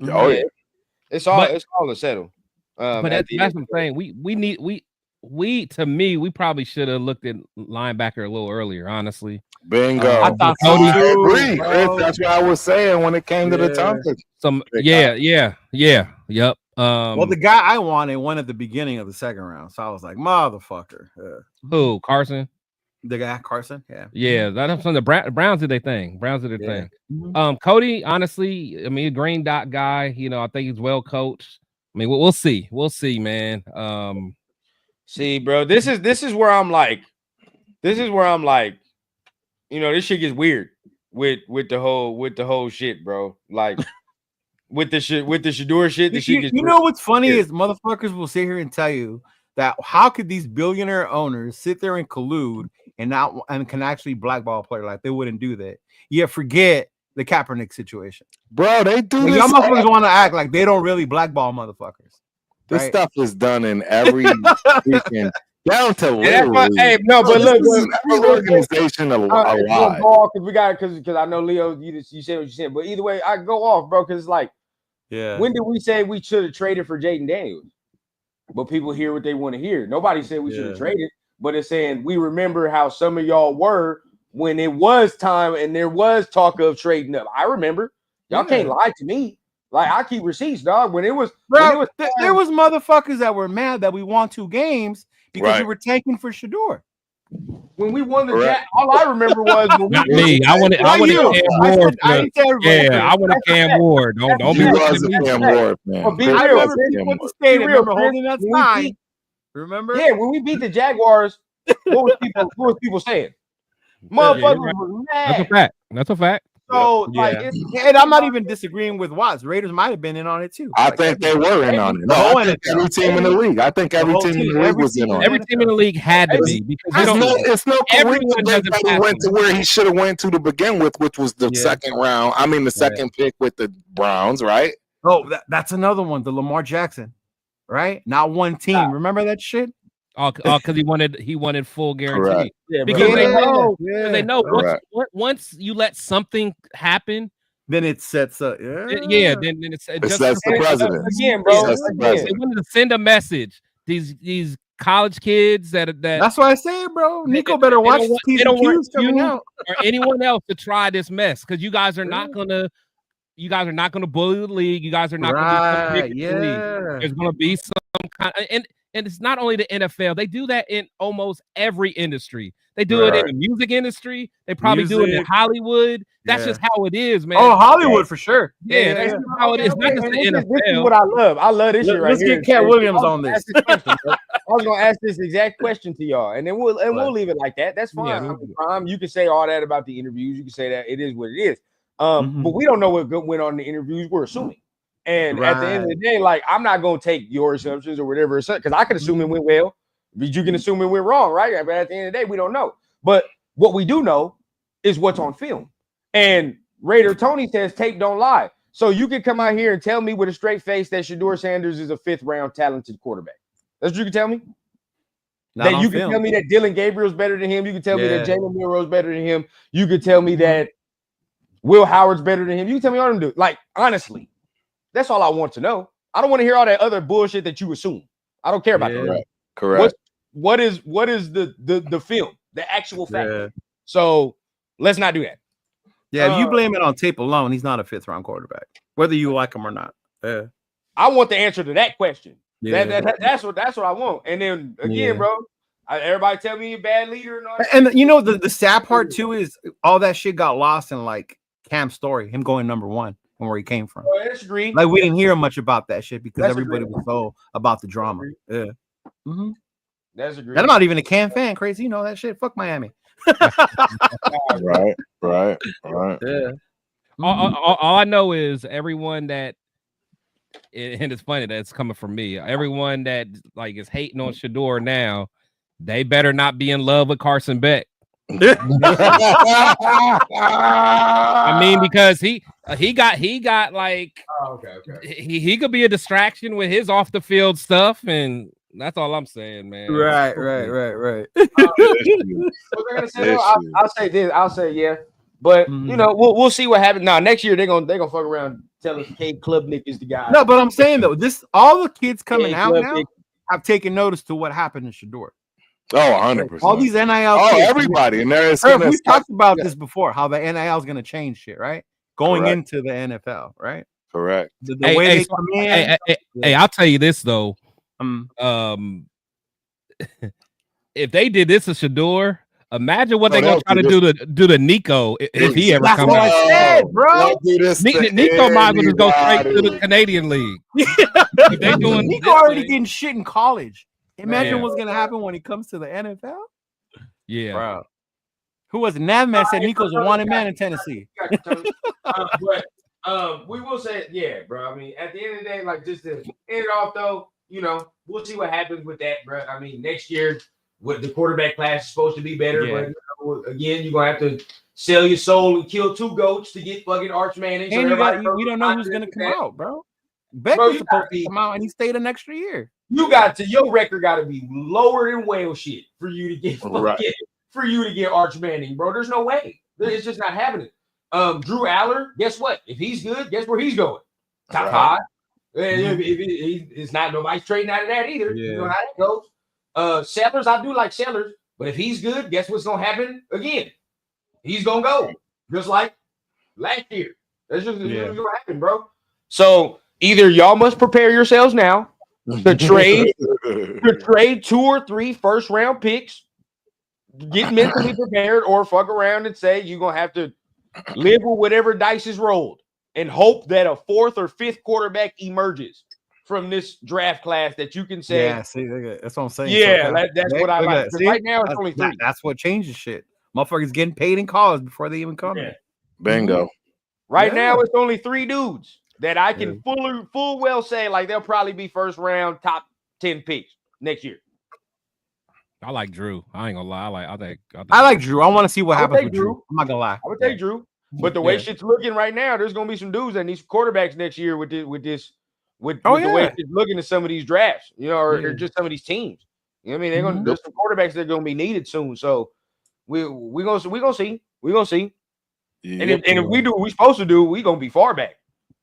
Oh yeah. It's all to settle. But that's what I'm saying. We to me, we probably should have looked at linebacker a little earlier, honestly. Bingo. I thought Cody. I agree. That's what I was saying when it came to the topic. Yep. Well, the guy I wanted went at the beginning of the second round, so I was like, motherfucker. Who? Carson? The guy Carson, that's from the Browns did their thing. Cody, honestly, I mean, a green dot guy. I think he's well coached. I mean, we'll see, man. See, bro, this is where I'm like, this shit gets weird with the whole shit, bro. Like with the Shador shit, the shit gets weird. What's funny is motherfuckers will sit here and tell you that how could these billionaire owners sit there and collude and can actually blackball a player like they wouldn't do that. Yeah, forget the Kaepernick situation, bro. They do. Y'all motherfuckers want to act like they don't really blackball motherfuckers. This stuff is done in every weekend, down to literally. But look, every organization alive. Because I know Leo, you said what you said, but either way, I go off, bro. Because it's like, when did we say we should have traded for Jaden Daniels? But people hear what they want to hear. Nobody said we should have traded. But it's saying we remember how some of y'all were when it was time and there was talk of trading up. I remember. Y'all can't lie to me. Like, I keep receipts, dog. When it was, bro, there was motherfuckers that were mad that we won 2 games because we were tanking for Shador. When we won the Jack, all I remember was I wanted Cam Ward. I wanted Cam Ward. Don't be looking at me. Cam Ward, man. I remember people at the stadium holding that sign. Remember? Yeah, when we beat the Jaguars, what was people saying? Motherfuckers were mad. That's a fact. So like, and I'm not even disagreeing with Watts. Raiders might have been in on it too. I think they were in on it. No, I think every team in the league. I think every team in the league was in on it. Every team in the league had to be because it's no everyone coincidence that he went to where he should have went to begin with, which was the second round. I mean, the second pick with the Browns, right? Oh, that's another one. The Lamar Jackson, right? Not one team. Remember that shit? Oh, because he wanted full guarantee. Correct. Yeah, because they know once you let something happen, then it sets up. Then it sets the president again, bro. They wanted to send a message. These college kids that that's why I say, bro. Nico better watch they don't want you out or anyone else to try this mess because you guys are not gonna. You guys are not going to bully the league. You guys are not going to be the league. There's going to be some kind of, and it's not only the NFL. They do that in almost every industry. They do it in the music industry. They probably do it in Hollywood. That's just how it is, man. Oh, Hollywood for sure. Yeah, that's how it is. Not just the NFL. This is what I love. I love this shit right here. Let's get Cat Williams on this. I was gonna ask this exact question to y'all, and then we'll leave it like that. That's fine. You can say all that about the interviews. You can say that it is what it is. But we don't know what went on in the interviews. We're assuming. And at the end of the day, like, I'm not going to take your assumptions or whatever, because I can assume it went well, but you can assume it went wrong, right? But at the end of the day, we don't know. But what we do know is what's on film. And Raider Tony says tape don't lie. So you can come out here and tell me with a straight face that Shedeur Sanders is a 5th-round talented quarterback. That's what you can tell me? That you can tell me that Dylan Gabriel's better than him. You can tell me that Jalen Milroe's better than him. You can tell me that Will Howard's better than him. You can tell me all them do. Like, honestly, that's all I want to know. I don't want to hear all that other bullshit that you assume. I don't care about that. Correct. What is the film, the actual fact? So let's not do that. Yeah, if you blame it on tape alone, he's not a 5th-round quarterback, whether you like him or not. Yeah. I want the answer to that question. That's what I want. And then again, bro, everybody tell me you're a bad leader and all that. And you know the sad part too is all that shit got lost in like Cam's story, him going #1 and where he came from. Oh, that's agreed. Like we didn't hear much about that shit because everybody was so about the drama. Yeah. Mm-hmm. That's agreed. And I'm not even a Cam fan. Crazy, you know that shit. Fuck Miami. right. Yeah. All I know is everyone that, and it's funny that it's coming from me. Everyone that like is hating on Shedeur now, they better not be in love with Carson Beck. I mean, because he got like he could be a distraction with his off the field stuff, and that's all I'm saying, man. Right. I'll say yeah, but you know we'll see what happens. Now next year they're gonna fuck around, and tell us Cade Klubnik is the guy. No, but I'm saying though, all the kids coming out now have taken notice to what happened in Shedeur. Oh, 100%. All these NIL. Everybody. And there's we've talked about this before, how the NIL is going to change shit, right? Going into the NFL, right? Correct. The way they come in. Hey, I'll tell you this though. If they did this to Shedeur, imagine what they're gonna try to do to Nico if he ever comes out. I said, bro. Nico might as well just go straight to the Canadian League. Nico already getting shit in college. Imagine what's gonna happen when he comes to the NFL. Yeah, bro. Who was it? Navman said Nico's a wanted man in Tennessee. But we will say, yeah, bro. I mean, at the end of the day, like just to end it off, though, you know, we'll see what happens with that, bro. I mean, next year, what the quarterback class is supposed to be better, but you know, again, you're gonna have to sell your soul and kill 2 goats to get fucking Arch Manning. And we don't know who's gonna come out, bro. Beck was supposed to come out, and he stayed an extra year. Your record got to be lower than whale shit for you to get Arch Manning, bro. There's no way. It's just not happening. Drew Aller, guess what? If he's good, guess where he's going? Top 5. It's not nobody's trading out of that either. You know how that goes. Sellers, I do like Sellers, but if he's good, guess what's gonna happen again? He's gonna go just like last year. That's just gonna happen, bro. So either y'all must prepare yourselves now to trade 2 or 3 first-round picks, get mentally prepared, or fuck around and say you're gonna have to live with whatever dice is rolled and hope that a 4th or 5th quarterback emerges from this draft class that you can say. Yeah, see, that's what I'm saying. Yeah, that's what I like. Right now, it's only 3. That's what changes shit. Motherfuckers getting paid in college before they even come. Bingo. Right now, it's only 3 dudes that I can full well say like they'll probably be first round top 10 picks next year. I like Drew. I ain't gonna lie. I like Drew. I want to see what happens with Drew. Drew. I'm not gonna lie. I would take Drew, but the way shit's looking right now, there's gonna be some dudes that need some quarterbacks next year with the way it's looking at some of these drafts, or just some of these teams. You know what I mean? They're gonna there's some quarterbacks that are gonna be needed soon. So we gonna see. Yeah, and if we do what we're supposed to do, we're gonna be far back,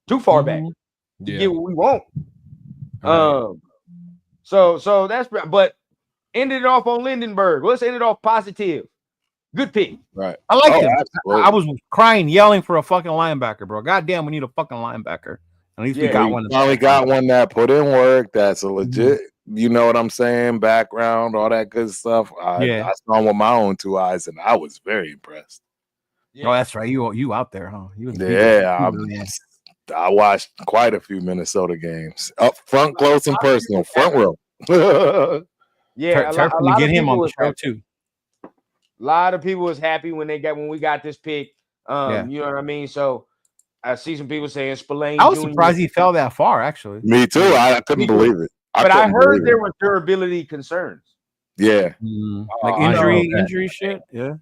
too far back to get what we want. So that's but ended it off on Lindenberg. Let's end it off positive. Good pick. Right. I like him. I was crying, yelling for a fucking linebacker, bro. Goddamn, we need a fucking linebacker. At least we got one. Finally got one that put in work. That's a legit, you know what I'm saying? Background, all that good stuff. I saw him with my own 2 eyes, and I was very impressed. Oh, that's right. You out there, huh? I watched quite a few Minnesota games. Up front, close and personal, front row. Turf to get him on the show too. A lot of people was happy when we got this pick. You know what I mean? So I see some people saying Spillane. I was surprised he fell that far, actually. Me too. I couldn't believe it. But I heard there were durability concerns. Yeah. Like injury shit. Yeah.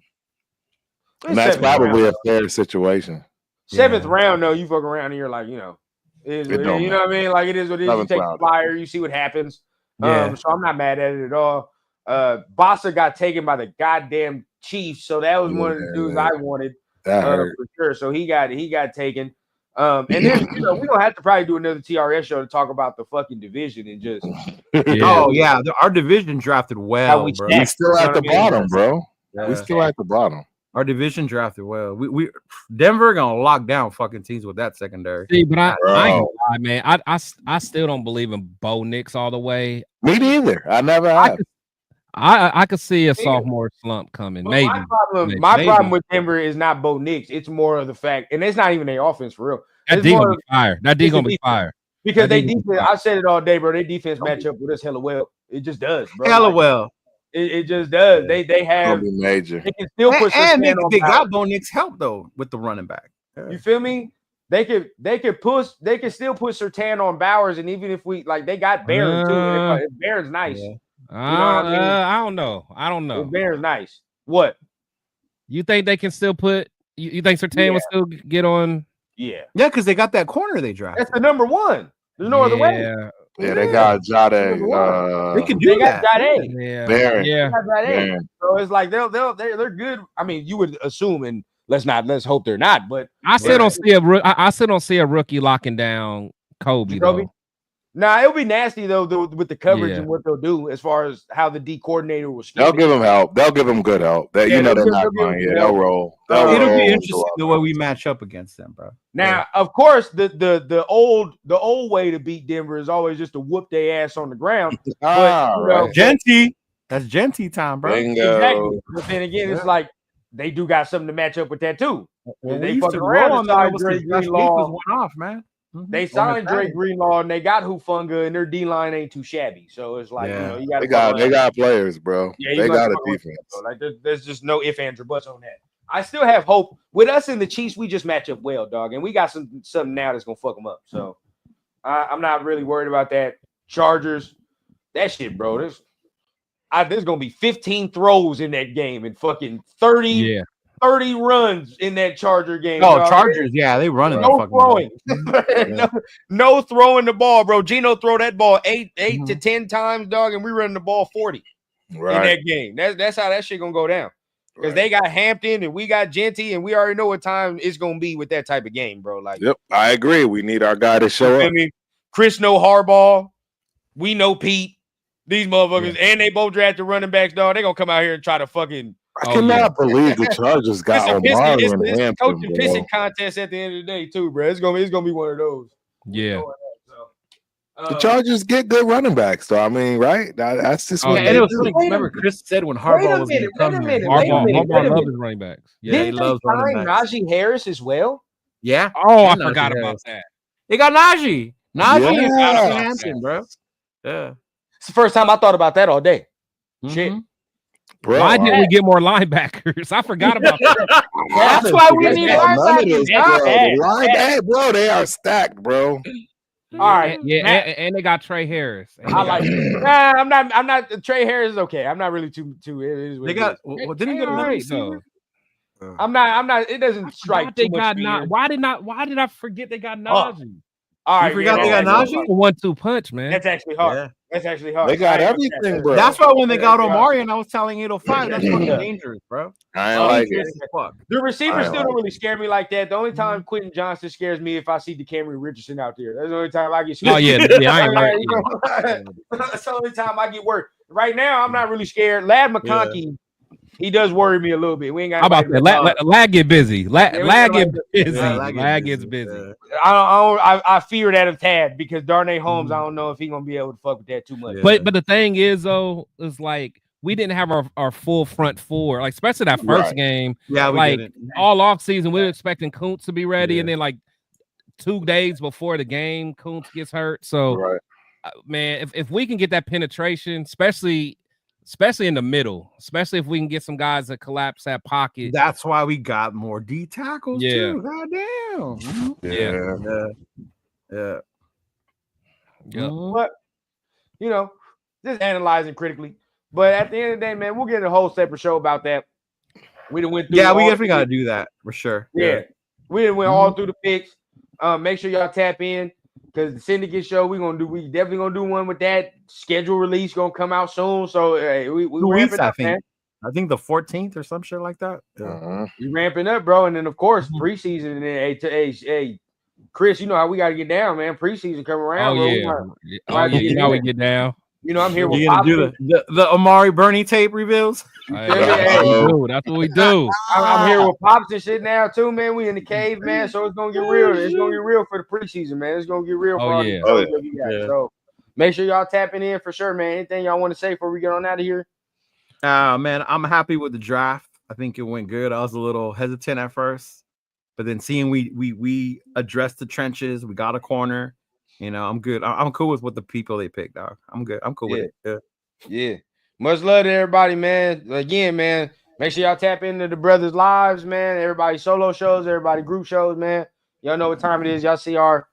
And that's probably a fair situation. 7th round, though, you fuck around and you're like, you know what I mean? Like, it is what it is. You take the flyer, you see what happens. So I'm not mad at it at all. Bossa got taken by the goddamn Chiefs, so that was one of the dudes I wanted for sure. So he got taken. And then we're gonna have to probably do another TRS show to talk about the fucking division and just our division drafted well, bro. We still at the bottom, bro. We still at the bottom. Our division drafted well. We Denver gonna lock down fucking teams with that secondary. See, but I ain't gonna lie, man. I still don't believe in Bo Nix all the way. Me neither. I never have. I could see a sophomore slump coming. But maybe. My problem with Denver is not Bo Nix. It's more of the fact, and it's not even their offense for real. That D gonna be fire. That D gonna be fire. Because they defense. I said it all day, bro. Their defense match up with us hella well. It just does, bro. Hella well. It just does. They have major. They can still put they got Bo Nix help though with the running back. You feel me? They could still put Surtain on Bowers, and even if we they got Barron too. Barron's nice. Yeah. I don't know. If Barron's nice. What? You think they can still put? You think Surtain will still get on? Yeah, because they got that corner they drafted. That's the number one. There's no other way. Yeah, they got Jade. They can do that. Jade. Barron. Yeah. Barron. So it's like they're good. I mean, you would assume, and let's hope they're not. But I still don't see a rookie locking down Kobe. Though. Nah, it'll be nasty though with the coverage and what they'll do as far as how the D coordinator will. They'll give them help. They'll give them good help. They're not going. Yeah, they'll roll. It'll be interesting the way we match up against them, bro. Now, of course, the old way to beat Denver is always just to whoop their ass on the ground. But, Genty, that's Genty time, bro. Bingo. Exactly. But then again, it's like they do got something to match up with that too. Well, they fuck around on that. Was one off, man. They signed Drake Greenlaw and they got Hufunga and their D line ain't too shabby. So it's like you got they got players, bro. Yeah, they got a defense. Like there's just no ifs, ands, or buts on that. I still have hope with us and the Chiefs. We just match up well, dog, and we got something now that's gonna fuck them up. So I'm not really worried about that. Chargers, that shit, bro. There's gonna be 15 throws in that game and fucking 30 runs in that Charger game. Oh, dog. Chargers, they running. No throwing. no throwing the ball, bro. Gino throw that ball 8 to 10 times, dog, and we running the ball 40 in that game. That's how that shit gonna go down. Because they got Hampton and we got Genty, and we already know what time it's gonna be with that type of game, bro. Like, yep, I agree. We need our guy to show up. I mean, Chris know Harbaugh. We know Pete. These motherfuckers, and they both drafted running backs, dog. They gonna come out here and try to fucking. I cannot believe the Chargers got Omar and Hampton. It's a coaching pissing contest at the end of the day, too, bro. It's gonna be one of those. Yeah. The Chargers get good running backs, though. I mean, right? That's just what. And it was funny. Remember, Chris said when Harbaugh was going to come here. Harbaugh loves his running backs. Yeah, he loves running backs. Najee Harris as well. Yeah. Oh, I forgot about that. They got Najee. Najee is Hampton, bro. Yeah. It's the first time I thought about that all day. Shit. Bro, why didn't we get more linebackers? I forgot about that. That's why we need linebackers. Hey, bro, they are stacked, bro. All right, and they got Trey Harris. I like it. Nah, I'm not. Trey Harris is okay. I'm not really too. It is they got. Well, didn't he get another receiver? I'm not. It doesn't strike too much. Why did I forget they got Najee? All right, you forgot they got Najee? 1-2 punch, man. That's actually hard. Yeah. That's actually hard. They got everything, bro. That's why when they got Omari and I was telling 805, that's fucking dangerous, bro. I ain't like it. The receivers still don't really scare me like that. The only time Quentin Johnson scares me if I see DeCamry Richardson out there. That's the only time I get scared. Oh yeah, I ain't right. That's the only time I get worried. Right now, I'm not really scared. Lad McConkey, he does worry me a little bit. We ain't got. How about that? Lag get busy. Lag get busy. Lag gets busy. I fear that a tad because Darnay Holmes, I don't know if he's gonna be able to fuck with that too much. But the thing is though, is like we didn't have our full front four, like especially that first game. Yeah, like all off season, we were expecting Kuntz to be ready, and then like 2 days before the game, Kuntz gets hurt. So, man, if we can get that penetration, especially in the middle, especially if we can get some guys that collapse that pocket. That's why we got more D tackles too. Goddamn. Yeah. But just analyzing critically. But at the end of the day, man, we'll get a whole separate show about that. We done went through. Yeah, we definitely got to do that for sure. Yeah. We done went all through the picks. Make sure y'all tap in. Because the Syndicate show, we definitely gonna do one with that schedule release gonna come out soon. So we ramping up, man. I think the 14th or some shit like that. We ramping up, bro. And then of course preseason. And then hey, Chris, you know how we gotta get down, man. Preseason come around. You know we get down. You know I'm here with do the Amari Bernie tape reveals. That's what we do. I'm here with Pops and shit now too, man. We in the cave, man. So it's gonna get real. It's gonna get real for the preseason, man. It's gonna get real for all the shows that we got. So make sure y'all tapping in for sure, man. Anything y'all want to say before we get on out of here? Man, I'm happy with the draft. I think it went good. I was a little hesitant at first, but then seeing we addressed the trenches, we got a corner. I'm good. I'm cool with what the people they picked, dog. I'm good. I'm cool with it. Yeah. Much love to everybody, man. Again, man, make sure y'all tap into the brothers' lives, man. Everybody solo shows, everybody group shows, man. Y'all know what time it is. Y'all see our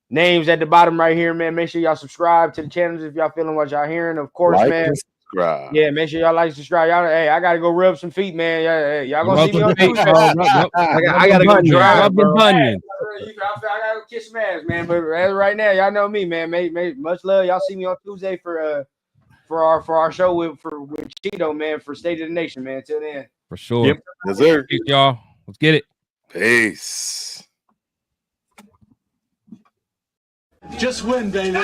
names at the bottom right here, man. Make sure y'all subscribe to the channels if y'all feeling what y'all hearing. Of course, man. Subscribe. Yeah, make sure y'all subscribe. Y'all, hey, I gotta go rub some feet, man. Y'all gonna see me on Tuesday. I gotta go drive, bro. I gotta kiss some ass, man. But right now, y'all know me, man. Much love. Y'all see me on Tuesday for our show with Cheeto, man, for State of the Nation, man. Till then. For sure. Yep. Yes, sir. Peace, y'all. Let's get it. Peace. Just win, baby.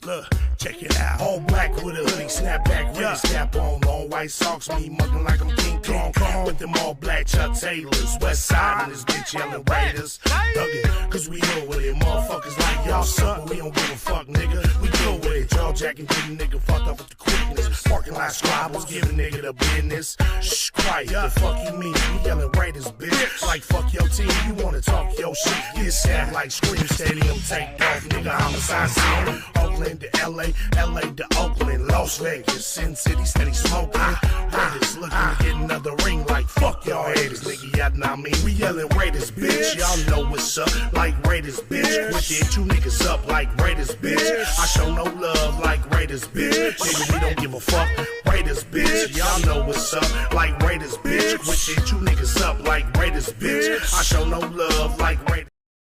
Look, check it out. All black with a hoodie, snapback, ready snap on. Long white socks, me mugging like I'm King Kong. With them all black Chuck Taylors. West side and this bitch yelling Raiders. Dug it, cause we know with it. Motherfuckers like y'all suck, but we don't give a fuck, nigga. We deal with it. Jaw jacking, getting nigga fucked up with the quickness. Parking lot squabbles, giving nigga the business. Shh, quiet. The fuck you mean? We yelling Raiders, bitch. Like fuck your team, you wanna talk your shit. Get sad like Scream Stadium, take off, nigga. Homicide scene. Oakland to LA, LA to Oakland, Las Vegas, Sin City, steady smoking. Raiders looking to get another ring like fuck y'all haters, nigga. Y'all know I mean. We yelling Raiders, bitch. Y'all know what's up, like Raiders, bitch. Wicked, two niggas up like Raiders, bitch. I show no love like Raiders, bitch. Nigga, we don't give a fuck. Raiders, bitch. Y'all know what's up, like Raiders, bitch. Wicked, two niggas up like Raiders, bitch. I show no love like Raiders.